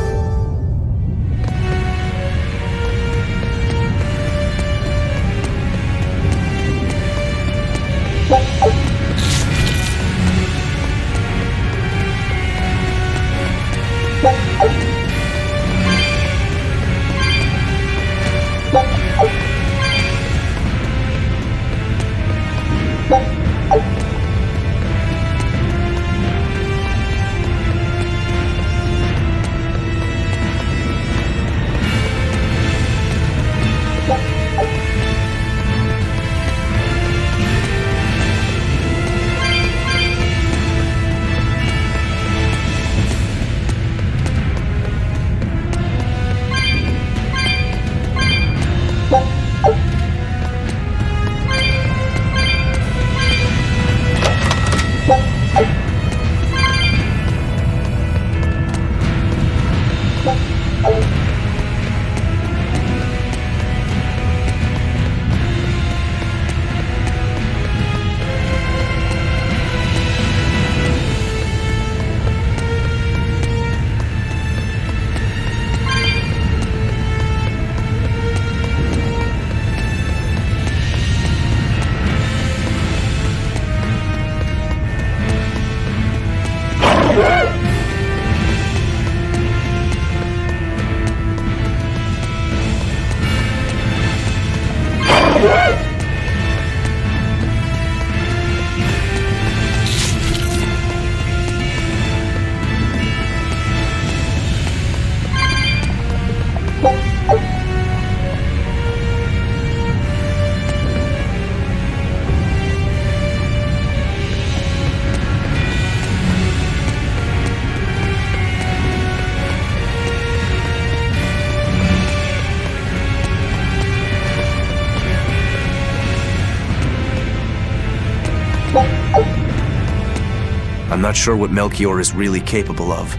I'm not sure what Melchior is really capable of.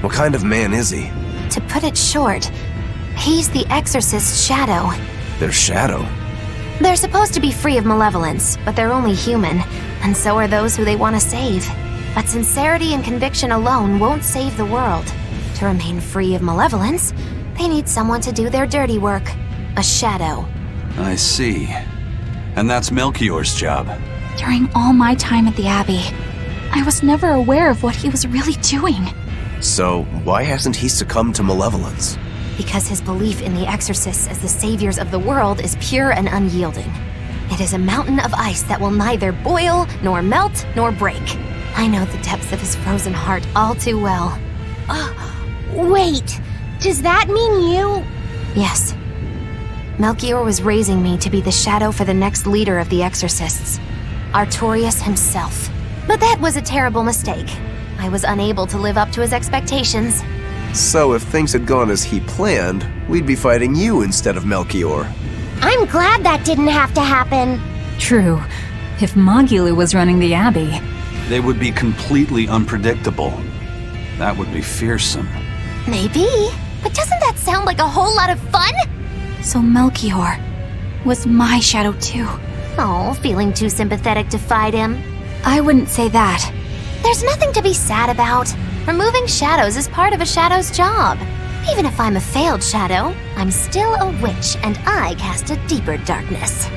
What kind of man is he? To put it short, he's the Exorcist's shadow. Their shadow? They're supposed to be free of malevolence, but they're only human, and so are those who they want to save. But sincerity and conviction alone won't save the world. To remain free of malevolence, they need someone to do their dirty work. A shadow. I see. And that's Melchior's job. During all my time at the Abbey, I was never aware of what he was really doing. So, why hasn't he succumbed to malevolence? Because his belief in the Exorcists as the saviors of the world is pure and unyielding. It is a mountain of ice that will neither boil, nor melt, nor break. I know the depths of his frozen heart all too well. Wait, does that mean you? Yes. Melchior was raising me to be the shadow for the next leader of the Exorcists, Artorius himself. But that was a terrible mistake. I was unable to live up to his expectations. So if things had gone as he planned, we'd be fighting you instead of Melchior. I'm glad that didn't have to happen. True. If Magulu was running the Abbey, They would be completely unpredictable. That would be fearsome. Maybe, but doesn't that sound like a whole lot of fun? So Melchior was my shadow too. Oh, feeling too sympathetic to fight him? I wouldn't say that. There's nothing to be sad about. Removing shadows is part of a shadow's job. Even if I'm a failed shadow, I'm still a witch, and I cast a deeper darkness.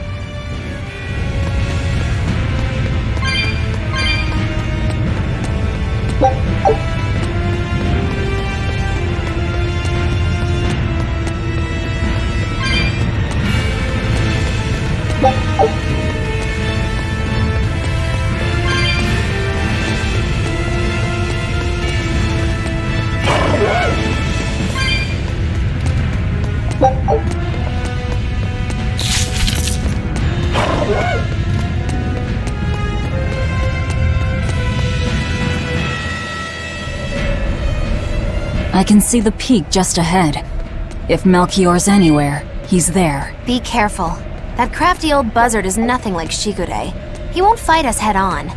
I can see the peak just ahead. If Melchior's anywhere, he's there. Be careful. That crafty old buzzard is nothing like Shigure. He won't fight us head on.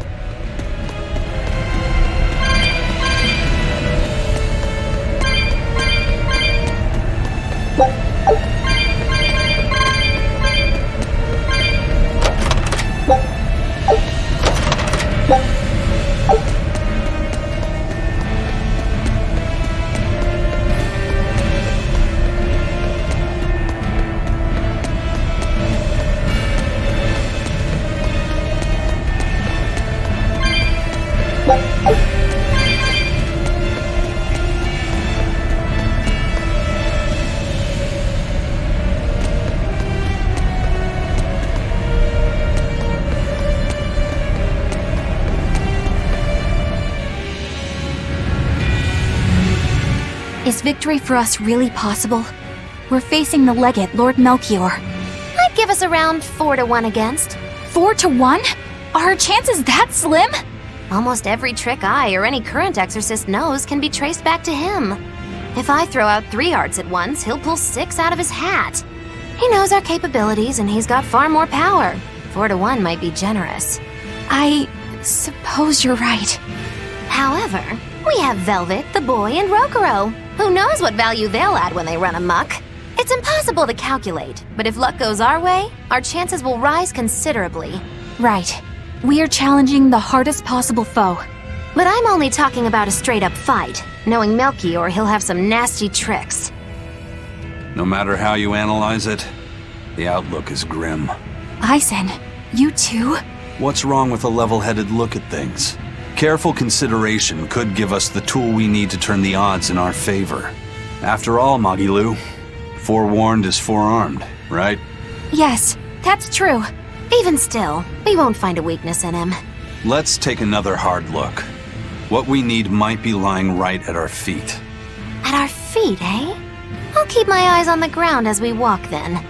Is victory for us really possible? We're facing the legate, Lord Melchior. I'd give us around 4-1 against. 4-1? Are our chances that slim? Almost every trick I or any current exorcist knows can be traced back to him. If I throw out 3 arts at once, he'll pull 6 out of his hat. He knows our capabilities and he's got far more power. 4-1 might be generous. I suppose you're right. However, we have Velvet, the boy, and Rokuro. Who knows what value they'll add when they run amok? It's impossible to calculate, but if luck goes our way, our chances will rise considerably. Right. We are challenging the hardest possible foe. But I'm only talking about a straight-up fight. Knowing Melchior, he'll have some nasty tricks. No matter how you analyze it, the outlook is grim. Eisen, you too? What's wrong with a level-headed look at things? Careful consideration could give us the tool we need to turn the odds in our favor. After all, Magilu, forewarned is forearmed, right? Yes, that's true. Even still, we won't find a weakness in him. Let's take another hard look. What we need might be lying right at our feet. At our feet, eh? I'll keep my eyes on the ground as we walk then.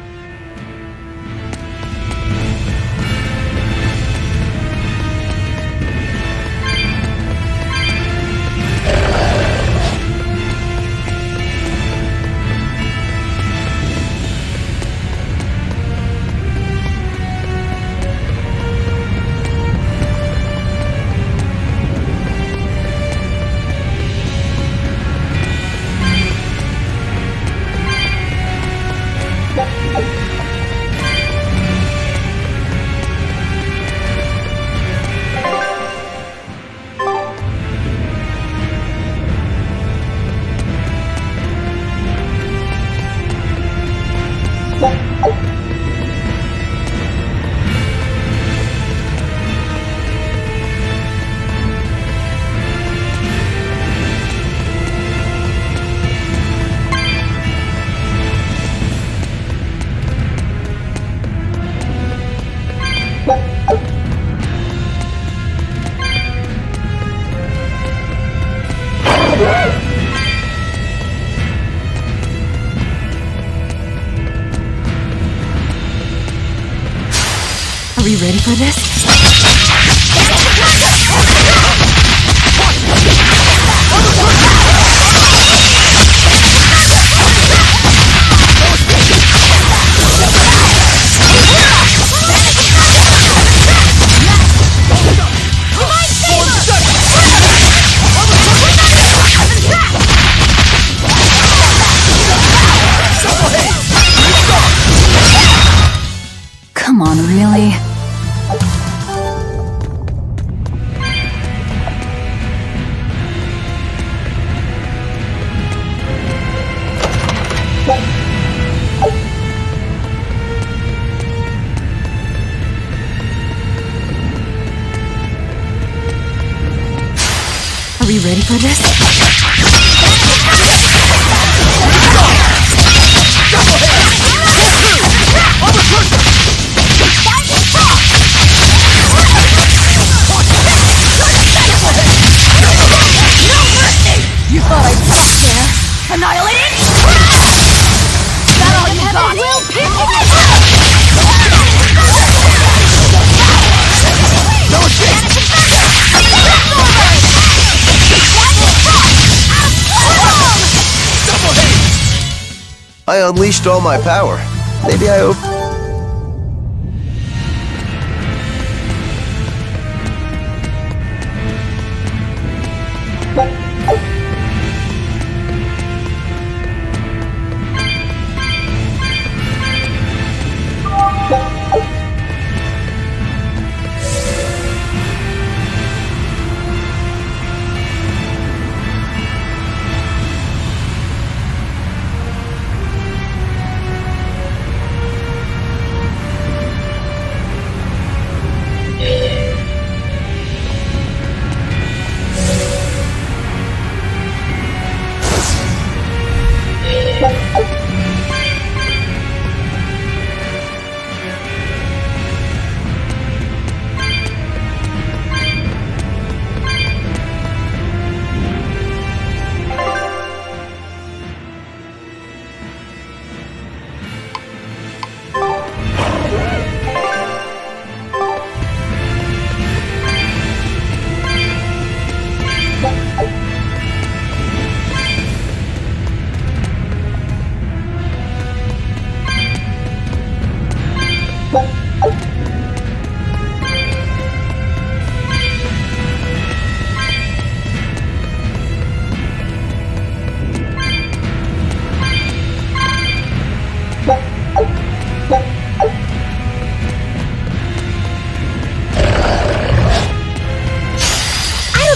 Are we ready for this? Come on, really? Are we ready for this? You thought I'd stop there? Annihilating! That all you got? No escape! I unleashed all my power. Maybe I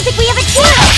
think we have a chance!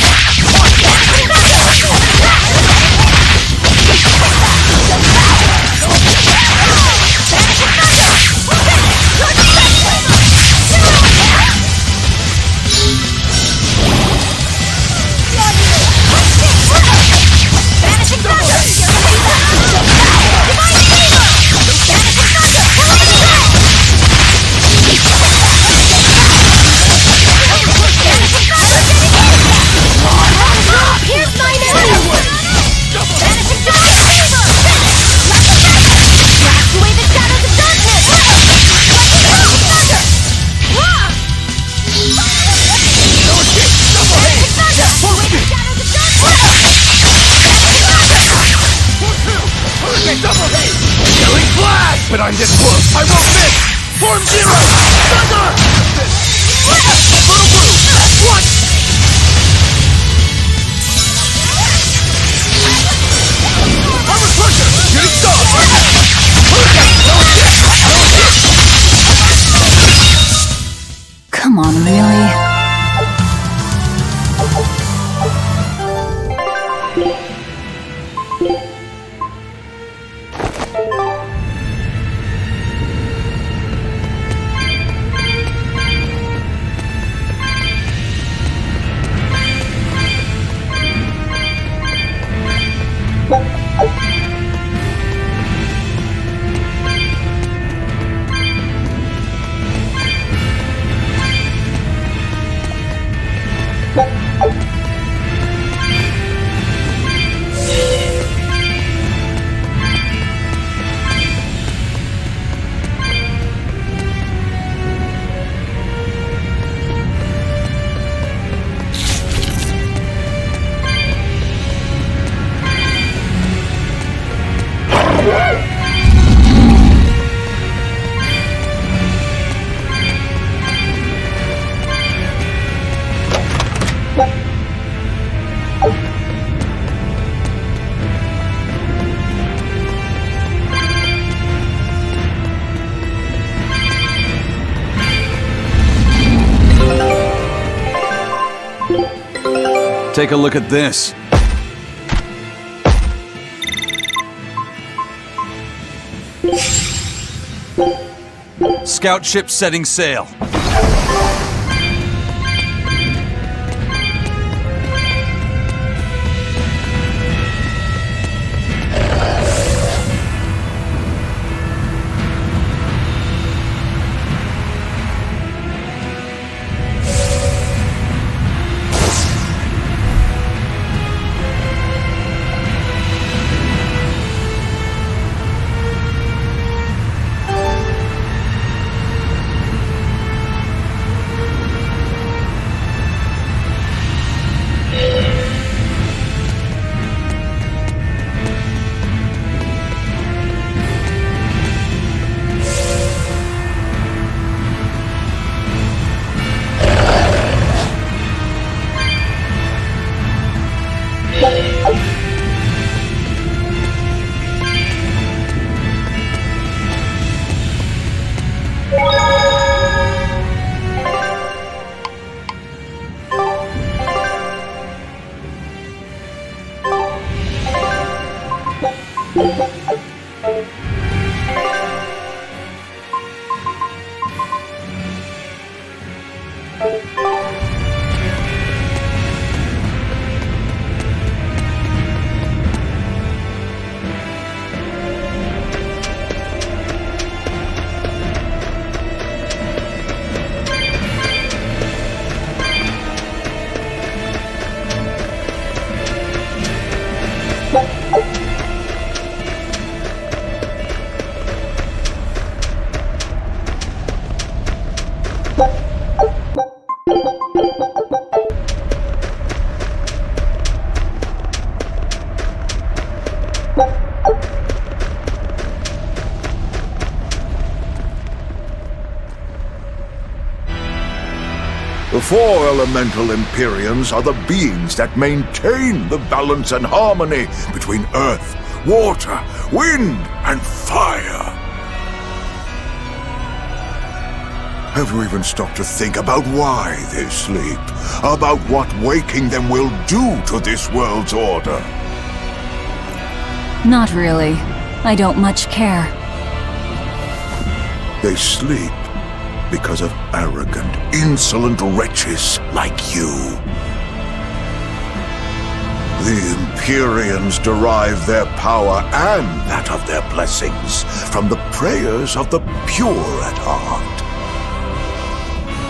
But I'm this close, I won't miss! Form Zero! Thunder! Little Blue! What? Armor Crusher! Getting stopped! Come on, really? Take a look at this. Scout ship setting sail. The four elemental Empyreans are the beings that maintain the balance and harmony between earth, water, wind, and fire. Have you even stopped to think about why they sleep? About what waking them will do to this world's order? Not really. I don't much care. They sleep because of arrogant, insolent wretches like you. The Empyreans derive their power and that of their blessings from the prayers of the pure at heart.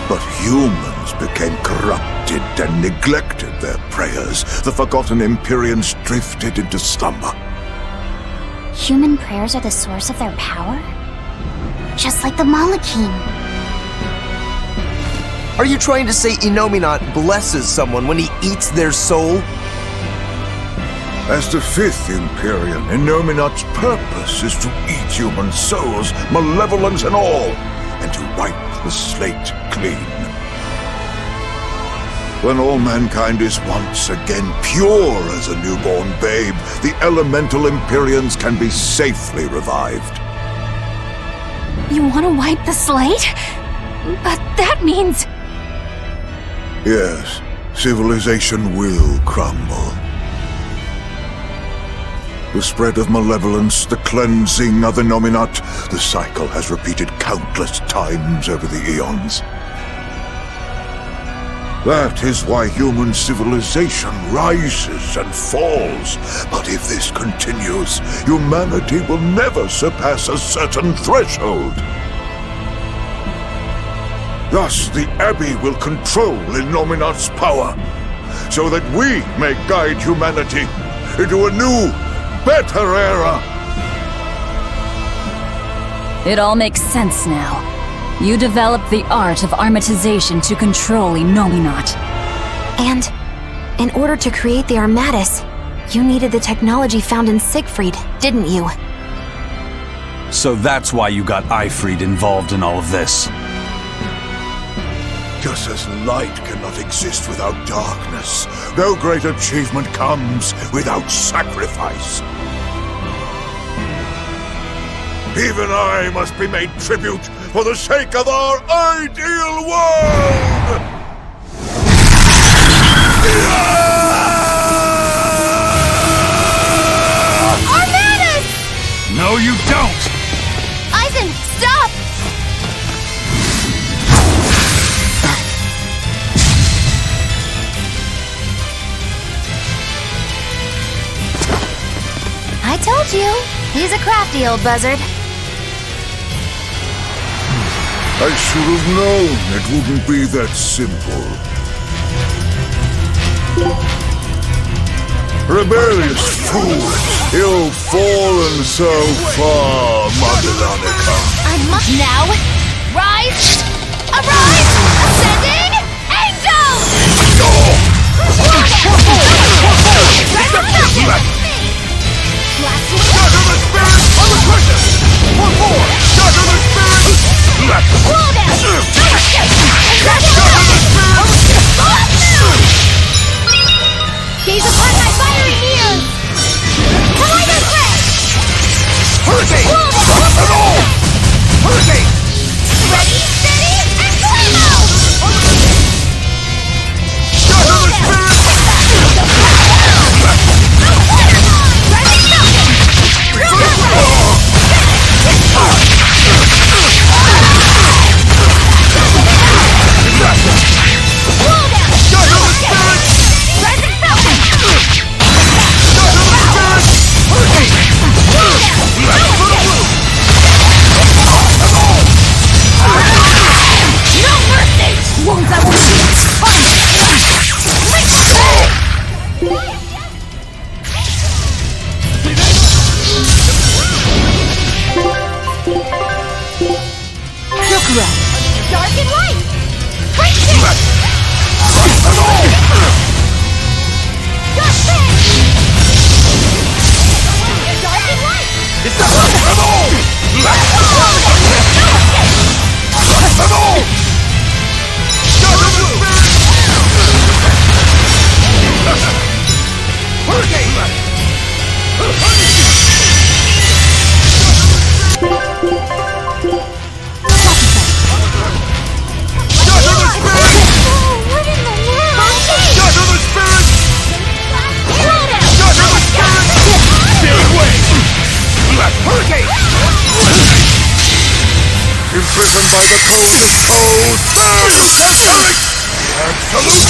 But humans became corrupted and neglected their prayers. The forgotten Empyreans drifted into slumber. Human prayers are the source of their power? Just like the Malachim. Are you trying to say Innominat blesses someone when he eats their soul? As the fifth Empyrean, Innominat's purpose is to eat human souls, malevolence and all, and to wipe the slate clean. When all mankind is once again pure as a newborn babe, the elemental Empyreans can be safely revived. You want to wipe the slate? But that means... Yes, civilization will crumble. The spread of malevolence, the cleansing of Innominat, the cycle has repeated countless times over the eons. That is why human civilization rises and falls. But if this continues, humanity will never surpass a certain threshold. Thus, the Abbey will control Innominat's power, so that we may guide humanity into a new, better era. It all makes sense now. You developed the art of armatization to control Innominat. And in order to create the Armatus, you needed the technology found in Siegfried, didn't you? So that's why you got Eifried involved in all of this. Just as light cannot exist without darkness, no great achievement comes without sacrifice. Even I must be made tribute for the sake of our ideal world! Armatus! No, you don't! Eisen, stop! I told you, he's a crafty old buzzard. I should have known it wouldn't be that simple. Rebellious fools, you've fallen so far, Magdanica. I must now rise, arise, ascending, angel! Shatter the spirit of the precious! For four! Shatter the spirit! Slow down! Gaze upon my fiery ears! Collider crash! Hurricane! Drop it all! Hurricane! Ready, steady, and Flamo! by the coldest cold. There you have it! Absolute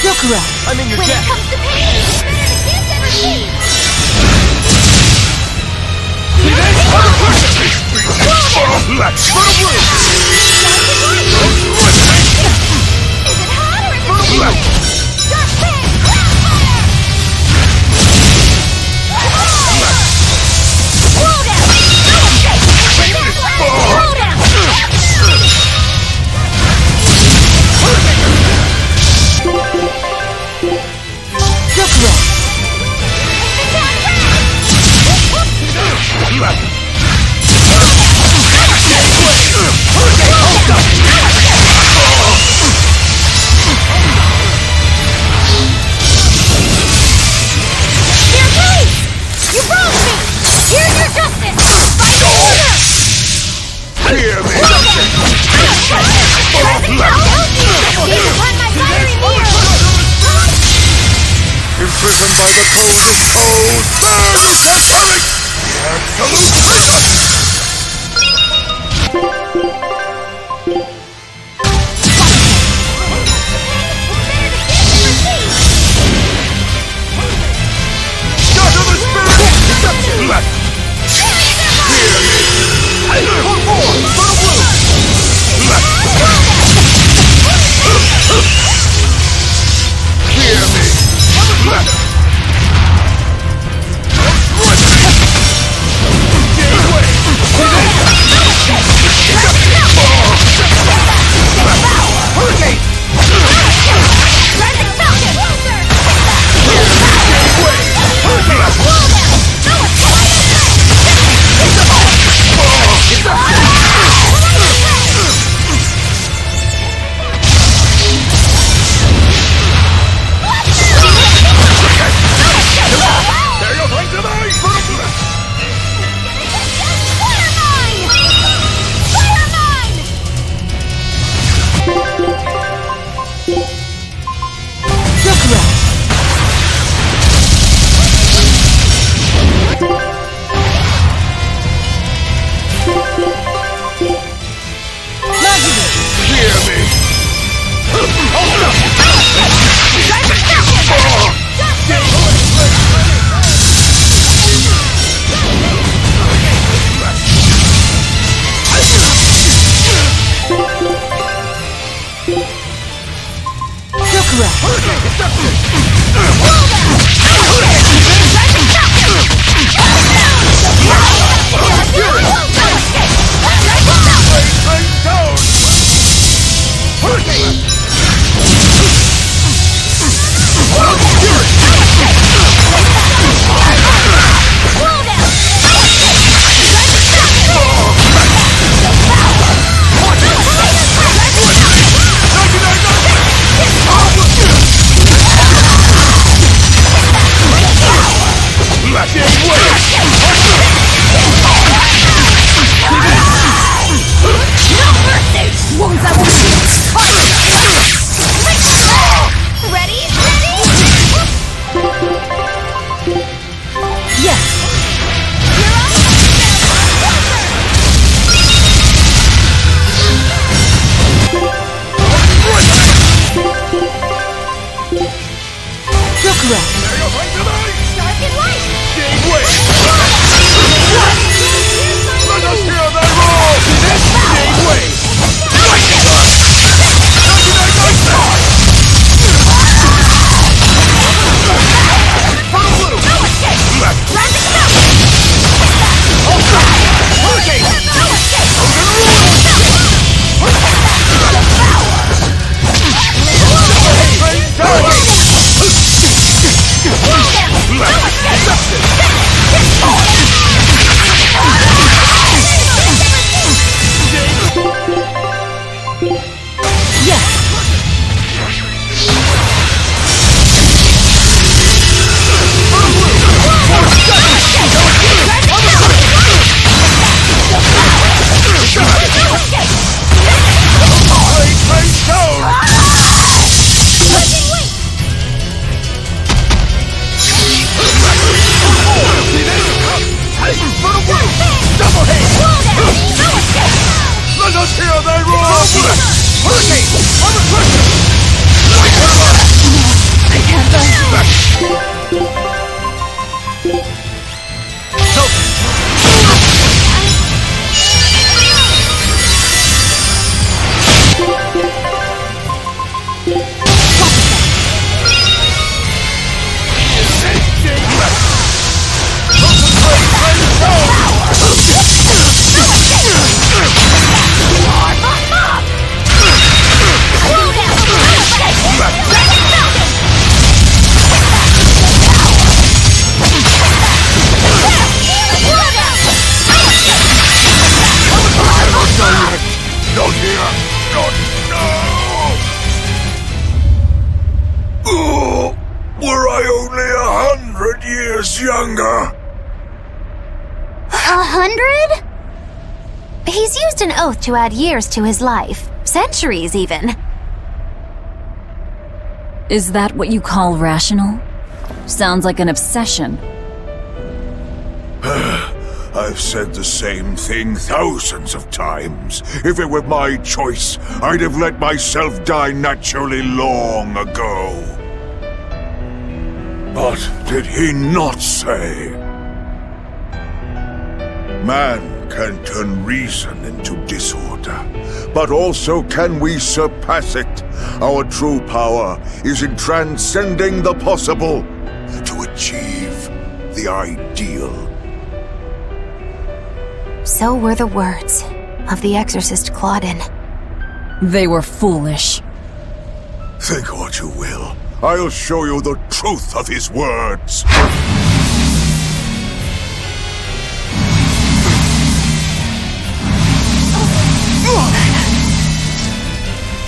Yokura! I'm in your When debt. it comes to pain, the kids ever see. Let's go blue! Is it hot or is it cold? Dark pain! Roll down! Roll down! You wronged me! Here's your justice! Fight harder! Hear me! Imprisoned by the coldest cold. There you have it! Absolute freedom! Shatter the spirit! Deception! Hear me! For more! For the blue! Hear me! Wounds I will heal! younger. 100? He's used an oath to add years to his life. Centuries, even. Is that what you call rational? Sounds like an obsession. I've said the same thing thousands of times. If it were my choice, I'd have let myself die naturally long ago. But did he not say? Man can turn reason into disorder, but also can we surpass it? Our true power is in transcending the possible to achieve the ideal. So were the words of the exorcist Claudin. They were foolish. Think what you will. I'll show you the truth of his words.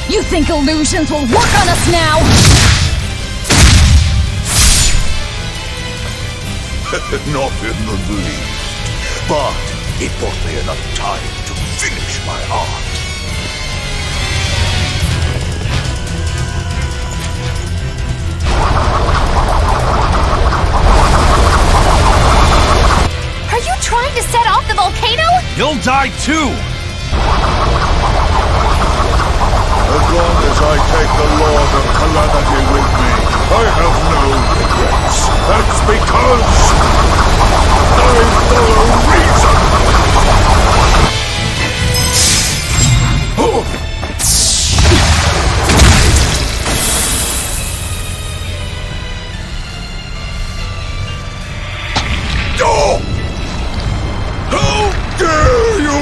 You think illusions will work on us now? Not in the least. But it bought me enough time to finish my art. Are you trying to set off the volcano? You'll die too! As long as I take the Lord of Calamity with me, I have no regrets. That's because I follow reason! Oh! How dare you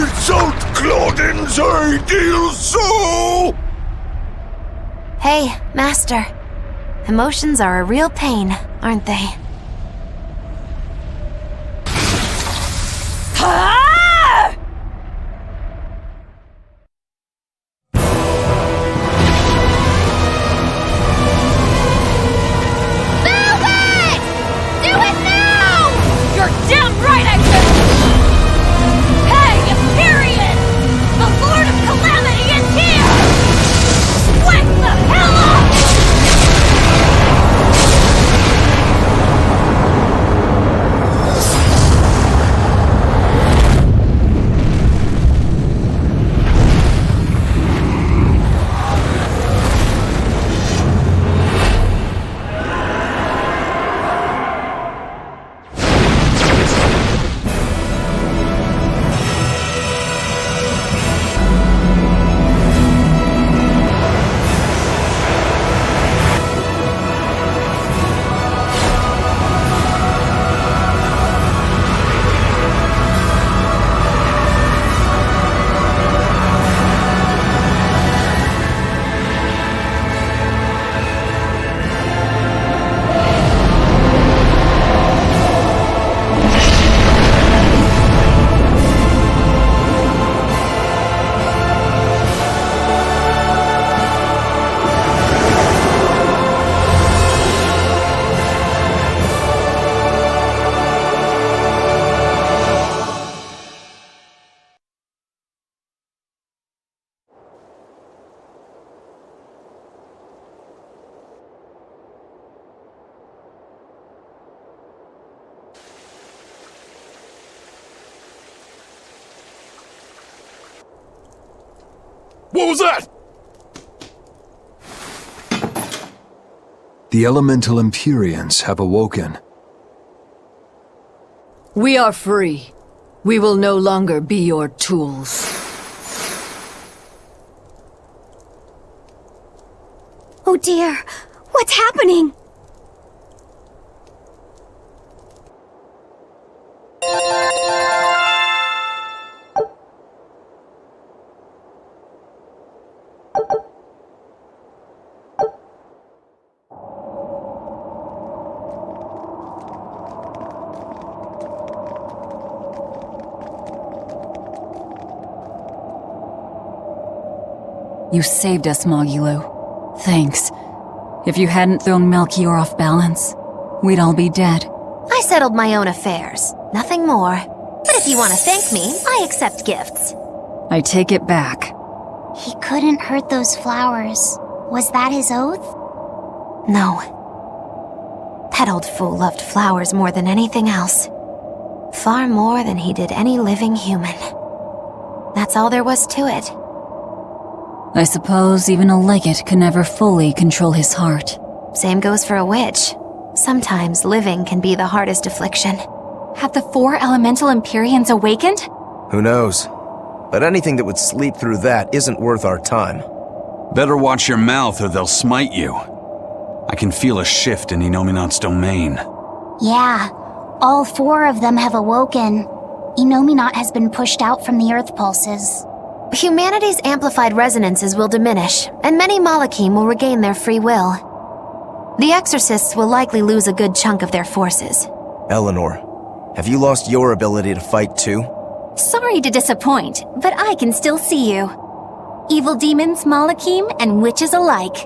insult Claudin's ideal soul! Hey, Master. Emotions are a real pain, aren't they? What was that? The elemental Empyreans have awoken. We are free. We will no longer be your tools. Oh dear, what's happening? You saved us, Magilu. Thanks. If you hadn't thrown Melchior off balance, we'd all be dead. I settled my own affairs. Nothing more. But if you want to thank me, I accept gifts. I take it back. He couldn't hurt those flowers. Was that his oath? No. That old fool loved flowers more than anything else. Far more than he did any living human. That's all there was to it. I suppose even a legate could never fully control his heart. Same goes for a witch. Sometimes living can be the hardest affliction. Have the 4 elemental Empyreans awakened? Who knows? But anything that would sleep through that isn't worth our time. Better watch your mouth or they'll smite you. I can feel a shift in Inominat's domain. Yeah, all 4 of them have awoken. Inominat has been pushed out from the Earth pulses. Humanity's amplified resonances will diminish, and many Malachim will regain their free will. The Exorcists will likely lose a good chunk of their forces. Eleanor, have you lost your ability to fight too? Sorry to disappoint, but I can still see you. Evil demons, Malachim, and witches alike.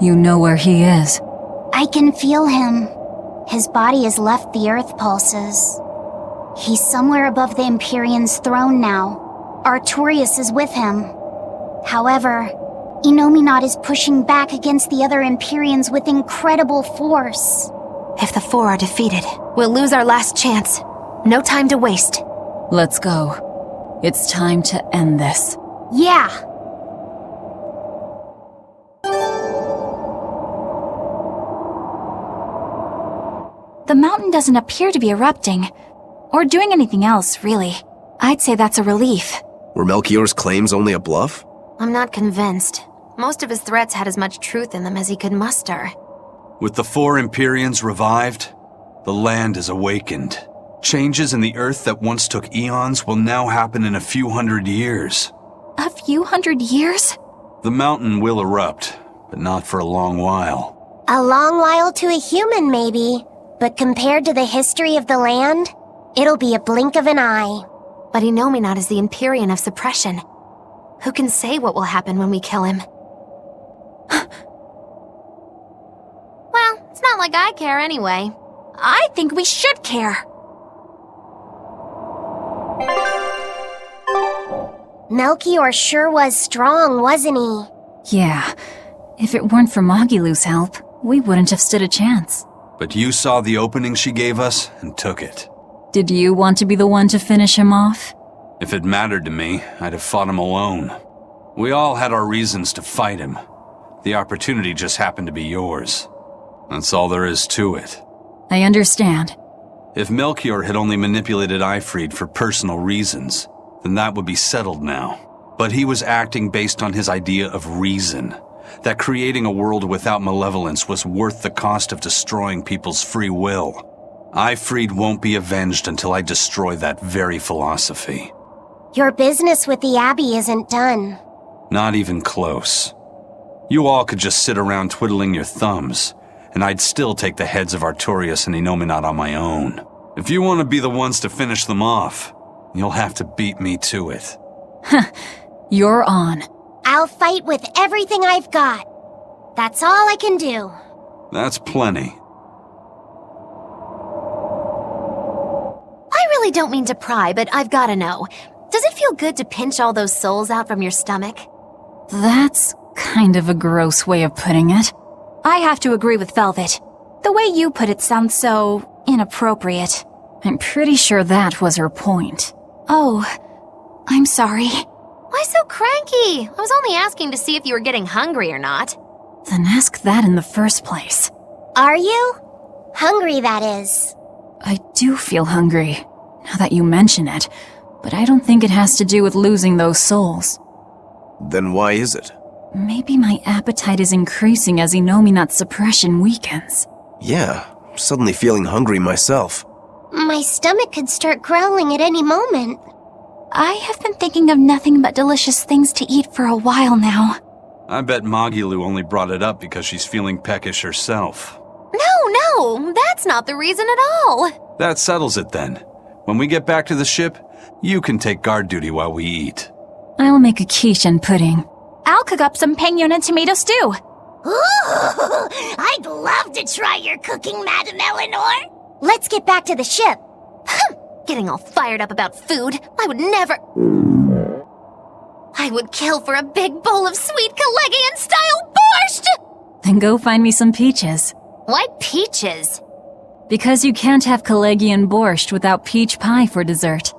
You know where he is. I can feel him. His body has left the Earth pulses. He's somewhere above the Empyrean's throne now. Artorias is with him. However, Inominat is pushing back against the other Empyreans with incredible force. If the 4 are defeated, we'll lose our last chance. No time to waste. Let's go. It's time to end this. Yeah! The mountain doesn't appear to be erupting. Or doing anything else, really. I'd say that's a relief. Were Melchior's claims only a bluff? I'm not convinced. Most of his threats had as much truth in them as he could muster. With the 4 Empyreans revived, the land is awakened. Changes in the earth that once took eons will now happen in a few hundred years. A few hundred years? The mountain will erupt, but not for a long while. A long while to a human, maybe. But compared to the history of the land, it'll be a blink of an eye. But Inominat is the Empyrean of suppression. Who can say what will happen when we kill him? Well, it's not like I care anyway. I think we should care. Melchior sure was strong, wasn't he? Yeah. If it weren't for Magilu's help, we wouldn't have stood a chance. But you saw the opening she gave us and took it. Did you want to be the one to finish him off? If it mattered to me, I'd have fought him alone. We all had our reasons to fight him. The opportunity just happened to be yours. That's all there is to it. I understand. If Melchior had only manipulated Ifrid for personal reasons, then that would be settled now. But he was acting based on his idea of reason. That creating a world without malevolence was worth the cost of destroying people's free will. Ifrid won't be avenged until I destroy that very philosophy. Your business with the Abbey isn't done. Not even close. You all could just sit around twiddling your thumbs, and I'd still take the heads of Artorias and Inominat on my own. If you want to be the ones to finish them off, you'll have to beat me to it. You're on. I'll fight with everything I've got. That's all I can do. That's plenty. I really don't mean to pry, but I've gotta know. Does it feel good to pinch all those souls out from your stomach? That's kind of a gross way of putting it. I have to agree with Velvet. The way you put it sounds so inappropriate. I'm pretty sure that was her point. Oh, I'm sorry. Why so cranky? I was only asking to see if you were getting hungry or not. Then ask that in the first place. Are you? Hungry, that is. I do feel hungry, now that you mention it, but I don't think it has to do with losing those souls. Then why is it? Maybe my appetite is increasing as Inominat's suppression weakens. Yeah, I'm suddenly feeling hungry myself. My stomach could start growling at any moment. I have been thinking of nothing but delicious things to eat for a while now. I bet Magilu only brought it up because she's feeling peckish herself. No, that's not the reason at all. That settles it then. When we get back to the ship, you can take guard duty while we eat. I'll make a quiche and pudding. I'll cook up some pinyon and tomato stew. Ooh, I'd love to try your cooking, Madame Eleanor. Let's get back to the ship. Getting all fired up about food. I would never... I would kill for a big bowl of sweet Killegian-style borscht! Then go find me some peaches. Why peaches? Because you can't have Killegian borscht without peach pie for dessert.